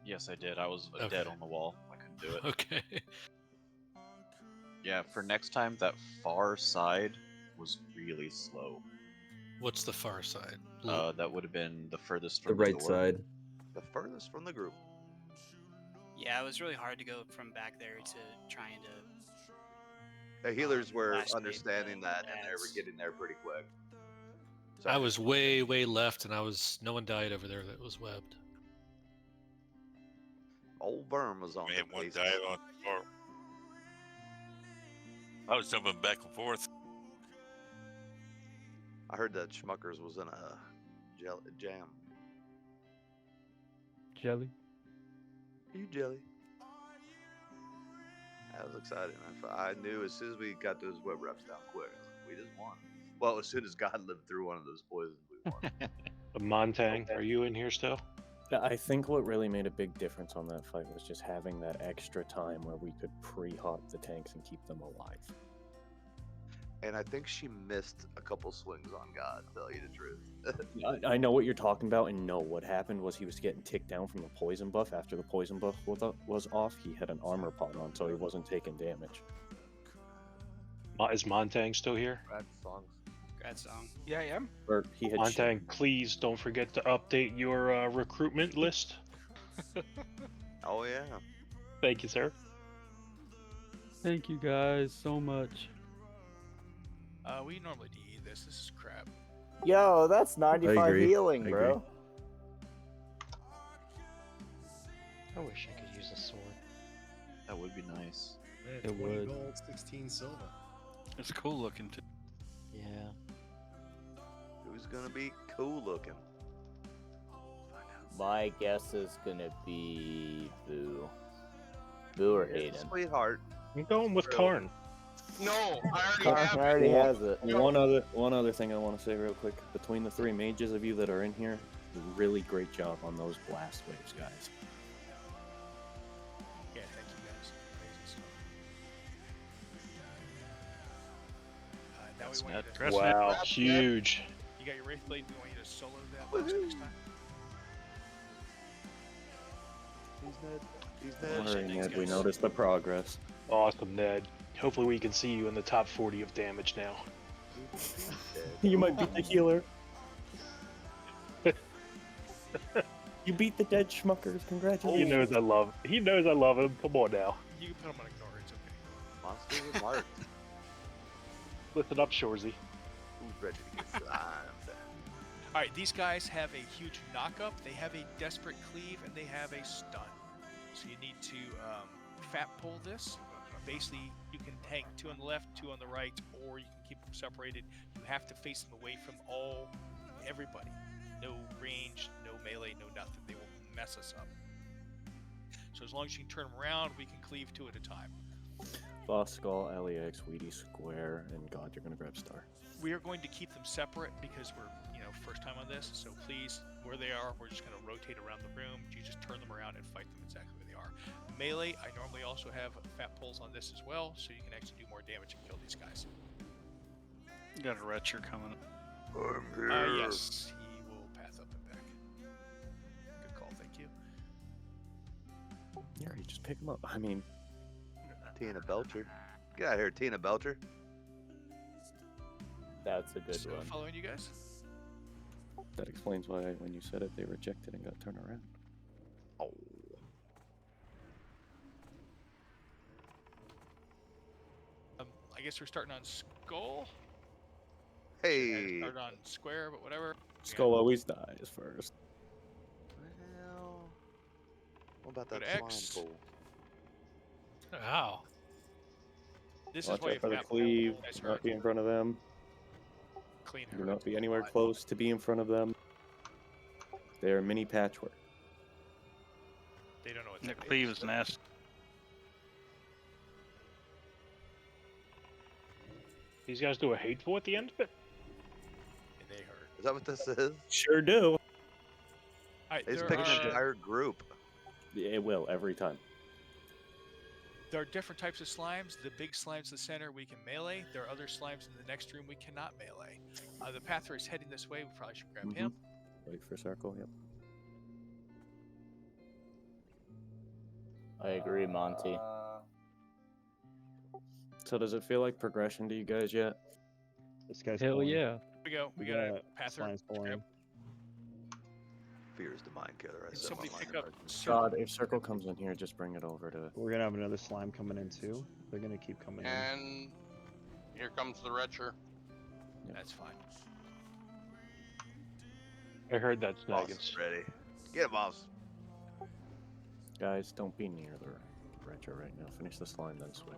Yes, I did. I was Okay. dead on the wall. I couldn't do it. Okay. Yeah, for next time, that far side was really slow. What's the far side? That would have been the furthest The from right door. side. The furthest from the group. Yeah, it was really hard to go from back there to trying to. The healers were last understanding that, and they were getting there pretty quick. I was way left, and no one died over there that was webbed. Old Worm was on. We had one died on the far. I was jumping back and forth. I heard that Schmuckers was in a jam. jelly. You jelly. I was excited. I knew as soon as we got those web reps down quick, I was like, we just won. Well, as soon as God lived through one of those poisons, we won. Montang, are you in here still? I think what really made a big difference on that fight was just having that extra time where we could pre-hop the tanks and keep them alive. And I think she missed a couple swings on God, to tell you the truth. I know what you're talking about, and no, what happened was he was getting ticked down from the poison buff. After the poison buff was off, he had an armor pot on, so he wasn't taking damage. Is Montang still here? Rat songs. Grad song. Yeah, I am. Or he had Montang, please don't forget to update your recruitment list. Oh, yeah. Thank you, sir. Thank you guys so much. We normally DE this. This is crap. Yo, that's 95 agree. healing, I bro. I wish I could use a sword. That would be nice. It 20 would. gold, 16 silver. It's cool looking too. Yeah. Who's gonna be cool looking? My guess is gonna be Boo. Boo or Hayden. Sweetheart. I'm going with Karn. No, I already Karn have it. already has it. One other thing I want to say real quick. Between the 3 mages of you that are in here, really great job on those blast waves, guys. Yeah, thank you guys. Amazing stuff. Now we want you to... Wow, huge. You got your Wraith Blade, we want you to solo that box next time. He's Ned. He's Don't Ned. worry, Ned, we noticed the progress. Awesome, Ned. Hopefully we can see you in the top 40 of damage now. You might beat the healer. You beat the dead schmuckers. Congratulations. He knows I love him. Come on now. You can put him on ignore, it's okay. Monsters of Mart. Listen up, Shorzy. Who's ready to get slimed? Alright, these guys have a huge knock-up, they have a desperate cleave, and they have a stun. So you need to fat pull this. Basically, you can tank 2 on the left, 2 on the right, or you can keep them separated. You have to face them away from everybody. No range, no melee, no nothing. They will mess us up. So as long as you can turn them around, we can cleave 2 at a time. Boss Skull, LEX, Weedy Square, and God, you're gonna grab Star. We are going to keep them separate because we're, first time on this. So please, where they are, we're just going to rotate around the room. You just turn them around and fight them exactly where they are. Melee, I normally also have fat pulls on this as well, so you can actually do more damage and kill these guys. You got a Retcher coming. I'm here. Yes, he will path up and back. Good call, thank you. Yeah, you just pick them up. I mean, Tina Belcher. Get out of here, Tina Belcher. That's a good So one. following you guys? that explains why when you said it, they rejected and got turned around. Oh. I guess we're starting on Skull. Hey. Start on Square, but whatever. Skull always dies first. Well, what about Go that to slime X. pool? Ow. This Watch is why out for the you cleave. guys Do not hurt. be in front of them. Clean Do hurt. not be anywhere close to be in front of them. They are mini patchwork. They don't know what The that cleave is. is nasty. These guys do a hateful at the end of it? And they hurt. Is that what this is? Sure do. Alright, They just there pick an are- entire group. It will every time. There are different types of slimes. The big slimes in the center we can melee. There are other slimes in the next room we cannot melee. The Pather is heading this way. We probably should grab him. Wait for circle. Yep. I agree, Monty. So does it feel like progression to you guys yet? This guy's Hell pulling. yeah. Here we go. We got a Pather. Slime's pulling. Fear is the mind killer. I Can said somebody online pick up already. God, if circle comes in here, just bring it over to. We're gonna have another slime coming in too. They're gonna keep coming in. And here comes the Retcher. That's fine. I heard that, Boss Snaggins. is ready. Get it, boss. Guys, don't be near the retro right now. Finish the slime, then swing.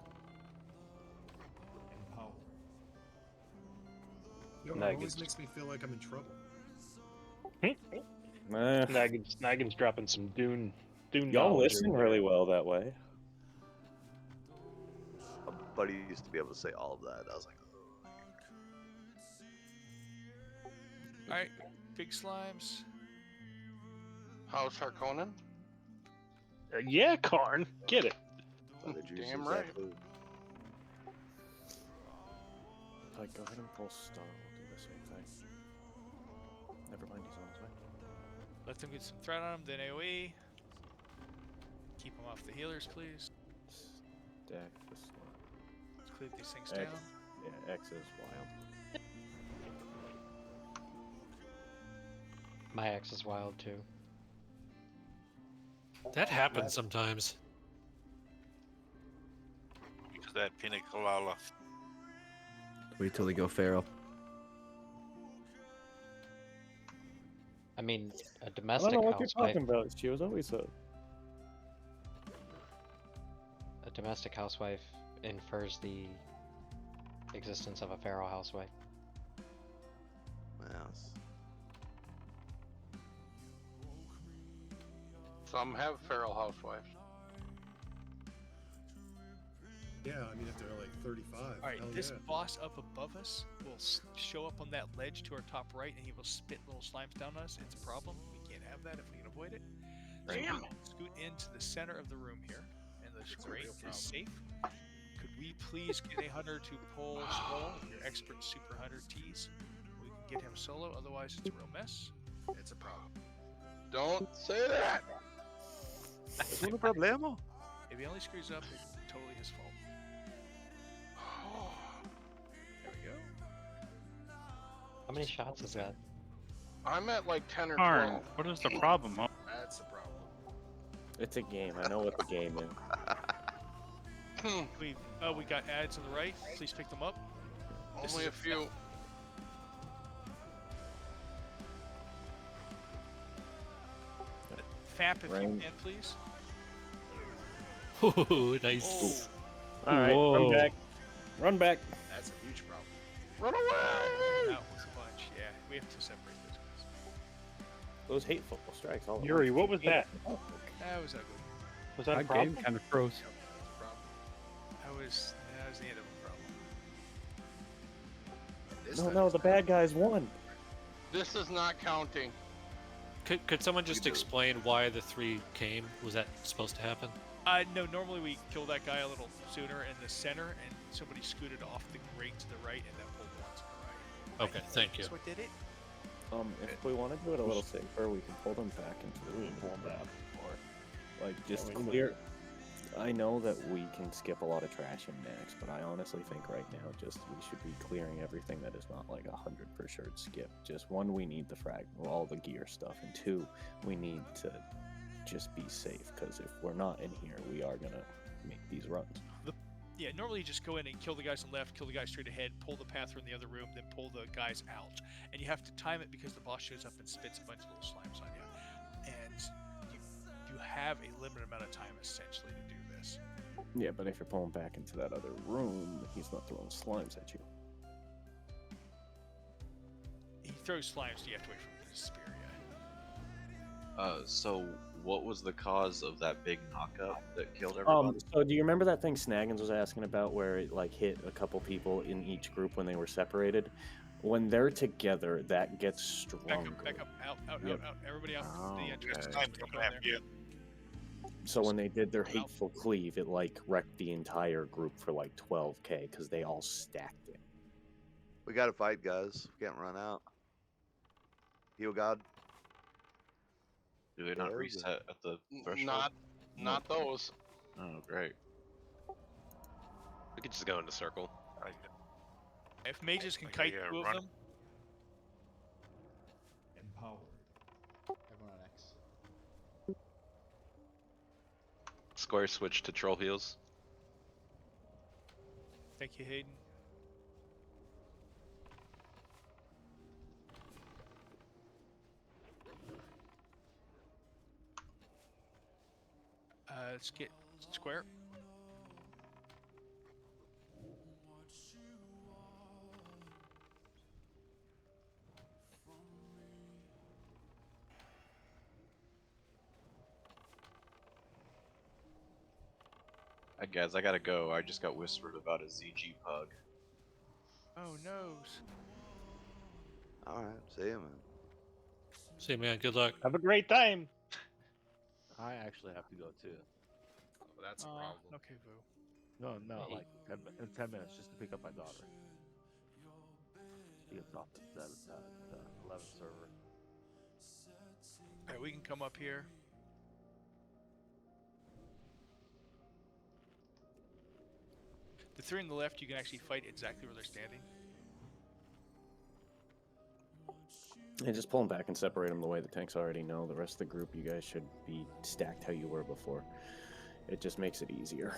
Yo, it Nice. always makes me feel like I'm in trouble. Snaggin's dropping some Dune Y'all knowledge. listen over there. really well that way. A buddy used to be able to say all of that. I was like, All right, big slimes. How's Harkonnen? Yeah, Karn, get it. by the juices Damn that right. food. Like, go ahead and pull Star. We'll do the same thing. Never mind, he's on his way. Let them get some threat on him, then AoE. Keep them off the healers, please. Stack this one. Let's clear these things X. down. Yeah, X is wild. My ex is wild too. That happens sometimes. Because that pina colada. Wait till they go feral. I mean, a I don't domestic know what you're housewife. talking about. She was always a. A domestic housewife infers the existence of a feral housewife. Yes. Some have feral housewives. Yeah, I mean if they're like 35. All right, hell this yeah. boss up above us will show up on that ledge to our top right, and he will spit little slimes down on us. It's a problem. We can't have that if we can avoid it. So Damn. we'll scoot into the center of the room here, and the grate is safe. Could we please get a hunter to pull Skull, your expert super hunter tease? We can get him solo, otherwise it's a real mess. It's a problem. Don't say that. Es un problema. If he only screws up, it's totally his fault. There we go. How many shots is that? I'm at like 10 or Karn, 12. what is the problem? Huh? That's the problem. It's a game. I know what the game is. We got ads on the right. Please pick them up. This Only is a few. FAP if you Rain. can, please. Ooh, nice. All right, run Whoa. back. Run back. That's a huge problem. Run away! That was a bunch. Yeah, we have to separate those guys. Those hateful strikes. All at Yuri, once. what was that? That was ugly. Was that a That problem? game kind of froze. That was the end of the problem. This No, time no, it's the not. bad guys won. This is not counting. Could someone just explain why the 3 came? Was that supposed to happen? No, normally we kill that guy a little sooner in the center, and somebody scooted off the grate to the right, and then pulled one to the right. Okay, thank you. That's what did it. If we want to do it a little safer, we can pull them back into the room. Pull them back. Or, like, just clear. I know that we can skip a lot of trash in Nax, but I honestly think right now just we should be clearing everything that is not like 100 for sure skip. Just one, we need the all the gear stuff, and two, we need to just be safe, because if we're not in here, we are gonna make these runs. Yeah, normally you just go in and kill the guys on the left, kill the guys straight ahead, pull the path from the other room, then pull the guys out. And you have to time it because the boss shows up and spits a bunch of little slimes on you. And you have a limited amount of time essentially to do this. Yeah, but if you're pulling back into that other room, he's not throwing slimes at you. He throws slimes, so you have to wait for him to disappear, yeah. So what was the cause of that big knockup that killed everybody? So do you remember that thing Snaggins was asking about where it like hit a couple people in each group when they were separated? When they're together, that gets stronger. Back up, out, Yep. out. Everybody out Oh, the entrance. okay. Time to go in there. So when they did their hateful cleave, it like wrecked the entire group for like 12k because they all stacked it. We gotta fight, guys. We can't run out. Heal God. Do they not reset at the threshold? Not those. Oh, great. We could just go into circle. If mages can Okay, kite yeah, 2 of run. them, Empowered. Everyone on X. Square switch to troll heals. thank you, Hayden. Let's get square. Guys, I gotta go. I just got whispered about a ZG pug. Oh noes. All right, see you, man. See, man. Good luck. Have a great time. I actually have to go too. Oh, that's a Aw, problem. okay, Vu. No, Hey. like in 10 minutes just to pick up my daughter. She gets off at 11 server. Alright, we can come up here. The three on the left, you can actually fight exactly where they're standing. And just pull them back and separate them the way the tanks already know. The rest of the group, you guys should be stacked how you were before. It just makes it easier.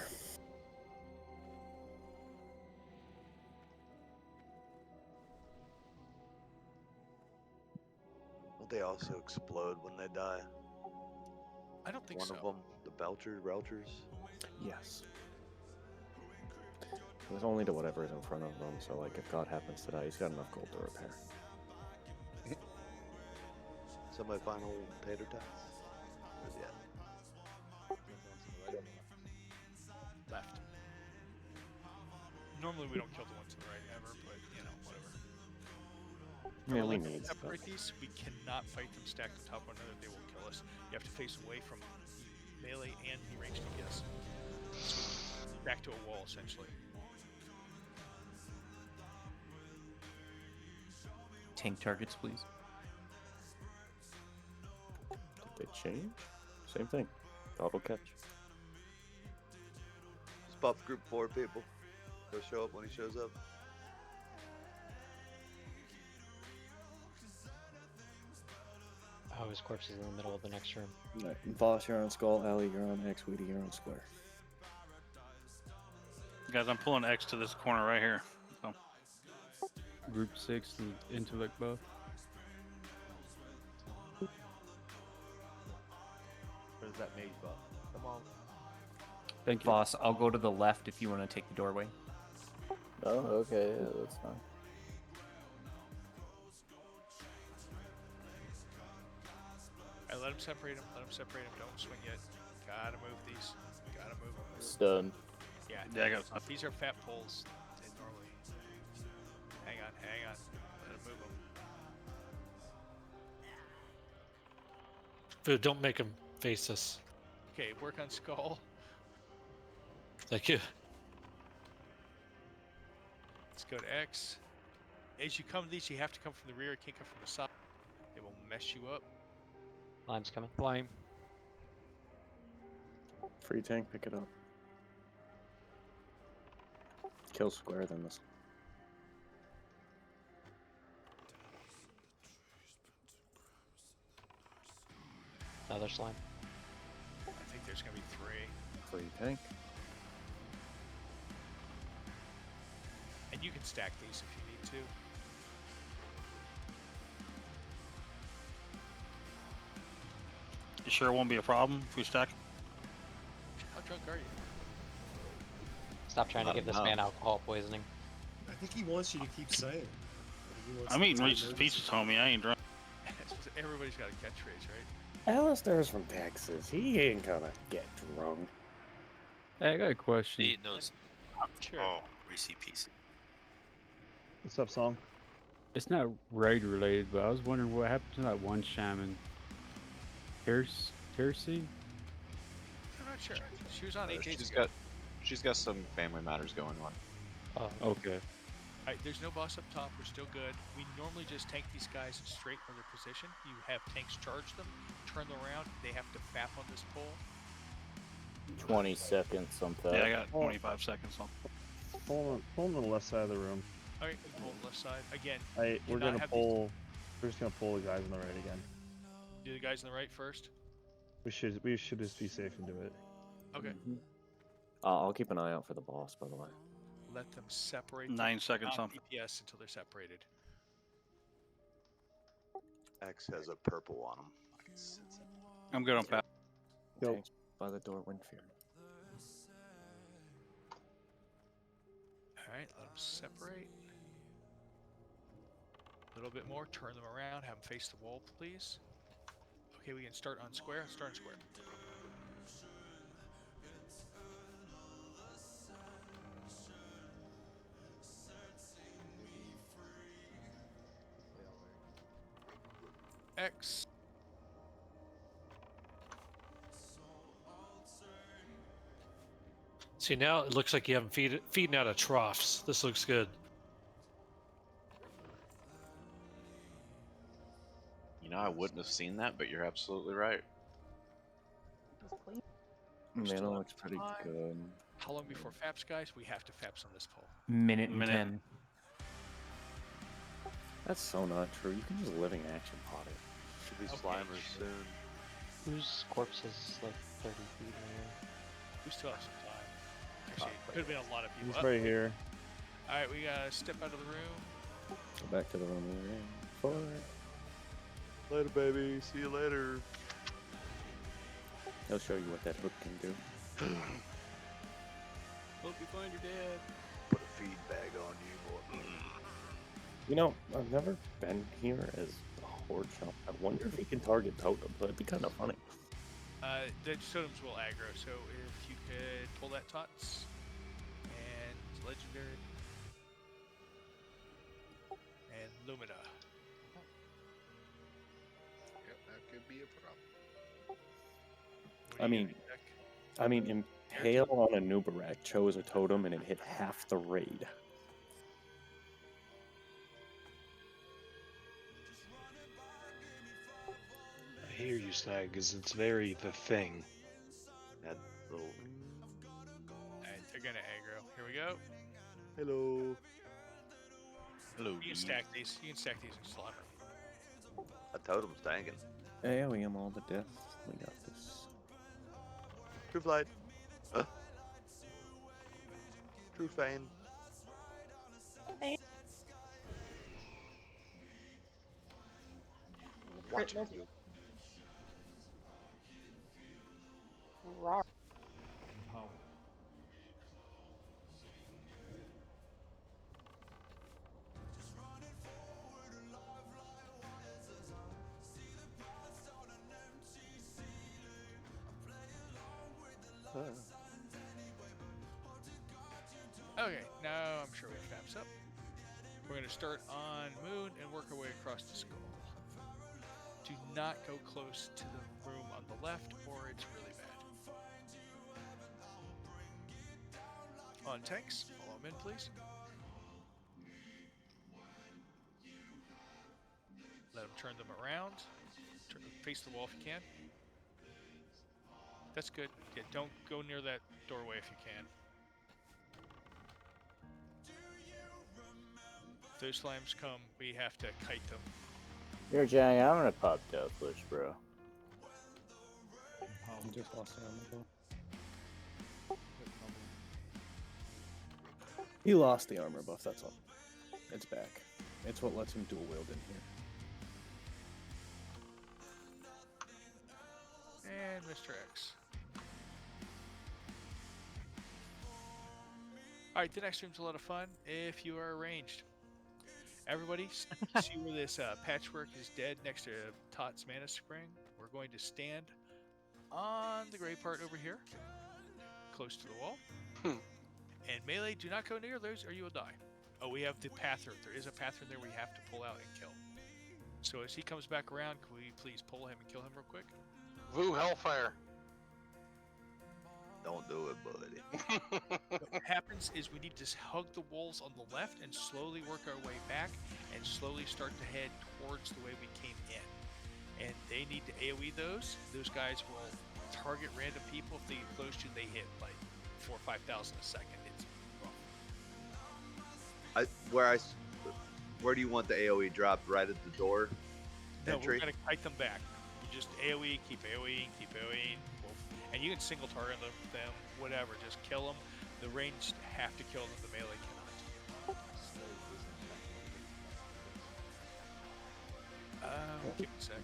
Don't they also explode when they die? I don't think One so. of them, the Belchers. Yes. It was only to whatever is in front of them, so like if God happens to die, he's got enough gold to repair. Somebody find old tater tots? Where's he at? Left. Normally we don't kill the ones to the right ever, but you know, whatever. Yeah, we Remember, need stuff. separate these. We cannot fight them stacked on top of one another. They will kill us. You have to face away from melee and the ranged DPS. Back to a wall, essentially. Tank targets, please. Did they change? Same thing. Auto catch. Just buff group 4 people. He'll show up when he shows up. Oh, his corpse is in the middle of the next room. Right. Voss, you're on Skull. Ellie, you're on X. Weedy, you're on Square. Guys, I'm pulling X to this corner right here. So. Group 6 and intellect buff. Where's that mage buff? Come on. Thank you. Boss, I'll go to the left if you want to take the doorway. Oh, okay, yeah, that's fine. Alright, let him separate them. Let him separate them. Don't swing yet. Gotta move these. Gotta move them. Stun. Yeah, I got These are fat pulls. They normally. Hang on, hang on. Let him move them. Dude, don't make him face us. Okay, work on Skull. Thank you. Let's go to X. As you come to these, you have to come from the rear. You can't come from the side. They will mess you up. Lime's coming. Lime. Free tank, pick it up. Kill Square, then this. Another slime. I think there's gonna be 3. Free tank. And you can stack these if you need to. You sure it won't be a problem if we stack? How drunk are you? Stop trying to give this man alcohol poisoning. I think he wants you to keep saying it. He wants I'm to eating take Reese's notice. Pieces, homie. I ain't drunk. Everybody's got a catchphrase, right? Alistair's from Texas. He ain't gonna get drunk. Hey, I got a question. Eating those. Sure. Oh, Reese's Pieces. What's up, Song? It's not raid related, but I was wondering what happened to that one shaman. Hersey? I'm not sure. She was on 8 days ago. She's got some family matters going on. Oh, okay. Alright, there's no boss up top. We're still good. We normally just tank these guys straight from their position. You have tanks charge them, turn them around. They have to fap on this pole. 20 seconds on that. Yeah, I got 25 seconds on. Pull on the left side of the room. Alright, we pull the left side. Again, We're not gonna have pull. We're just gonna pull the guys on the right again. do the guys on the right first. We should just be safe and do it. Okay. I'll keep an eye out for the boss, by the way. Let them separate. 9 seconds on. DPS until they're separated. X has a purple on him. I can sense it. I'm good on pat. Go. Tanks by the door, Windfear. Alright, let them separate. A little bit more. Turn them around. Have them face the wall, please. Okay, we can start on square. Start on square. X. See, now it looks like you haven't feeding out of troughs. This looks good. You know, I wouldn't have seen that, but you're absolutely right. Mana looks pretty good. How long before FAPS, guys? We have to FAPS on this poll. Minute and 10. That's so not true. You can just living action pot it. Should be Slimers soon. Whose corpse is like 30 feet away? We still have some time. Actually, it could have been a lot of people. He's right here. All right, we gotta step out of the room. Go back to the room we were in before. Later, baby. See you later. He'll show you what that hook can do. Hope you find your dad. Put a feed bag on you, boy. You know, I've never been here as a horde shop. I wonder if he can target totems. That'd be kind of funny. The totems will aggro, so if you could pull that Tots and legendary and Lumina. Yep, that could be a problem. I mean, Impale on a Nubarak chose a totem and it hit half the raid. I hear you, Snag, because it's very the thing. That little. Alright, they're gonna aggro. Here we go. Hello. Hello. You can stack these. You can stack these in Slaughter. A totem's tanking. Hey, we am all to death. We got this. True flight. True Fane. Watch it. Okay, now I'm sure we have FAPS up. We're going to start on Moon and work our way across the skull. Do not go close to the room on the left or it's really bad. On tanks, follow them in please. Let them turn them around. Face the wall if you can. That's good. Yeah, don't go near that doorway if you can. If those slimes come, we have to kite them. Here, Johnny, I'm gonna pop Deathwish, bro. You just lost the armor buff. He lost the armor buff, that's all. It's back. It's what lets him dual wield in here. And Mr. X. Alright, the next room's a lot of fun if you are ranged. Everybody, see where this patchwork is dead next to Tot's Mana Spring? We're going to stand on the gray part over here, close to the wall. And melee, do not go near those or you will die. Oh, we have the Pather. There is a Pather there we have to pull out and kill. So as he comes back around, can we please pull him and kill him real quick? Woo Hellfire. Don't do it, buddy. What happens is we need to hug the walls on the left and slowly work our way back and slowly start to head towards the way we came in. And they need to AoE those. Those guys will target random people. If they get close to you, they hit like 4,000 or 5,000 a second. It's rough. Where do you want the AoE dropped? Right at the door? No, Entry? we're going to kite them back. You just AoE, keep AoE, keep AoE. And you can single target them, whatever. Just kill them. The ranged have to kill them. The melee cannot. Give me a sec.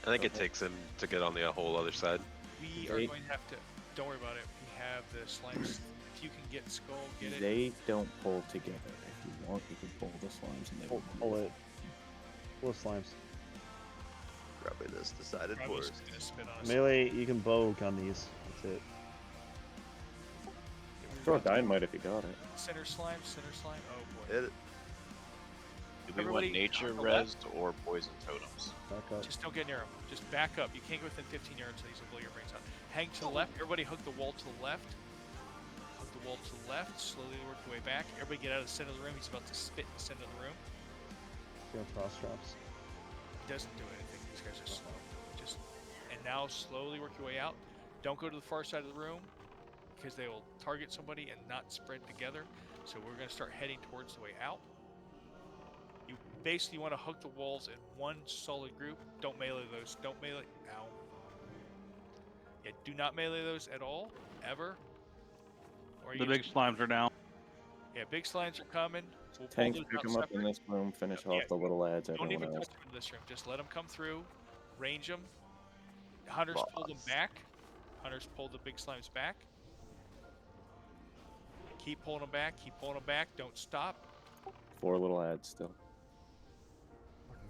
I think it takes him to get on the whole other side. We are going to have to. Don't worry about it. We have the slimes. If you can get skull, get it. They don't pull together. If you want, you can pull the slimes and they will pull it. Pull the slimes. Probably this decided for us. Melee, you can bow gun these. That's it. Throw a dynamite if you got it. Center slime, center slime. Oh boy. Hit it. Do we Everybody want nature on the left. resed or poison totems? Back up. Just don't get near them. Just back up. You can't go within 15 yards, so these will blow your brains out. Hang to the left. Everybody hug the wall to the left. Hug the wall to the left. Slowly work your way back. Everybody get out of the center of the room. He's about to spit in the center of the room. Go cross traps. He doesn't do anything. These guys are slow. And now slowly work your way out. Don't go to the far side of the room because they will target somebody and not spread together. So we're going to start heading towards the way out. You basically want to hug the walls in one solid group. Don't melee those. Don't melee. Ow. Yeah, do not melee those at all, ever. Or The big slimes are down. Yeah, big slimes are coming. We'll pull Tanks, those pick out them up in separate. this room, finish Yeah, off the little lads, Don't everyone even else. touch them in this room. Just let them come through. Range them. Hunters pull them back. Hunters pull the big slimes back. Keep pulling them back. Keep pulling them back. Don't stop. 4 little lads still.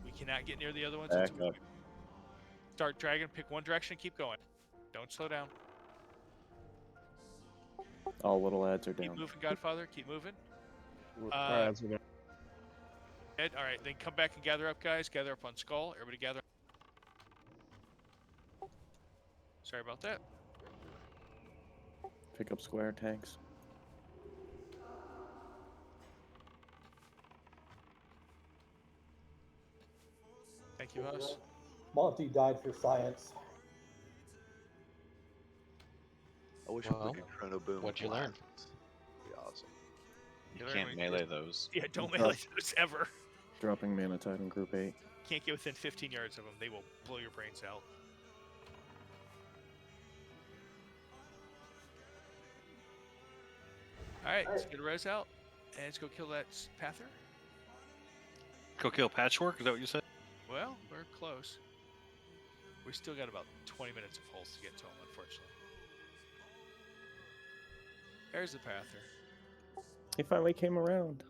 We cannot get near the other ones. Back until up. we start dragging. Pick one direction. Keep going. Don't slow down. All little lads are down. Keep moving, Godfather. Keep moving. Our ads are down. Ed, all right, then come back and gather up, guys. Gather up on Skull. Everybody gather. Sorry about that. Pick up square tanks. Thank you, Huss. Monty died for science. I wish Well, we could chrono boom. what'd you learn? Be awesome. You learn can't when melee those. Yeah, don't melee those ever. Dropping Manatide in group 8. Can't get within 15 yards of them. They will blow your brains out. All right, let's get a res out, and let's go kill that Pather. Go kill Patchwork? Is that what you said? Well, we're close. We still got about 20 minutes of holes to get to him, unfortunately. There's the Pather. He finally came around.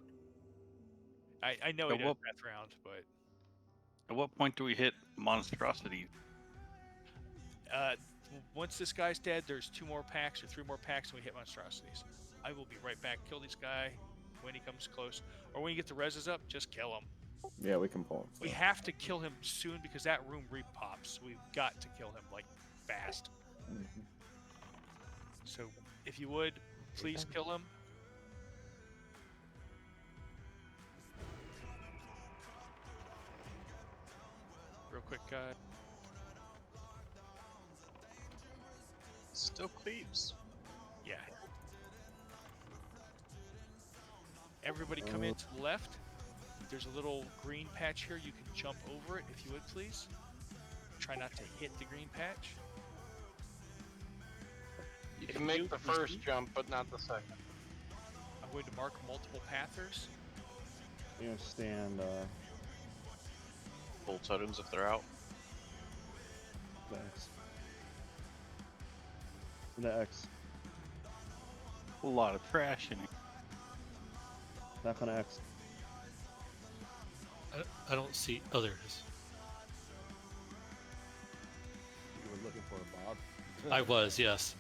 I know he does path round, but At what point do we hit monstrosity? once this guy's dead, there's 2 more packs or 3 more packs, and we hit monstrosities. I will be right back. Kill this guy when he comes close, or when you get the reses up, just kill him. Yeah, we can pull him. We have to kill him soon because that room repops. We've got to kill him like fast. So if you would, please kill him. Real quick, guy. Still cleaves. Yeah. Everybody come in to the left. There's a little green patch here. You can jump over it if you would, please. Try not to hit the green patch. You If can make do, the please first do. jump, but not the second. I'm going to mark multiple pathers. You know, stand Full totems if they're out. the X. The X. A lot of trash in here. Back on X. I don't see. Oh, there it is. You were looking for a Bob? I was, yes.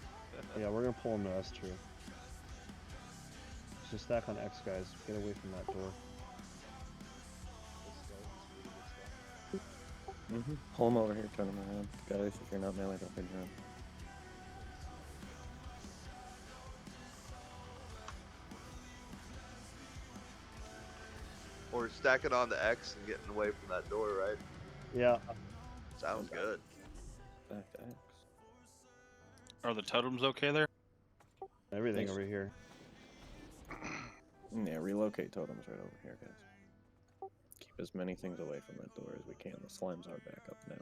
Yeah, we're gonna pull him to S true. Just stack on X, guys. Get away from that door. Pull him over here, turn him around. Guys, if you're not melee, don't be around. Or stack it on the X and getting away from that door, right? Yeah. Sounds good. Back to X. Are the totems okay there? Everything Thanks. over here. Yeah, relocate totems right over here, guys. Keep as many things away from that door as we can. The slimes are back up now.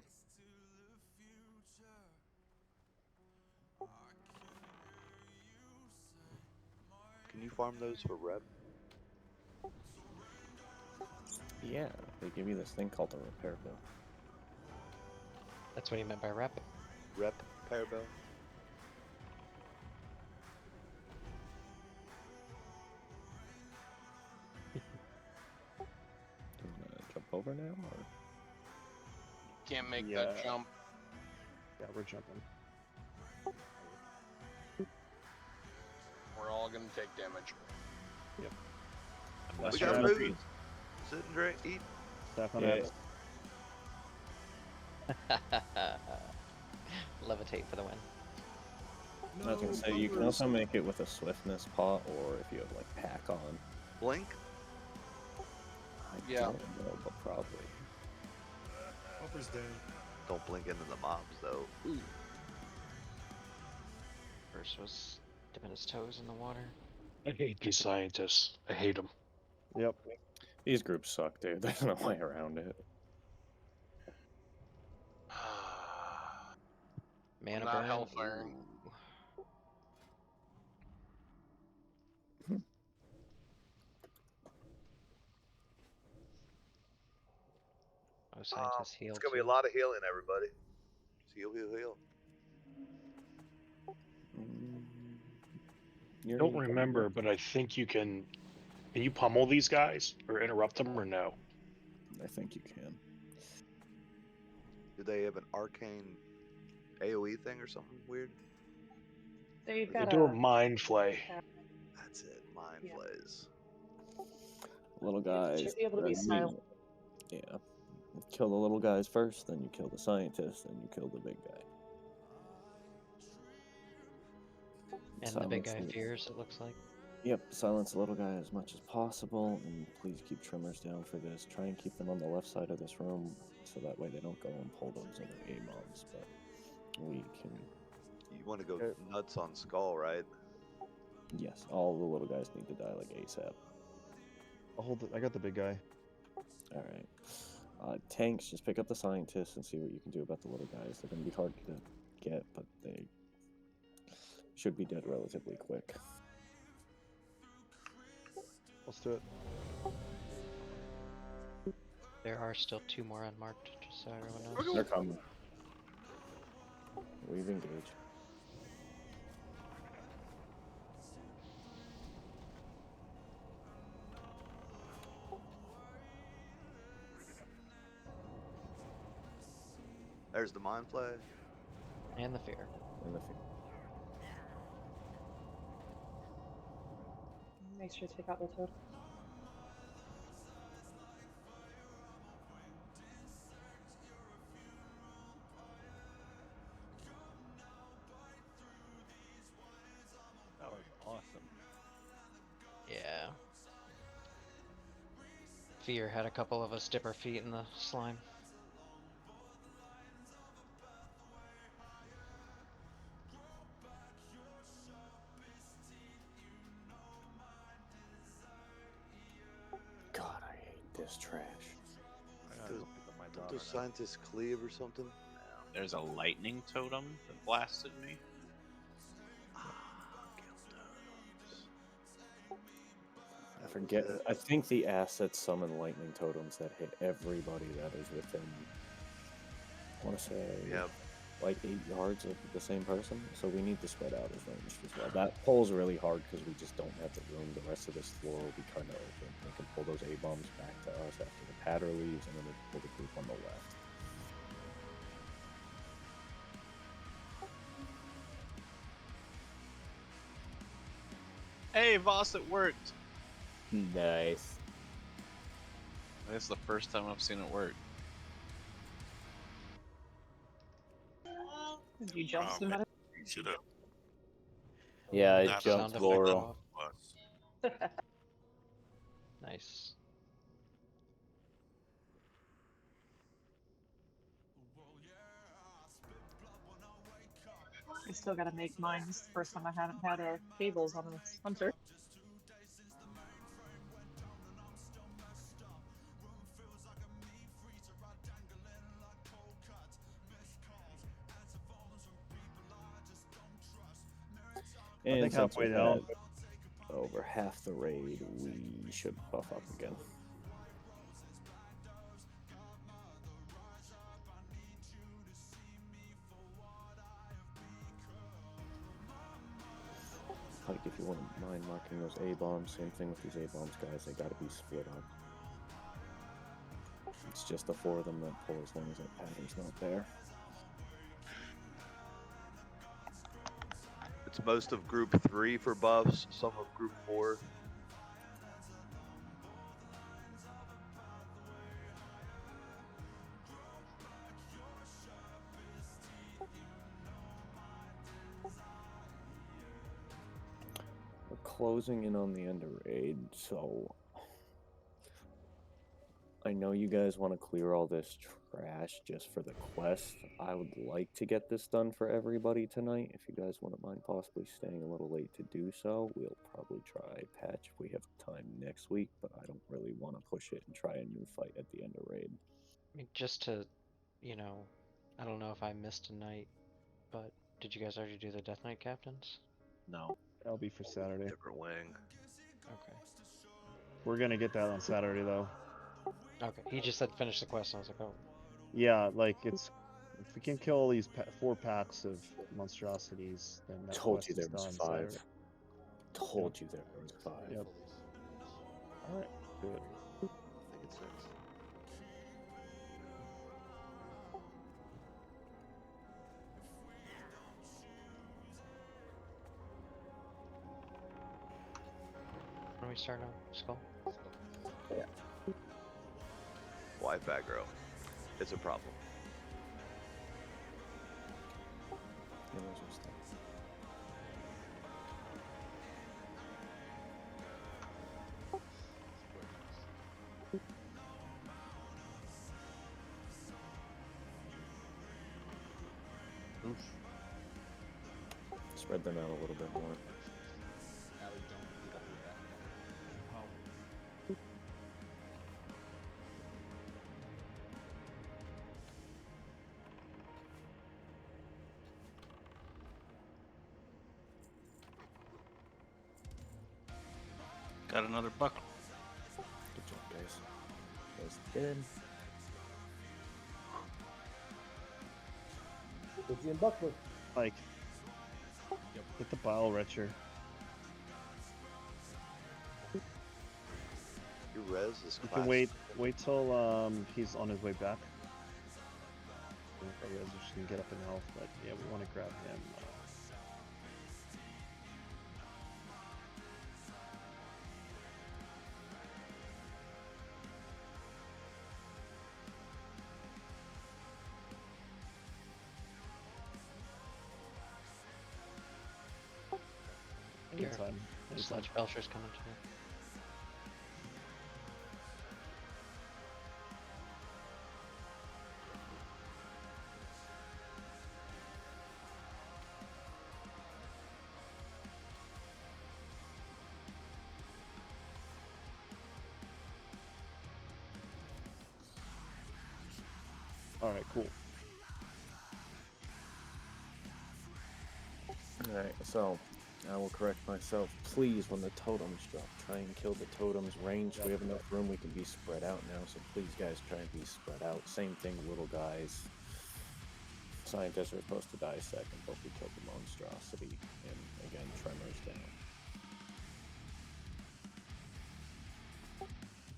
Can you farm those for rep? Yeah, they give you this thing called the repair bill. That's what he meant by rep. Rep pair bill? Do you want to jump over now, or? Can't make Yeah. that jump. Yeah, we're jumping. We're all gonna take damage. Yep. We got food. Sit and drink, eat. Staff on Yeah. X. Levitate for the win. I was gonna say you can also make it with a swiftness pot, or if you have like pack on. Blink. I Yeah. don't know, but probably. Buffer's down. Don't blink into the mobs though. Ooh. First was dipping his toes in the water. I hate these scientists. I hate them. Yep. These groups suck, dude. There's no way around it. Mana Not burn. Hellfire. Ooh. Oh, scientists heal. It's gonna be a too. lot of healing, everybody. Just heal, heal, heal. I don't remember, but I think you can. Can you pummel these guys or interrupt them or no? I think you can. Do they have an arcane AoE thing or something weird? They've They got do a mind flay. That's it. Mind Yeah. flays. Little guys. Should be able to be then silent. Yeah. Kill the little guys first, then you kill the scientist, then you kill the big guy. And the big guy Silence fears, it looks like. Yep, silence the little guy as much as possible, and please keep trimmers down for this. Try and keep them on the left side of this room, so that way they don't go and pull those other A-bombs, but we can... You want to go nuts on Skull, right? Yes, all the little guys need to die like ASAP. I'll hold it. I got the big guy. Alright. Tanks, just pick up the scientists and see what you can do about the little guys. They're going to be hard to get, but they should be dead relatively quick. Let's do it. There are still 2 more unmarked, just so everyone knows. They're coming. We've engaged. There's the mind flag. And the fear. And the fear. Make sure to take out the toad. That was awesome. Yeah. Fear had a couple of us dip our feet in the slime. God, I hate this trash. Don't those scientists cleave or something? There's a lightning totem that blasted me. I forget. I think the assets summon lightning totems that hit everybody that is within, I want to say, like 8 yards of the same person. So we need to spread out as ranged as well. That pulls really hard because we just don't have the room. The rest of this floor will be kind of open. We can pull those A-bombs back to us after the patter leaves, and then we can pull the group on the left. Hey, Voss, it worked. Nice. That's the first time I've seen it work. Did you jump somebody? Should have. Yeah, I Not jumped enough Laurel. Nice. I still gotta make mine. This is the first time I haven't had cables on this hunter. And think since halfway we've down. had over half the raid, we should buff up again. Like, if you wouldn't mind marking those A-bombs, same thing with these A-bombs, guys, they gotta be split up. It's just the 4 of them that pull as long as that pattern's not there. It's most of group 3 for buffs, some of group 4. closing in on the end of raid, so I know you guys want to clear all this trash just for the quest. I would like to get this done for everybody tonight. If you guys wouldn't mind possibly staying a little late to do so, we'll probably try patch if we have time next week, but I don't really want to push it and try a new fight at the end of raid. I mean, just to, you know, I don't know if I missed a night, but did you guys already do the Death Knight captains? No. That'll be for Saturday. Different wing. Okay. We're gonna get that on Saturday though. Okay. He just said finish the quest, and I was like, oh. Yeah, like it's if we can kill all these 4 packs of monstrosities, then that Told quest you there is was done 5. Saturday. Told you there was 5. Yep. All right, do it. I think it's 6. When we start on Skull? Yeah. Wi-Fi girl. It's a problem. Oof. Spread them out a little bit more. Got another buckle. Good job, guys. Guys dead. Dizzy and Buckler. Like, get the bile retcher. Your res is You classic. can wait till he's on his way back. Otherwise, you're just gonna get up in health. But yeah, we want to grab him. Here. Anytime. Sludge Belcher's coming to me. Alright, cool. Alright, so I will correct myself. Please, when the totems drop, try and kill the totems range. We have enough room, we can be spread out now, so please guys try and be spread out. Same thing, little guys. Scientists are supposed to die second, but we killed the monstrosity. And again, tremors down.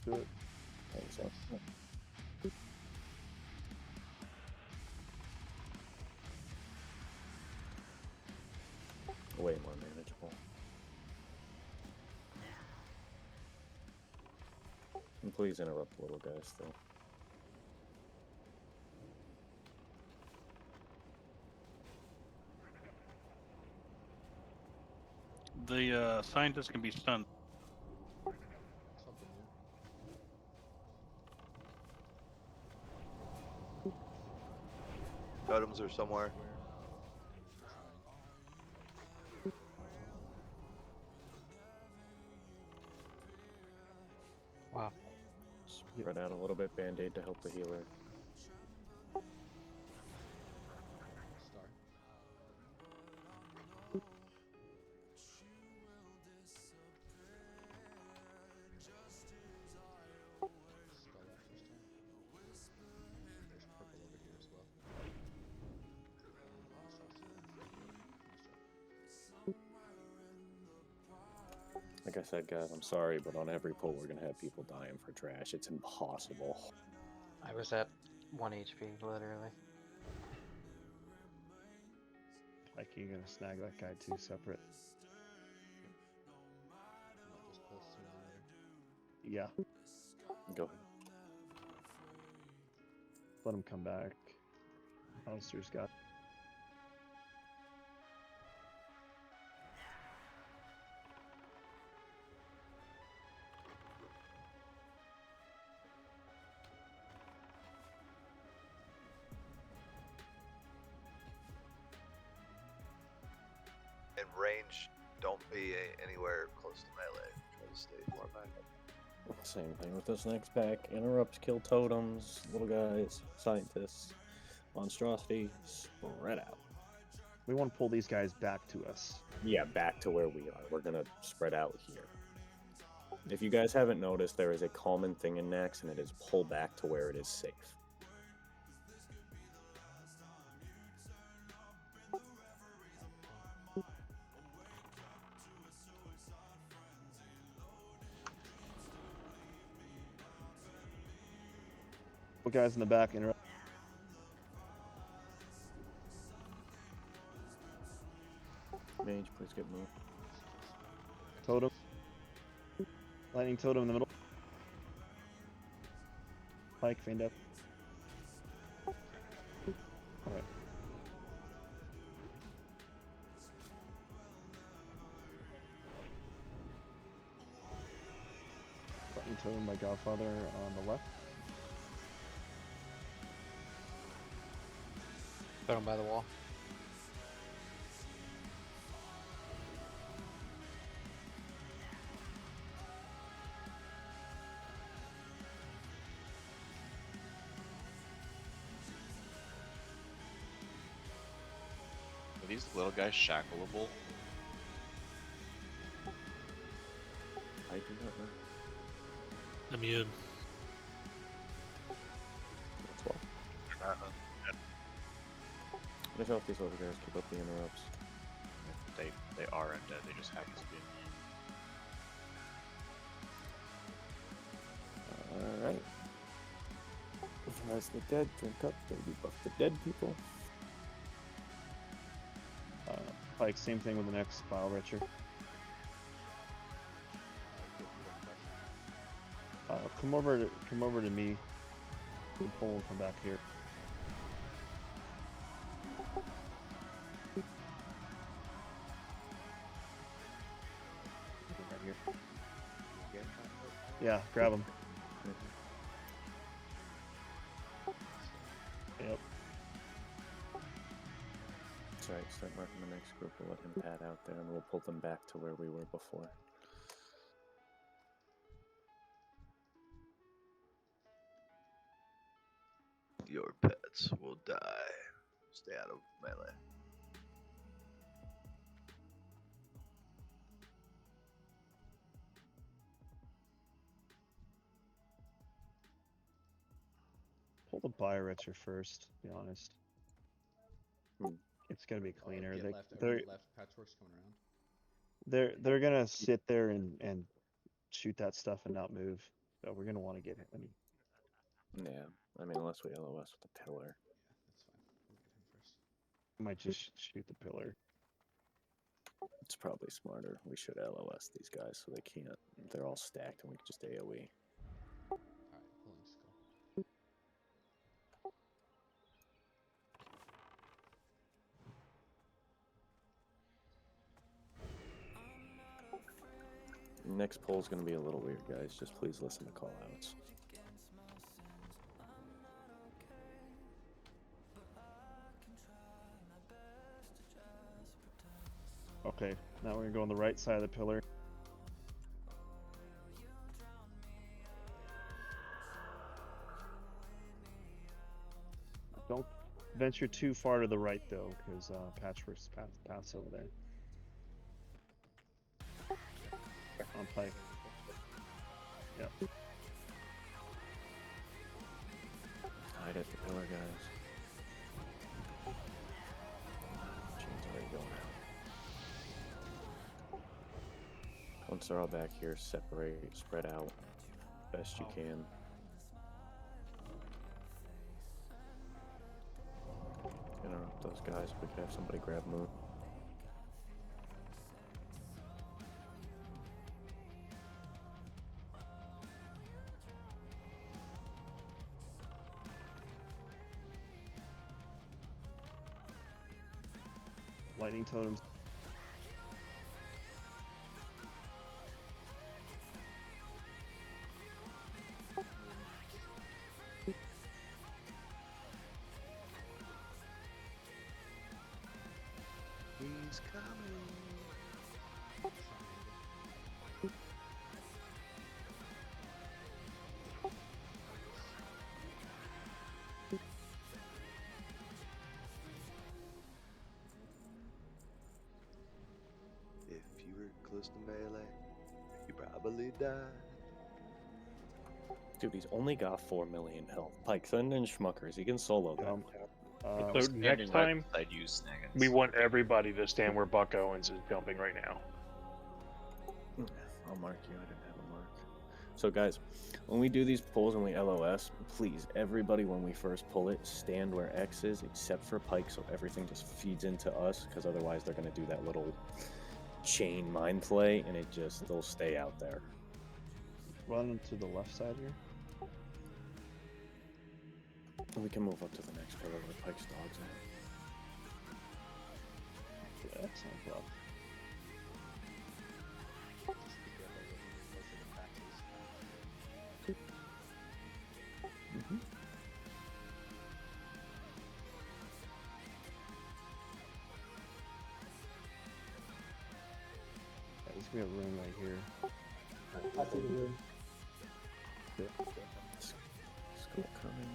Good. Thanks, so. Way more manageable. And please interrupt the little guys still. The scientists can be stunned. Totems are somewhere. Wow. Spread out a little bit, band-aid to help the healer. Like I said, guys, I'm sorry, but on every pull we're gonna have people dying for trash. It's impossible. I was at 1 HP, literally. Like, you're gonna snag that guy too separate. Yeah. Go ahead. Let him come back. Alistair's got. range, don't be anywhere close to melee. Try to stay far back. Same thing with this next pack. Interrupts, kill totems, little guys, scientists, monstrosity, spread out. We want to pull these guys back to us. Yeah, back to where we are. We're gonna spread out here. If you guys haven't noticed, there is a common thing in Nax, and it is pull back to where it is safe. Guys in the back interrupt. Mage, please get moved. Totem. Lightning totem in the middle. Pike feigned up. Alright. Lightning totem by Godfather on the left. Put him by the wall. Are these little guys shackleable? I do not know. Immune. That's well. What if these little guys keep up the interrupts? They are undead, they just happen to be immune. Alright. As the dead, drink up, baby buff the dead people. Pike, same thing with the next Bile Retcher. Come over to me. We'll pull and come back here. Right here. Yeah, grab him. Yep. That's right, start marking the next group, we'll let him pad out there, and we'll pull them back to where we were before. Your pets will die. Stay out of melee. Pull the Bile Retcher first, to be honest. It's gonna be cleaner. Left patchwork's coming around. They're gonna sit there and shoot that stuff and not move. So we're gonna want to get him. Yeah, I mean, unless we LOS with the pillar. That's fine. We'll get him first. I might just shoot the pillar. It's probably smarter. We should LOS these guys so they can't. They're all stacked and we can just AoE. Alright, pulling skull. Next poll's gonna be a little weird, guys. Just please listen to callouts. Okay, now we're gonna go on the right side of the pillar. Don't venture too far to the right though, because Patchwork's path's over there. On Pike. Yep. Hide at the pillar, guys. Chain's already going out. Once they're all back here, separate, spread out best you can. Interrupt those guys. If we could have somebody grab Moon. Lightning totems. He's coming. close to melee, you probably die. Dude, he's only got 4 million health. Pike, send in Schmuckers. He can solo that. So next time, we want everybody to stand where Buck Owens is jumping right now. I'll mark you. I didn't have a mark. So guys, when we do these pulls and we LOS, please, everybody, when we first pull it, stand where X is, except for Pike, so everything just feeds into us, because otherwise they're going to do that little chain mind play, and they'll stay out there. Run to the left side here. We can move up to the next pillar where Pike's dogs are. Yeah, that's no problem. There's gonna be a room right here. I see the room. School coming.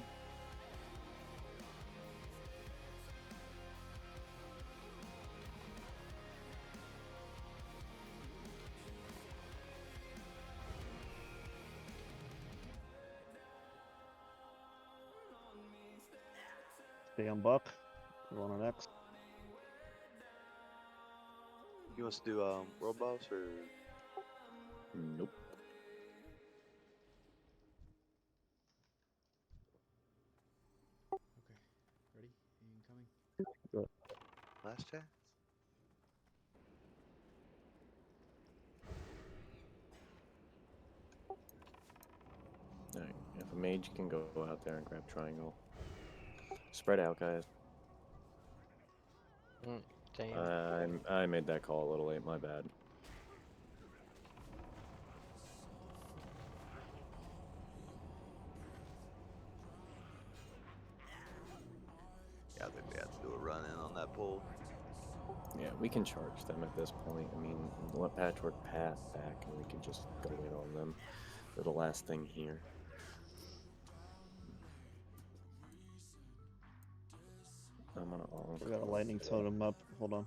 Stay on Buck. We're on X. You want to do world boss or? Nope. Okay, ready? Incoming. Last chance. Alright, if a mage can go out there and grab triangle. Spread out, guys. Damn. I made that call a little late, my bad. Yeah, I think we have to do a run in on that pull. Yeah, we can charge them at this point. I mean, let Patchwork path back and we can just go in on them for the last thing here. I'm gonna all. We got a lightning totem up. Hold on.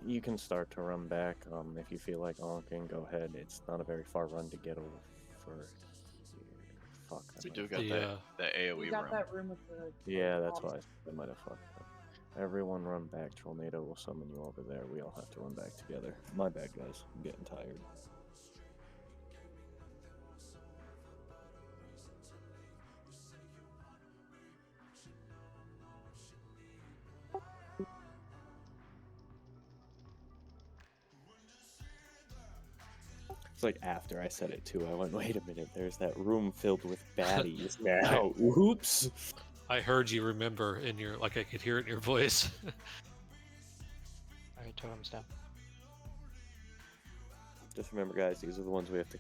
You can start to run back if you feel like onking. Go ahead. It's not a very far run to get over for here. Fuck. We do got that AoE We got room. that room with the. Yeah, that's why I might have fucked up. Everyone run back. Trollnado will summon you over there. We all have to run back together. My bad, guys. I'm getting tired. It's like after I said it too, I went, wait a minute, there's that room filled with baddies now. Oops. I heard you remember in your, like I could hear it in your voice. Alright, totem's down. Just remember, guys, these are the ones we have to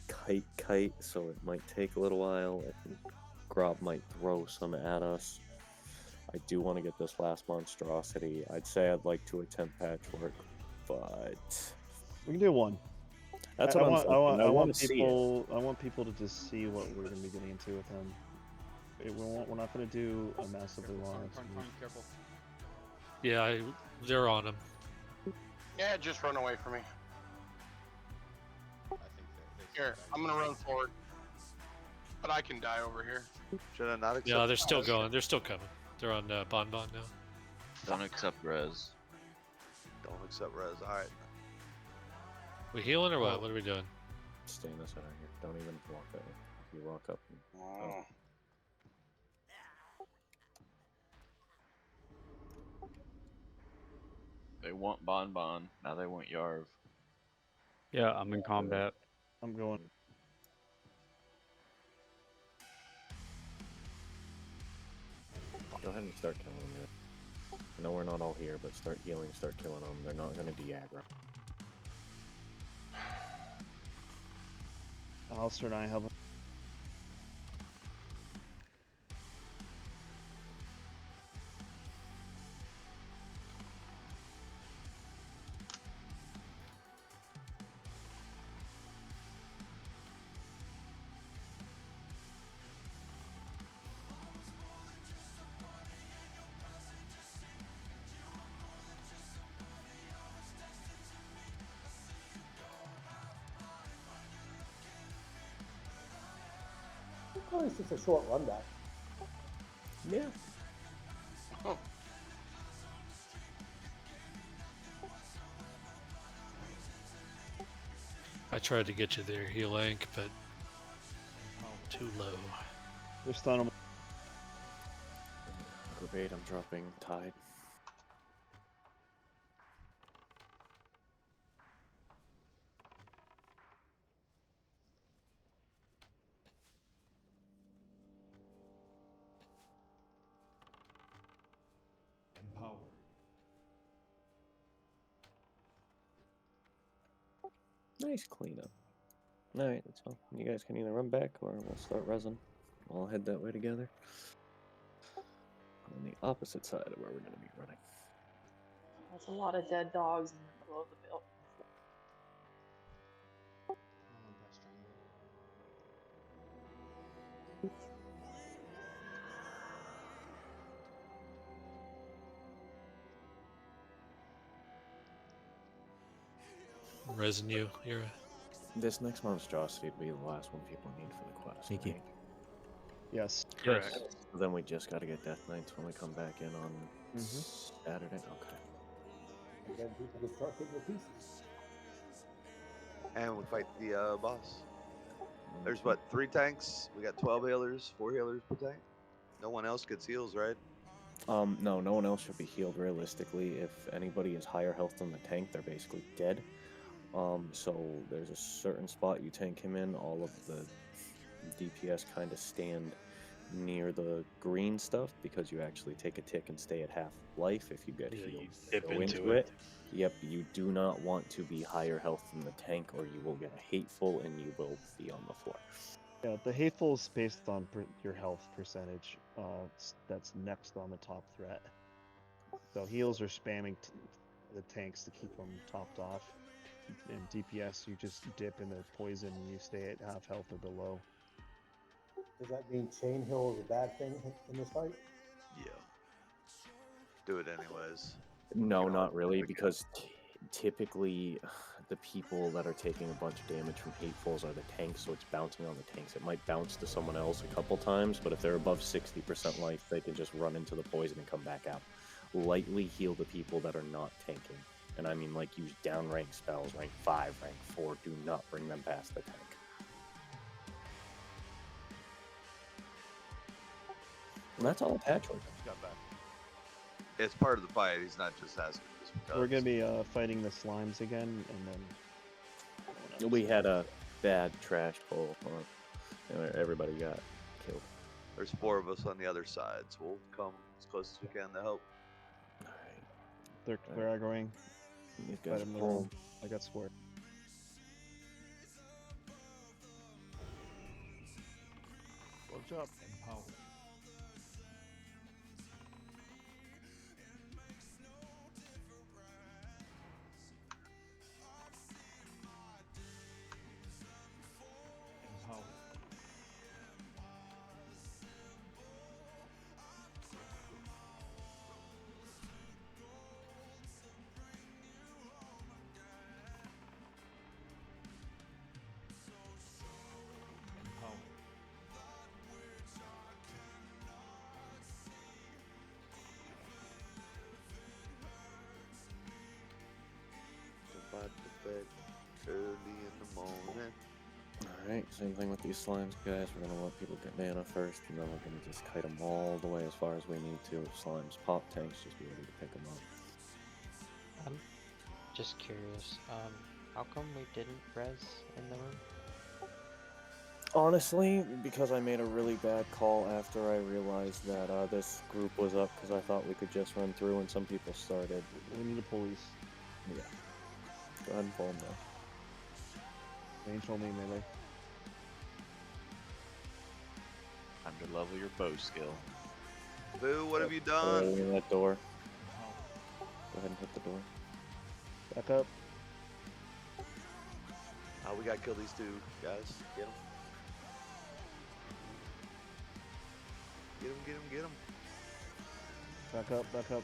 kite, so it might take a little while. I think Grob might throw some at us. I do want to get this last monstrosity. I'd say I'd like to attempt Patchwork, but we can do one. That's what I want to see. I want people to just see what we're going to be getting into with him. We're not going to do a massively long. Careful. Yeah, they're on him. Yeah, just run away from me. I think they Here, I'm gonna run forward. But I can die over here. Should I not accept? Yeah, they're still going. They're still coming. They're on Bon now. Don't accept res. Don't accept res. Alright. We healing or what? What are we doing? Stay in the center here. Don't even walk that way. If you walk up. And, They want Bon. Now they want Yarv. Yeah, I'm in combat. I'm going. Go ahead and start killing them. I know we're not all here, but start healing, start killing them. They're not going to de-aggro. Alistair and I have. Oh, it's just a short run back. Yeah. Oh, I tried to get you there, Heal Inc, but too low. They're stunnable. Grenade, I'm dropping Tide. Empowered. Nice cleanup. Alright, that's all. You guys can either run back or we'll start resin. We'll all head that way together. On the opposite side of where we're going to be running. That's a lot of dead dogs in the middle of the building. No one press triangle. Resin you, you're This next monstrosity would be the last one people need for the quest. Mickey. Right? Yes. correct. So then we just got to get Death Knights when we come back in on Mhm. Saturday. Okay. And then people can start getting the pieces. And we fight the boss. There's what, 3 tanks? We got 12 healers, 4 healers per tank. No one else gets heals, right? No, no one else should be healed realistically. If anybody is higher health than the tank, they're basically dead. So there's a certain spot you tank him in. All of the DPS kind of stand near the green stuff because you actually take a tick and stay at half life if you get Yeah, healed. you dip Go into it. Yep, you do not want to be higher health than the tank or you will get a hateful and you will be on the floor. Yeah, the hateful is based on your health percentage. That's next on the top threat. So heals are spamming the tanks to keep them topped off. In DPS, you just dip in the poison and you stay at half health or below. Does that mean chain hill is a bad thing in this fight? Yeah. Do it anyways. No, not really, because typically the people that are taking a bunch of damage from hatefuls are the tanks, so it's bouncing on the tanks. It might bounce to someone else a couple times, but if they're above 60% life, they can just run into the poison and come back out. Lightly heal the people that are not tanking. And I mean, like, use down rank spells, rank 5, rank 4. Do not bring them past the tank. And that's all a patchwork. Got back. It's part of the fight. He's not just asking just because. We're gonna be fighting the slimes again, and then We had a bad trash pull, and everybody got killed. There's 4 of us on the other side, so we'll come as close as we can to help. they're aggroing. These Fight guys them are their pulling. own. I got square. Watch up. Empowered. Empowered. Empowered. About to bed early in the morning. Alright, same thing with these slimes, guys. We're gonna let people get mana first, and then we're gonna just kite them all the way as far as we need to. If slimes pop, tanks just be ready to pick them up. I'm just curious. How come we didn't res in the room? Honestly, because I made a really bad call after I realized that this group was up, because I thought we could just run through, and some people started. We need a police. Yeah. Go ahead and pull them down. Range only melee. Time to level your bow skill. Boo, what have you Put it done? in that door. Go ahead and hit the door. Back up. Oh, we gotta kill these 2 guys. Get them. Get them, get them, get them. Back up. Back up.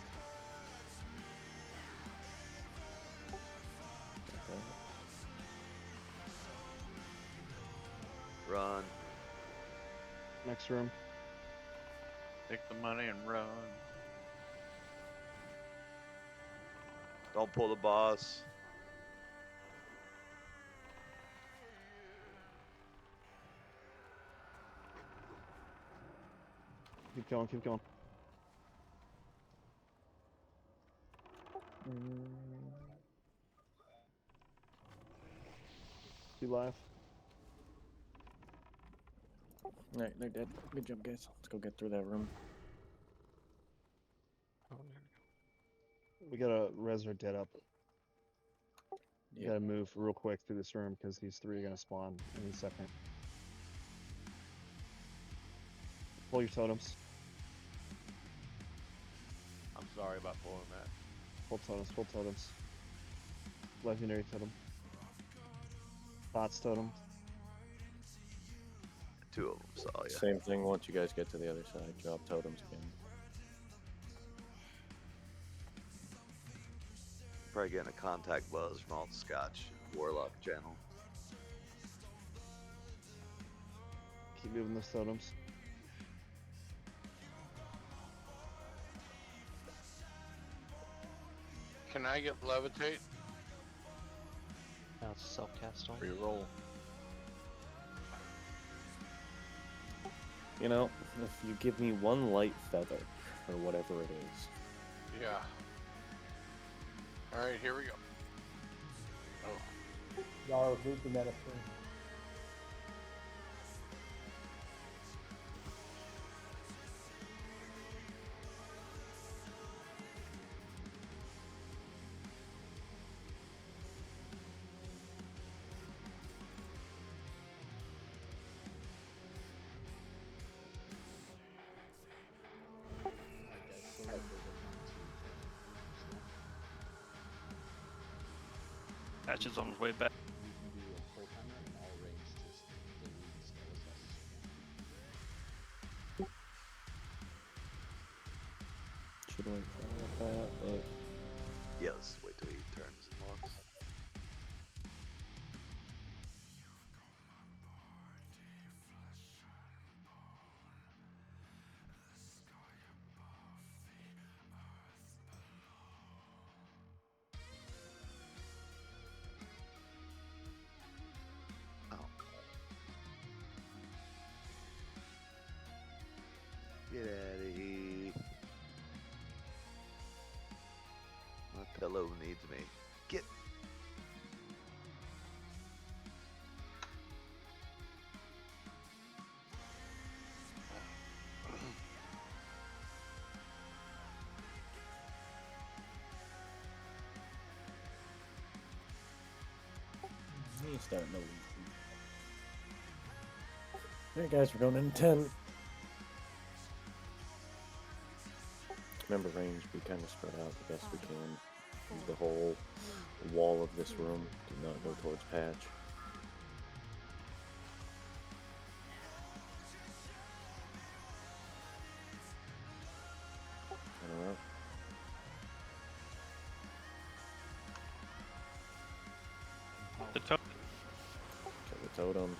Run. next room. Take the money and run. Don't pull the boss. Keep going, keep going. You live? Alright, they're dead. Good job, guys. Let's go get through that room. We gotta res our dead up. You Yep. gotta move real quick through this room because these three are gonna spawn any second. Pull your totems. I'm sorry about pulling that. Pull totems, pull totems. Legendary totem. Bots totem. Two of them saw you. Same thing once you guys get to the other side. Drop totems again. Probably getting a contact buzz from all the Scotch Warlock channel. Keep moving those totems. Can I get levitate? Now it's a self-cast on. Reroll. You know, if you give me one light feather, or whatever it is. Yeah. Alright, here we go. Oh. Y'all root the medicine. Patch is on his way back. Should wait for that, but... Yeah, let's wait till he turns and walks. Get out of here. My pillow needs me. Get. He's starting to lose. Alright guys, we're going in 10. Remember range, we kind of spread out the best we can. The whole wall of this room do not go towards patch. Alright. The totem. Okay, the totem.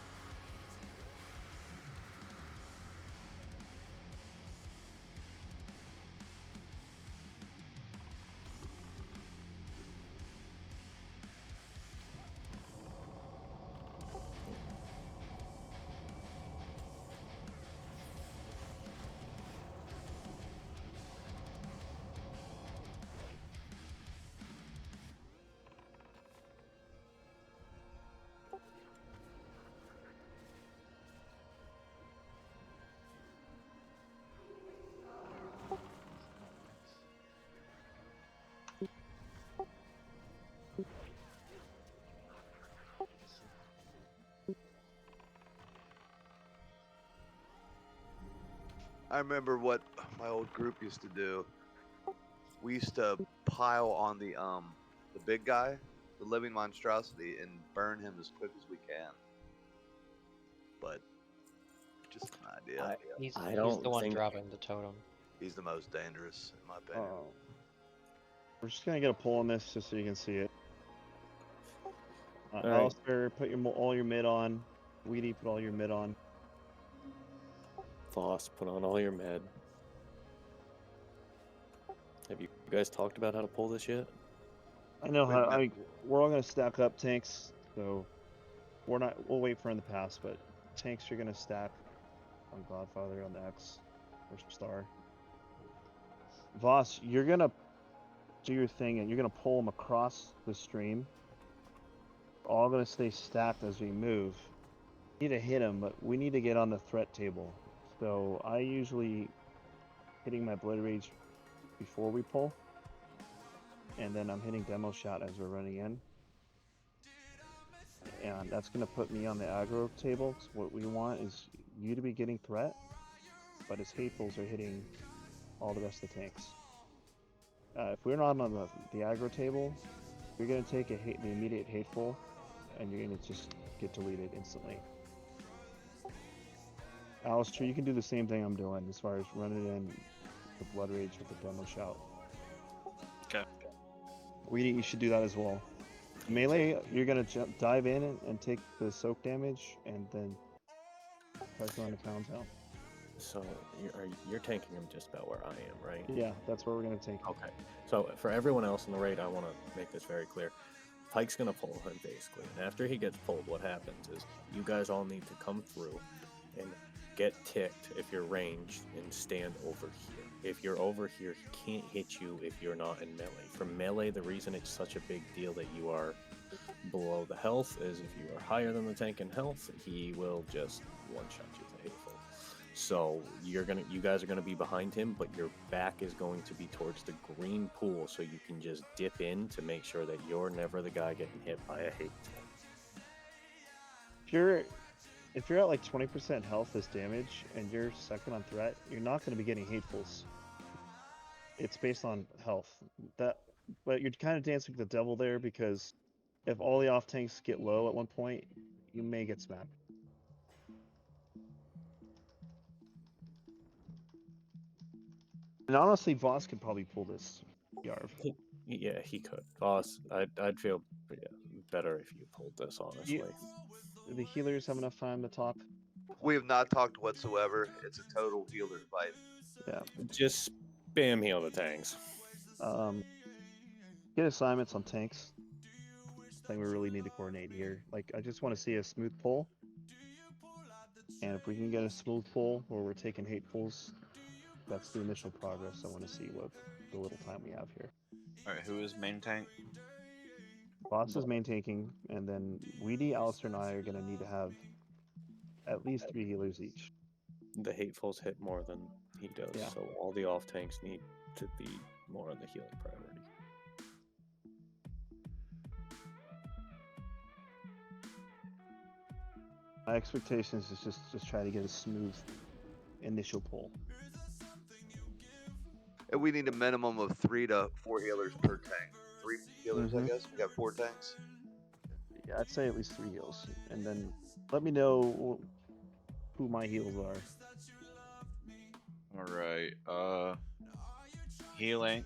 I remember what my old group used to do. We used to pile on the big guy, the living monstrosity, and burn him as quick as we can. But just an idea. He's I the don't one think... dropping the totem. He's the most dangerous, in my opinion. We're just gonna get a pull on this just so you can see it. Alright. Alistair, put all your mid on. Weedy, put all your mid on. Voss, put on all your med. Have you guys talked about how to pull this yet? I know how. We're all gonna stack up tanks, so we're not. We'll wait for in the past, but tanks are gonna stack on Godfather on the X or Star. Voss, you're gonna do your thing, and you're gonna pull them across the stream. We're all gonna stay stacked as we move. We need to hit them, but we need to get on the threat table. So I usually hitting my Blood Rage before we pull, and then I'm hitting Demo Shot as we're running in. And that's going to put me on the aggro table. So what we want is you to be getting threat, but his hatefuls are hitting all the rest of the tanks. If we're not on the aggro table, you're going to take the immediate hateful, and you're going to just get deleted instantly. Alistair, you can do the same thing I'm doing as far as running in the Blood Rage with the Demo Shout. Okay. You should do that as well. Melee, you're gonna dive in and take the soak damage, and then pressure on the pounds out. So you're tanking him just about where I am, right? Yeah, that's where we're gonna take him. Okay. So for everyone else in the raid, I want to make this very clear. Pike's gonna pull him basically, and after he gets pulled, what happens is you guys all need to come through and get ticked if you're ranged and stand over here. If you're over here, he can't hit you if you're not in melee. For melee, the reason it's such a big deal that you are below the health is if you are higher than the tank in health, he will just one-shot you with a hateful. So you guys are gonna be behind him, but your back is going to be towards the green pool, so you can just dip in to make sure that you're never the guy getting hit by a hateful. If you're at like 20% health as damage and you're second on threat, you're not going to be getting hatefuls. It's based on health. But you're kind of dancing with the devil there, because if all the off tanks get low at one point, you may get smacked. And honestly, Voss could probably pull this Yarv. Yeah, he could. Voss, I'd feel better if you pulled this, honestly. The healers have enough time to top. We have not talked whatsoever. It's a total healer fight. Yeah. Just spam heal the tanks. Get assignments on tanks. Thing we really need to coordinate here. Like, I just want to see a smooth pull. And if we can get a smooth pull where we're taking hatefuls, that's the initial progress. I want to see what the little time we have here. Alright, who is main tank? Voss is main tanking, and then Weedy, Alistair, and I are going to need to have at least 3 healers each. The hatefuls hit more than he does, Yeah. so all the off tanks need to be more on the healing priority. My expectations is just try to get a smooth initial pull. And we need a minimum of 3 to 4 healers per tank. 3 healers, I guess. We got 4 tanks. Yeah, I'd say at least 3 heals, and then let me know who my heals are. Alright, Healink,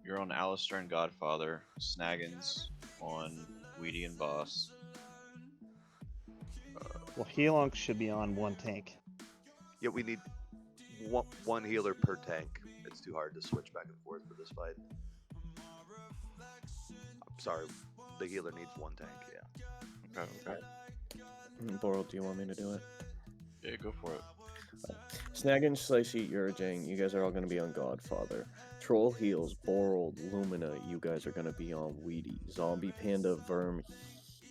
you're on Alistair and Godfather. Snaggins on Weedy and Boss. Well, Healunk should be on 1 tank. Yeah, we need one healer per tank. It's too hard to switch back and forth for this fight. I'm sorry, the healer needs 1 tank, yeah. Okay. Boral, do you want me to do it? Yeah, go for it. Snaggin, Slicey, Urjang, you guys are all going to be on Godfather. Troll Heals, Boral, Lumina, you guys are going to be on Weedy. Zombie Panda, Verm,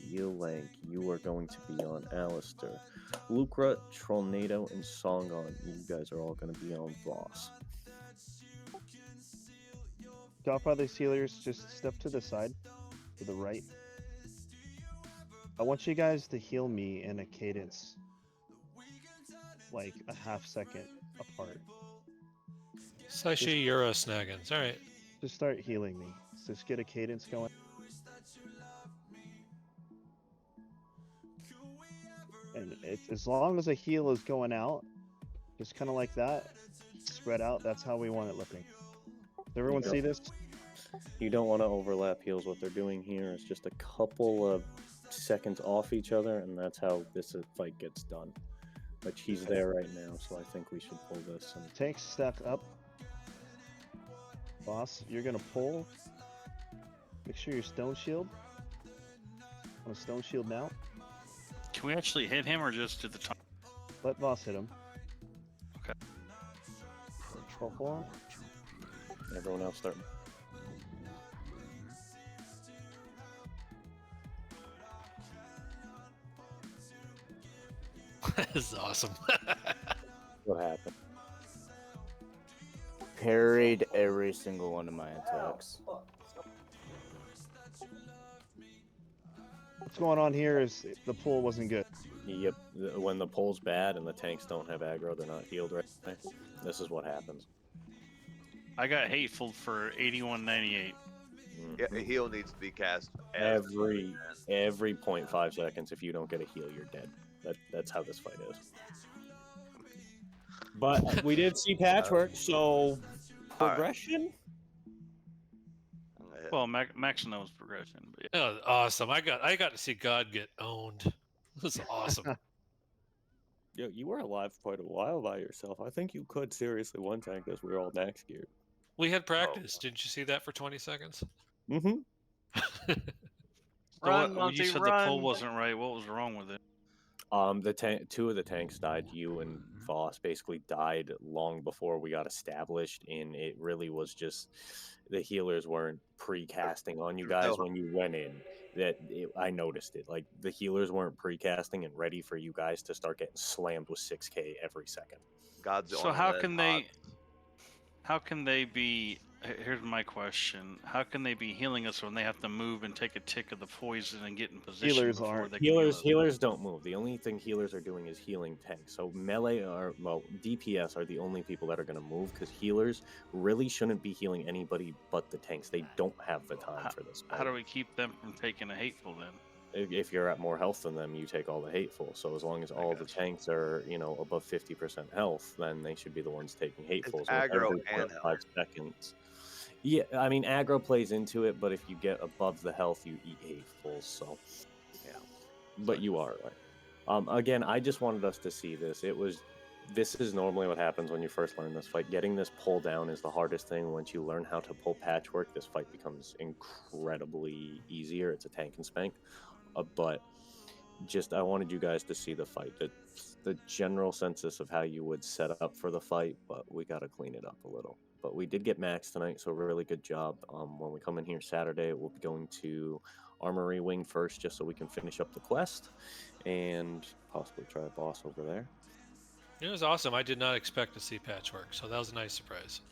Healank, you are going to be on Alistair. Lucra, Trollnado, and Songon, you guys are all going to be on Voss. Godfather's healers, just step to the side, to the right. I want you guys to heal me in a cadence, like a half second apart. Saishi, you're a Snaggins. Alright. Just start healing me. Just get a cadence going. And as long as a heal is going out, just kind of like that, spread out, that's how we want it looking. Does everyone see this? You don't want to overlap heals. What they're doing here is just a couple of seconds off each other, and that's how this fight gets done. But he's there right now, so I think we should pull this. And Tanks stacked up. Boss, you're gonna pull. Make sure your stone shield. On a stone shield now. Can we actually hit him or just do the top? Let boss hit him. Okay. Pull for him. everyone else start. This is awesome. What happened? Parried every single one of my attacks. What's going on here is the pull wasn't good. Yep. When the pull's bad and the tanks don't have aggro, they're not healed right away. This is what happens. I got hateful for 81.98. Yeah, a heal needs to be cast Every 0.5 seconds. If you don't get a heal, you're dead. That's how this fight is. But we did see patchwork, so progression. Well, Maxino's progression. But yeah. That was awesome. I got to see God get owned. This is awesome. Yo, you were alive for quite a while by yourself. I think you could seriously one tank this. We were all max geared. We had practice. Didn't you see that for 20 seconds? Mm-hmm. Run, Monty, you said the pull wasn't right. What was wrong with it? Two of the tanks died. You and Voss basically died long before we got established, and it really was just the healers weren't pre-casting on you guys when you went in. I noticed it. Like the healers weren't pre-casting and ready for you guys to start getting slammed with 6K every second. God's So how can they be? Here's my question: how can they be healing us when they have to move and take a tick of the poison and get in position? Healers don't move. The only thing healers are doing is healing tanks. So melee DPS are the only people that are going to move because healers really shouldn't be healing anybody but the tanks. They don't have the time for this. How do we keep them from taking a hateful then? If you're at more health than them, you take all the hateful. So as long as all the tanks are, above 50% health, then they should be the ones taking hateful. So aggro and 5 seconds. Yeah, I mean aggro plays into it, but if you get above the health, you eat hatefuls. So yeah, but you are right. Again, I just wanted us to see this. This is normally what happens when you first learn this fight. Getting this pull down is the hardest thing. Once you learn how to pull patchwork, this fight becomes incredibly easier. It's a tank and spank. But just I wanted you guys to see the fight, the general census of how you would set up for the fight, but we got to clean it up a little. But we did get max tonight, so really good job. When we come in here Saturday, we'll be going to Armory Wing first, just so we can finish up the quest and possibly try a boss over there. It was awesome. I did not expect to see patchwork, so that was a nice surprise.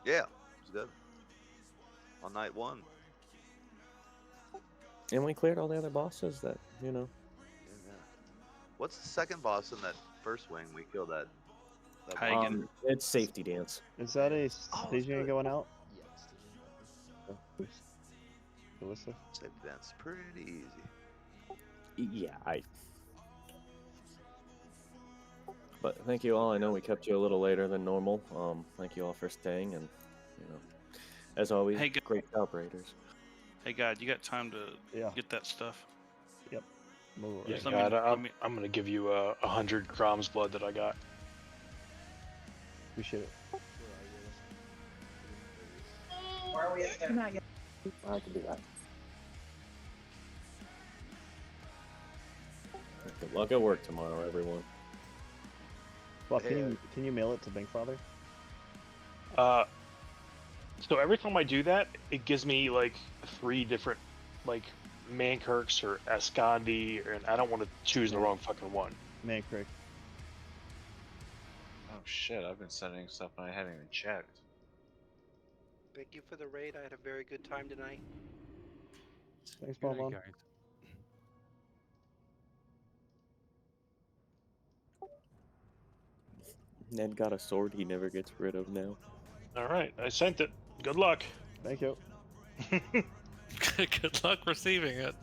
Yeah, it was good. On night one. And we cleared all the other bosses that, Yeah. What's the second boss in that first wing? We killed that. It's Safety Dance. Is that a staging going out? Alyssa? Safety Dance, pretty easy. Yeah, But thank you all. I know we kept you a little later than normal. Thank you all for staying, and as always, great operators. Hey, God, you got time to get that stuff? Yep. Yeah, God, I'm gonna give you 100 Grom's blood that I got. Appreciate it. Where are we at? Not yet. I can do that. Good luck at work tomorrow, everyone. Well, can you mail it to Bankfather? So every time I do that, it gives me like 3 different Mankirks or Ascandi, and I don't want to choose the wrong fucking one. Mankirk. Oh shit, I've been sending stuff and I haven't even checked. Thank you for the raid. I had a very good time tonight. Thanks, Bonbon. Ned got a sword he never gets rid of now. Alright, I sent it. Good luck. Thank you. Good luck receiving it.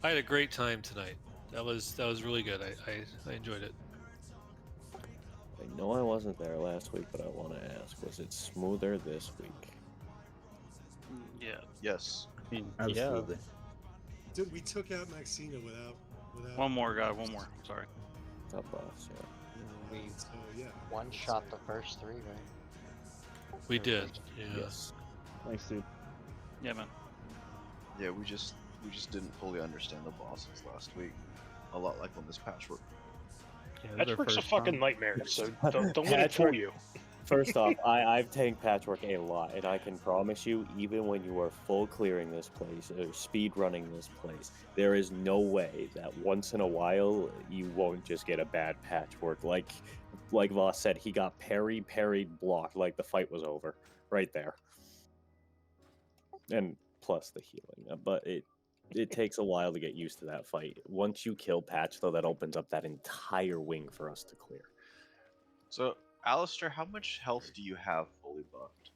I had a great time tonight. That was really good. I enjoyed it. I know I wasn't there last week, but I want to ask, was it smoother this week? Yeah. Yes. Absolutely. Dude, we took out Maxina without. One more, guy. One more. Sorry. Top boss, yeah. We So yeah. one shot the first 3, right? We Or did. first- Yeah. Yes. Thanks, dude. Yeah, man. Yeah, we just didn't fully understand the bosses last week. A lot like on this patchwork. Yeah, this is our Patchwork's a first fucking time. nightmare, so don't let it fool Patchwork- you. First off, I've tanked Patchwork a lot, and I can promise you, even when you are full clearing this place, or speed running this place, there is no way that once in a while you won't just get a bad Patchwork. Like Voss said, he got parried, blocked, like the fight was over, right there. And plus the healing, but it takes a while to get used to that fight. Once you kill Patch, though, that opens up that entire wing for us to clear. So, Alistair, how much health do you have fully buffed?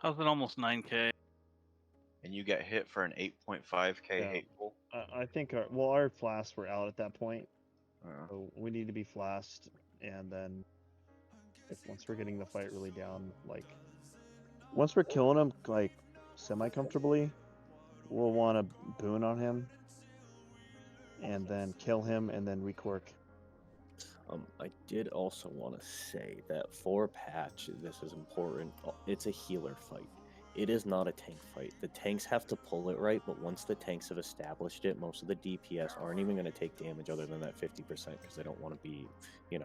I was at almost 9k. And you get hit for an 8.5k Yeah. hateful? I think our flasks were out at that point. Uh, So we need to be flasked, and then once we're getting the fight really down, like once we're killing him like semi-comfortably, we'll want to boon on him, and then kill him, and then recork. I did also want to say that for Patch, this is important. It's a healer fight. It is not a tank fight. The tanks have to pull it right, but once the tanks have established it, most of the DPS aren't even going to take damage other than that 50% because they don't want to be, get